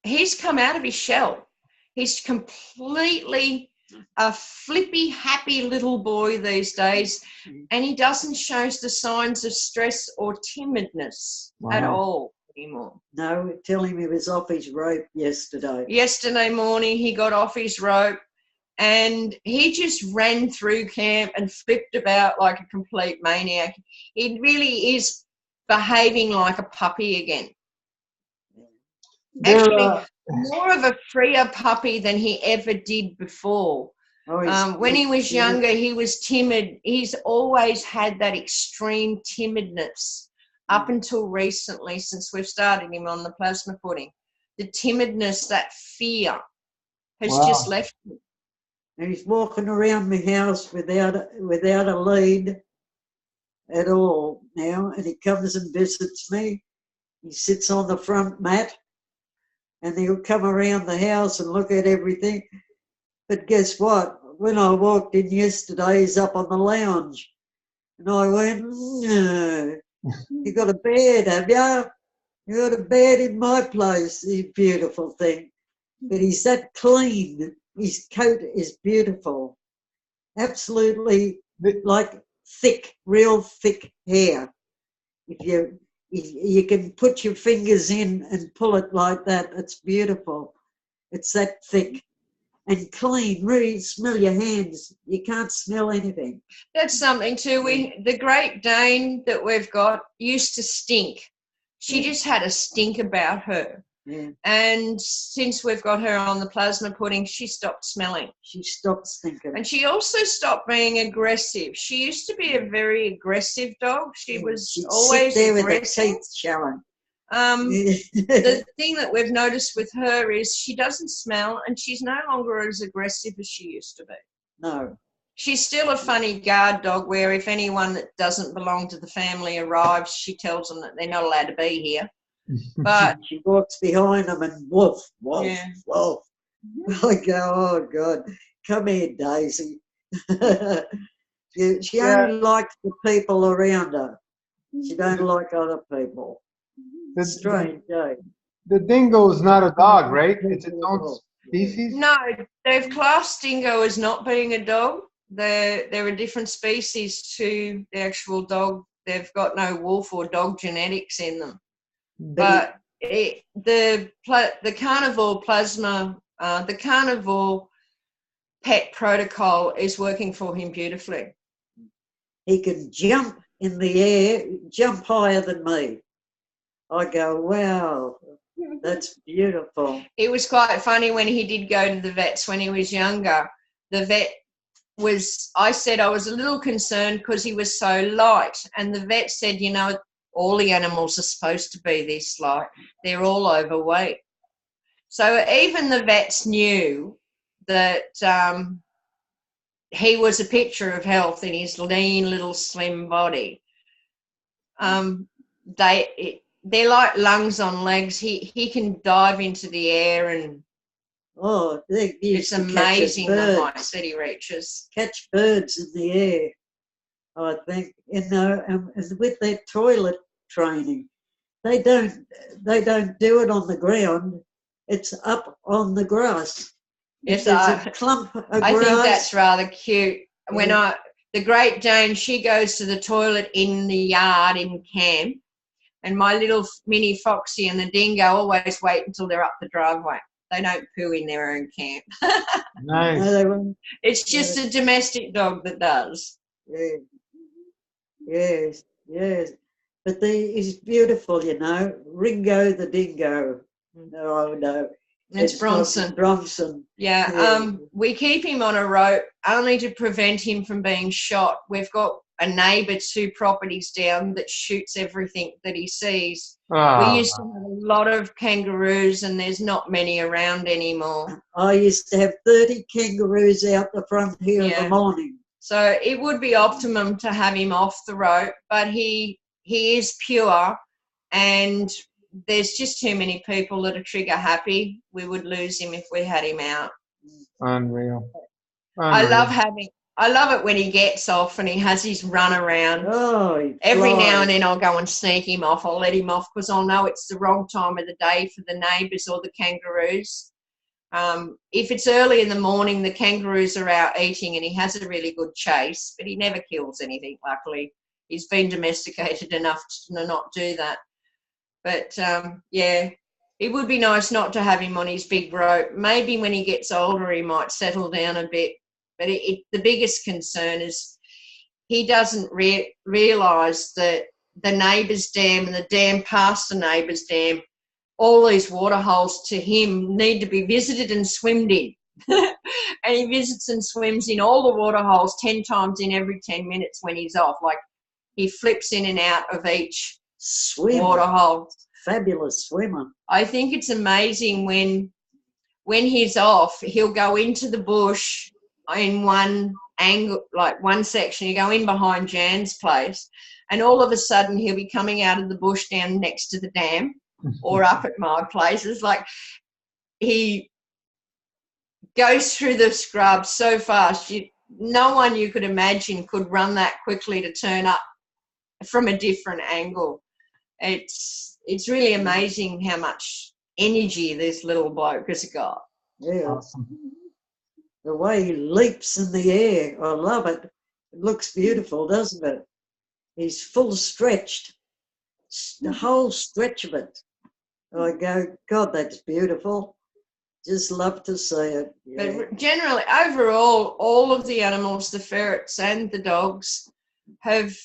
he's come out of his shell. He's completely a flippy, happy little boy these days, and he doesn't show the signs of stress or timidness at all anymore. No, tell him he was off his rope yesterday. Yesterday morning he got off his rope, and he just ran through camp and flipped about like a complete maniac. He really is behaving like a puppy again. Actually, more of a freer puppy than he ever did before. When he was younger, he was timid. He's always had that extreme timidness up until recently, since we've started him on the plasma pudding. The timidness, that fear, has just left him. And he's walking around my house without a lead at all now, and he comes and visits me. He sits on the front mat, and he'll come around the house and look at everything. But guess what? When I walked in yesterday, he's up on the lounge. And I went, no. You got a bed, have you? You got a bed in my place, you beautiful thing. But he's that clean. His coat is beautiful. Absolutely like thick, real thick hair. If you can put your fingers in and pull it like that, it's beautiful. It's that thick. and clean. Really smell your hands. You can't smell anything. That's something too. The Great Dane that we've got used to stink. She just had a stink about her. Yeah. And since we've got her on the plasma pudding, she stopped smelling. She stopped stinking. And she also stopped being aggressive. She used to be a very aggressive dog. She was She'd always sit there aggressive. with her teeth showing. The thing that we've noticed with her is she doesn't smell, and she's no longer as aggressive as she used to be. No. She's still a funny guard dog where if anyone that doesn't belong to the family arrives, she tells them that they're not allowed to be here. But she walks behind them and woof, woof, Yeah. woof. I go, oh God, come here, Daisy. She only likes the people around her. She don't like other people. Strange, eh? The dingo is not a dog, right? It's its own species? no, they've classed dingo as not being a dog. They're a different species to the actual dog. They've got no wolf or dog genetics in them. But the carnivore plasma, the carnivore pet protocol is working for him beautifully. He can jump in the air, jump higher than me. I go, wow, that's beautiful. It was quite funny when he did go to the vets when he was younger. The vet I said I was a little concerned because he was so light. And the vet said, you know, all the animals are supposed to be this light. They're all overweight. So even the vets knew that he was a picture of health in his lean little slim body. They're like lungs on legs. He can dive into the air, and it's amazing the heights that he reaches. Catch birds in the air, I think, you know, and with their toilet training, they don't do it on the ground. It's up on the grass. Yes, There's a clump of grass. I think that's rather cute. When the Great Dane, she goes to the toilet in the yard in camp, and my little mini Foxy and the dingo always wait until they're up the driveway. They don't poo in their own camp. Nice. No, It's just a domestic dog that does. Yes. But he's beautiful, you know. Ringo the dingo. No. It's Bronson. Bronson. Yeah. We keep him on a rope only to prevent him from being shot. We've got a neighbour 2 properties down that shoots everything that he sees. We used to have a lot of kangaroos, and there's not many around anymore. I used to have 30 kangaroos out the front here in the morning. So it would be optimum to have him off the rope, but he is pure, and there's just too many people that are trigger happy. We would lose him if we had him out. Unreal. I love it when he gets off and he has his run around. Oh, every now and then I'll go and sneak him off. I'll let him off because I'll know it's the wrong time of the day for the neighbours or the kangaroos. If it's early in the morning, the kangaroos are out eating and he has a really good chase, but he never kills anything, luckily. He's been domesticated enough to not do that. But, it would be nice not to have him on his big rope. Maybe when he gets older, he might settle down a bit. But the biggest concern is he doesn't realise that the neighbour's dam and the dam past the neighbour's dam, all these water holes to him need to be visited and swimmed in. And he visits and swims in all the water holes 10 times in every 10 minutes when he's off. Like he flips in and out of each water hole. Fabulous swimmer. I think it's amazing when he's off, he'll go into the bush in one angle, like one section. You go in behind Jan's place, and all of a sudden he'll be coming out of the bush down next to the dam or up at my place. It's like he goes through the scrub so fast. No one you could imagine could run that quickly to turn up from a different angle. It's really amazing how much energy this little bloke has got. Yeah. Awesome. The way he leaps in the air, I love it. It looks beautiful, doesn't it? He's full stretched, the whole stretch of it. I go, God, that's beautiful. Just love to see it. Yeah. But generally, overall, all of the animals, the ferrets and the dogs, have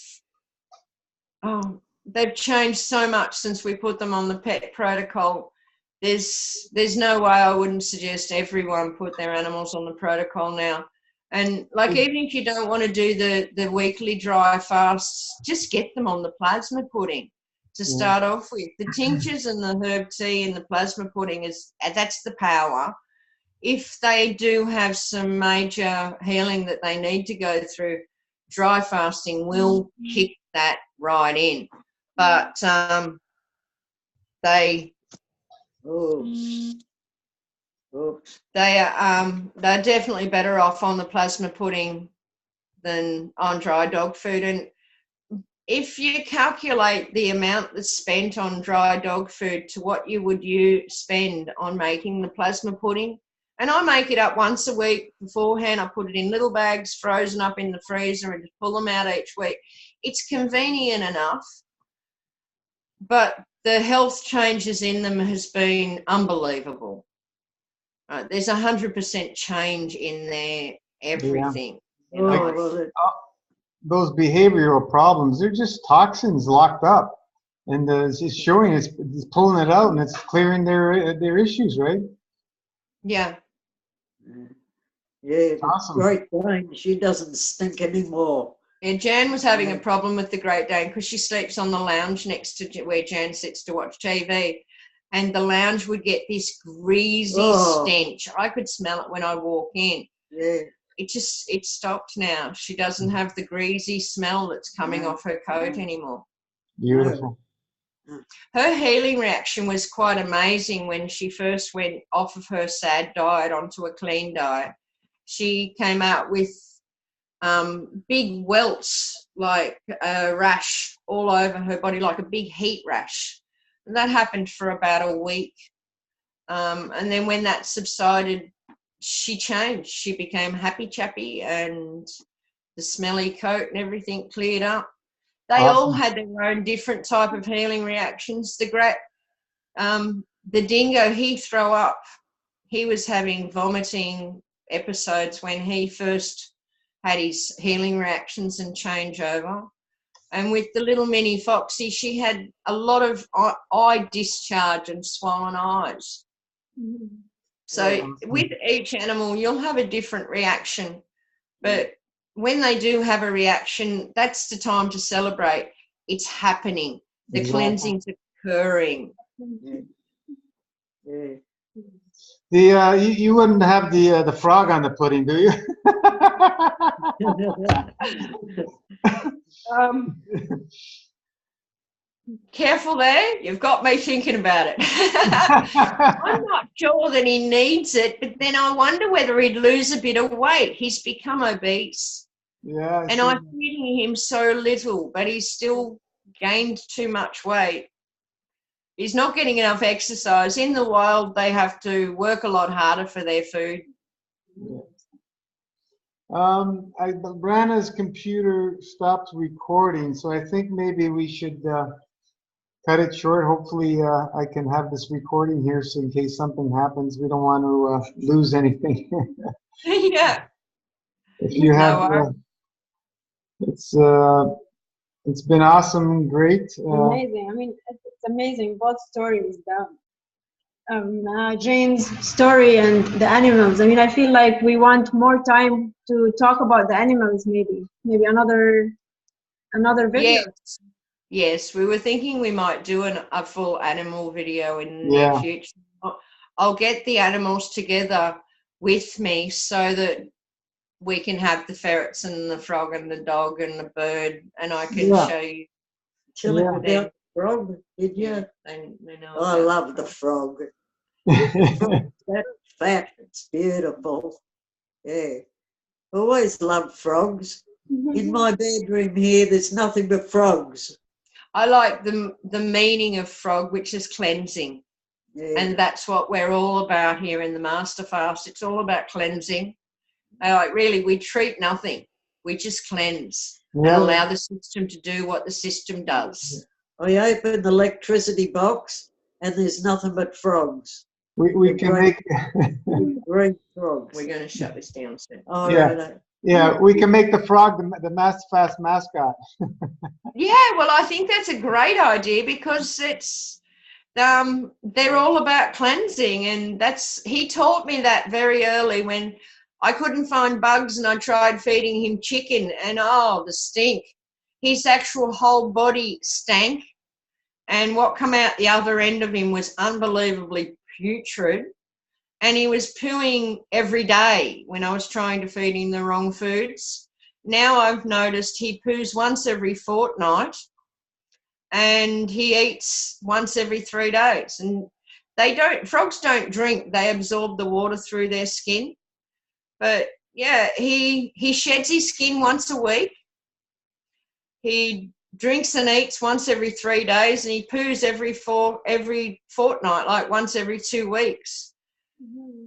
they've changed so much since we put them on the pet protocol. There's no way I wouldn't suggest everyone put their animals on the protocol now. And like, even if you don't want to do the weekly dry fasts, just get them on the plasma pudding to start off with. The tinctures and the herb tea and the plasma pudding that's the power. If they do have some major healing that they need to go through, dry fasting will kick that right in. But they're definitely better off on the plasma pudding than on dry dog food. And if you calculate the amount that's spent on dry dog food to what you would spend on making the plasma pudding, and I make it up once a week beforehand. I put it in little bags, frozen up in the freezer, and just pull them out each week. It's convenient enough, but the health changes in them has been unbelievable. There's 100% change in their everything. Yeah. Those behavioral problems, they're just toxins locked up, and it's showing, it's pulling it out, and it's clearing their issues, right? Yeah. Yeah, awesome. Great Dane, she doesn't stink anymore. Yeah, Jan was having a problem with the Great Dane because she sleeps on the lounge next to where Jan sits to watch TV, and the lounge would get this greasy stench. I could smell it when I walk in. Yeah. It stopped now. She doesn't have the greasy smell that's coming off her coat anymore. Beautiful. Her healing reaction was quite amazing when she first went off of her SAD diet onto a clean diet. She came out with big welts, like a rash all over her body, like a big heat rash. And that happened for about a week. And then when that subsided, she changed. She became happy chappy, and the smelly coat and everything cleared up. They all had their own different type of healing reactions. The dingo, he throw up. He was having vomiting episodes when he first had his healing reactions and changeover. And with the little mini Foxy, she had a lot of eye discharge and swollen eyes. So with each animal, you'll have a different reaction. But when they do have a reaction, that's the time to celebrate. It's happening. The cleansing's occurring. You wouldn't have the frog on the pudding, do you? Careful there. You've got me thinking about it. I'm not sure that he needs it, but then I wonder whether he'd lose a bit of weight. He's become obese. Yeah. And I'm feeding him so little, but he's still gained too much weight. He's not getting enough exercise. In the wild, they have to work a lot harder for their food. Yeah. Brana's computer stopped recording, so I think maybe we should cut it short. Hopefully, I can have this recording here, so in case something happens, we don't want to lose anything. Yeah. If you have, it's been awesome, great. Amazing. I mean, it's amazing. Both stories, Jane's story and the animals. I mean, I feel like we want more time to talk about the animals. Maybe another video. Yes. We were thinking we might do a full animal video in the near future. I'll get the animals together with me so that we can have the ferrets and the frog and the dog and the bird, and I can show you. Tell me about the frog, did you? They know I love the frog. That's fat. It's beautiful. Yeah. Always loved frogs. In my bedroom here, there's nothing but frogs. I like the meaning of frog, which is cleansing. Yeah. And that's what we're all about here in the Master Fast. It's all about cleansing. Really, we treat nothing. We just cleanse and allow the system to do what the system does. I open the electricity box and there's nothing but frogs. We can make. Green frogs. We're going to shut this down soon. All Yeah. right. Yeah, we can make the frog the fast mascot. Yeah, well, I think that's a great idea because it's they're all about cleansing, and he taught me that very early when I couldn't find bugs and I tried feeding him chicken, and oh, the stink. His actual whole body stank, and what come out the other end of him was unbelievably putrid. And he was pooing every day when I was trying to feed him the wrong foods. Now I've noticed he poos once every fortnight and he eats once every 3 days. And frogs don't drink, they absorb the water through their skin. But yeah, he sheds his skin once a week. He drinks and eats once every 3 days, and he poos every fortnight, like once every 2 weeks.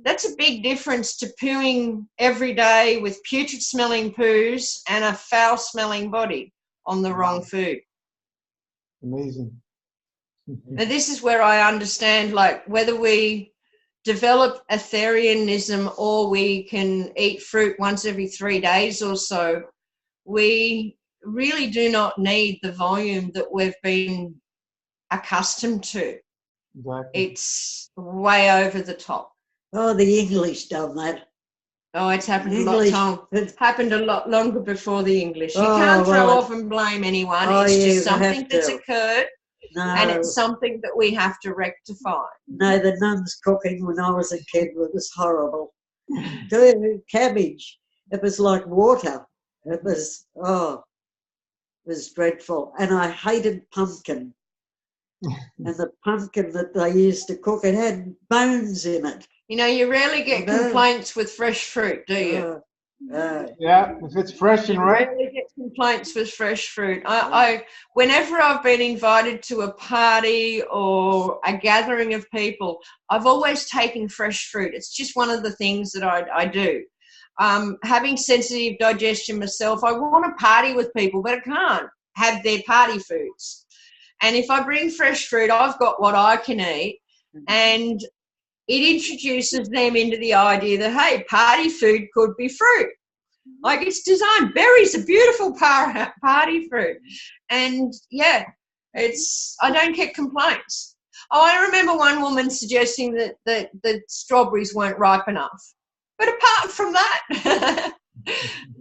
That's a big difference to pooing every day with putrid smelling poos and a foul smelling body on the wrong food. Amazing. Now this is where I understand, like, whether we develop Aetherianism or we can eat fruit once every 3 days or so, we really do not need the volume that we've been accustomed to. Exactly. It's way over the top. Oh, the English done that. Oh, it's happened English. a lot, Tom. It's happened a lot longer before the English. You Oh, can't throw well, off and blame anyone. Oh, It's yeah, just you something have that's to. occurred, No, and it's something that we have to rectify. no, the nuns cooking when I was a kid was horrible. The cabbage, it was like water. It was, it was dreadful. And I hated pumpkin. And the pumpkin that they used to cook, it had bones in it. You know, you rarely get No. complaints with fresh fruit, do you? Yeah, if it's fresh and You ripe. rarely get complaints with fresh fruit. I whenever I've been invited to a party or a gathering of people, I've always taken fresh fruit. It's just one of the things that I do. Having sensitive digestion myself, I want to party with people, but I can't have their party foods. And if I bring fresh fruit, I've got what I can eat, and it introduces them into the idea that, hey, party food could be fruit. Like, it's designed. Berries are beautiful party fruit. And yeah, I don't get complaints. Oh, I remember one woman suggesting that the strawberries weren't ripe enough. But apart from that,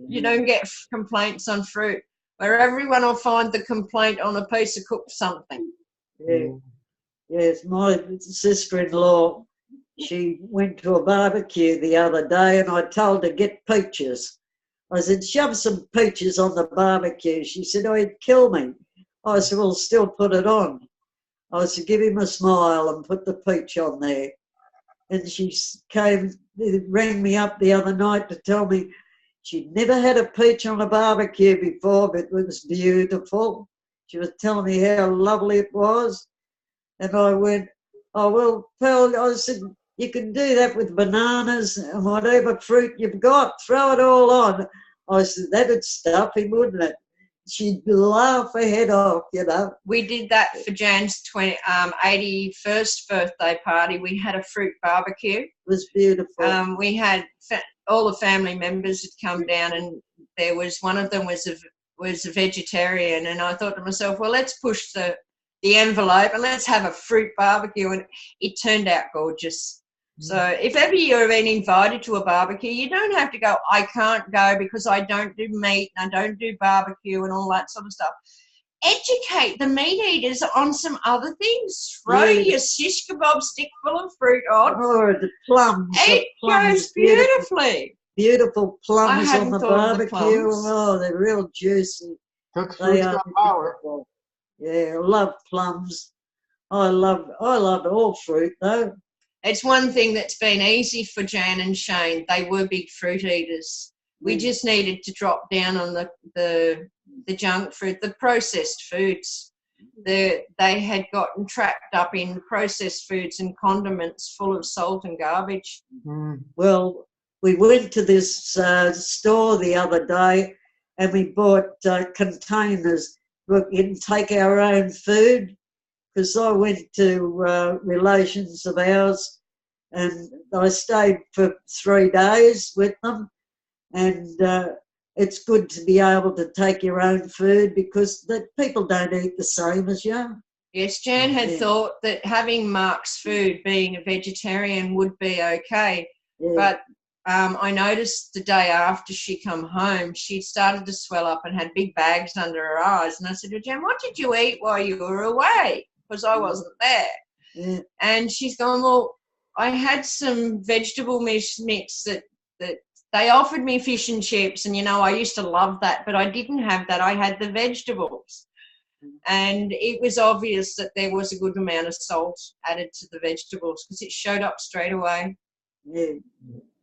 you don't get complaints on fruit, where everyone will find the complaint on a piece of cooked something. Yeah. Yes, my sister-in-law, she went to a barbecue the other day and I told her, get peaches. I said, shove some peaches on the barbecue. She said, oh, it'd kill me. I said, well, still put it on. I said, give him a smile and put the peach on there. And she rang me up the other night to tell me she'd never had a peach on a barbecue before, but it was beautiful. She was telling me how lovely it was. And I went, oh, well, Pearl, I said, you can do that with bananas and whatever fruit you've got. Throw it all on. I said, that'd stuff him, wouldn't it? She'd laugh her head off, you know. We did that for Jan's 81st birthday party. We had a fruit barbecue. It was beautiful. We had all the family members had come down, and there was one of them was a vegetarian, and I thought to myself, well, let's push the envelope and let's have a fruit barbecue, and it turned out gorgeous. So if ever you're been invited to a barbecue, you don't have to go, I can't go because I don't do meat and I don't do barbecue and all that sort of stuff. Educate the meat eaters on some other things. Throw your shish kebab stick full of fruit on. Oh, the plums. It goes beautifully. Beautiful plums I on the hadn't thought of the barbecue. plums. Oh, they're real juicy. Cooks They fruit's are got power. beautiful. Yeah, I love plums. I love all fruit though. It's one thing that's been easy for Jan and Shane. They were big fruit eaters. We just needed to drop down on the junk fruit, the processed foods. They had gotten trapped up in processed foods and condiments full of salt and garbage. Well, we went to this store the other day and we bought containers. We can take our own food, because I went to relations of ours And I stayed for 3 days with them, and it's good to be able to take your own food because people don't eat the same as you. Yes, Jan had Yeah. thought that having Mark's food, being a vegetarian, would be okay. Yeah. But I noticed the day after she come home, she started to swell up and had big bags under her eyes. And I said to Jan, what did you eat while you were away? Because I wasn't there. Yeah. And she's gone, well, I had some vegetable mix that they offered me fish and chips. And, I used to love that, but I didn't have that. I had the vegetables. And it was obvious that there was a good amount of salt added to the vegetables because it showed up straight away. Yeah.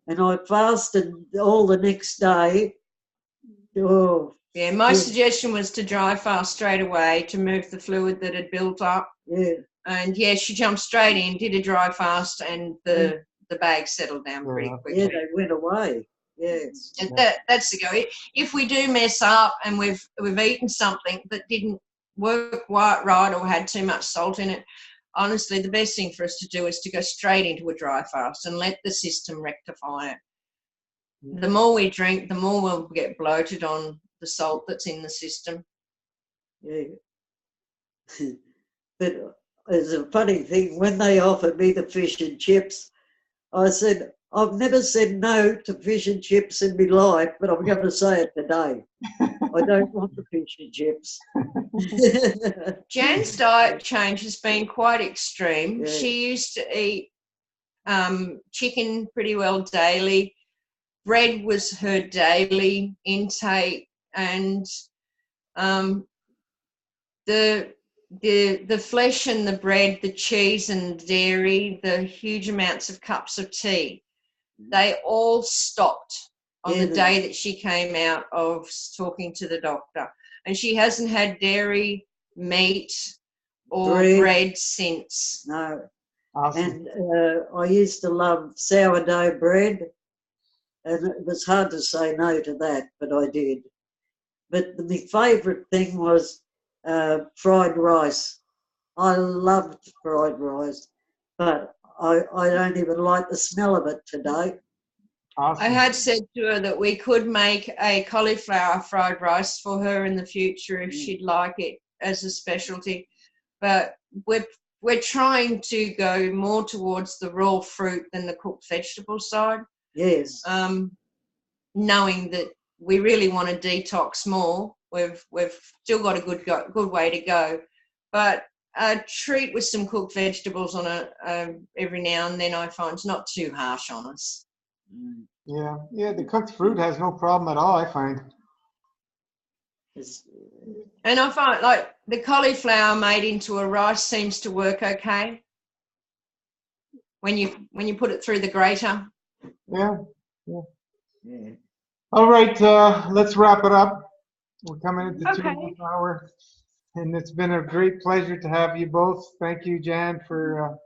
And I fasted all the next day. Oh, Yeah, my suggestion was to dry fast straight away to move the fluid that had built up. yeah. And, yeah, she jumped straight in, did a dry fast, and the bag settled down pretty quickly. Yeah, they went away. Yes. And that's the go. If we do mess up and we've eaten something that didn't work right or had too much salt in it, honestly, the best thing for us to do is to go straight into a dry fast and let the system rectify it. The more we drink, the more we'll get bloated on the salt that's in the system. Yeah. But it's a funny thing, when they offered me the fish and chips, I said, I've never said no to fish and chips in my life, but I'm going to say it today. I don't want the fish and chips. Jan's diet change has been quite extreme. Yeah. She used to eat chicken pretty well daily. Bread was her daily intake, and the flesh and the bread, the cheese and dairy, the huge amounts of cups of tea, they all stopped on the day that she came out of talking to the doctor. And she hasn't had dairy, meat, or bread since. No. Awesome. And I used to love sourdough bread, and it was hard to say no to that, but I did. But my favourite thing was fried rice. I loved fried rice, but I don't even like the smell of it today. Awesome. I had said to her that we could make a cauliflower fried rice for her in the future if she'd like it as a specialty, but we're trying to go more towards the raw fruit than the cooked vegetable side. Yes. Knowing that we really want to detox more, we've still got a good way to go, but a treat with some cooked vegetables on every now and then I find it's not too harsh on us. Yeah, the cooked fruit has no problem at all, I find. And I find like the cauliflower made into a rice seems to work okay when you put it through the grater. Yeah. All right, let's wrap it up. We're coming into 2 hours, and it's been a great pleasure to have you both. Thank you, Jan, for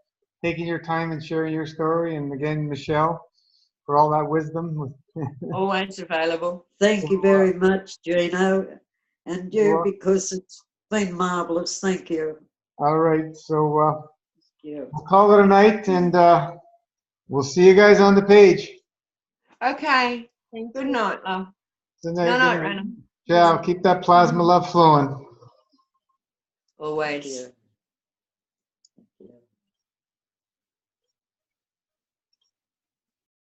taking your time and sharing your story, and again, Michelle, for all that wisdom. Always available. Thank you very much, Gino, and you, because it's been marvellous. Thank you. All right, so We'll call it a night, and we'll see you guys on the page. Okay. Good night, love. Good Good night, Rana. Ciao. Keep that plasma love flowing. Always.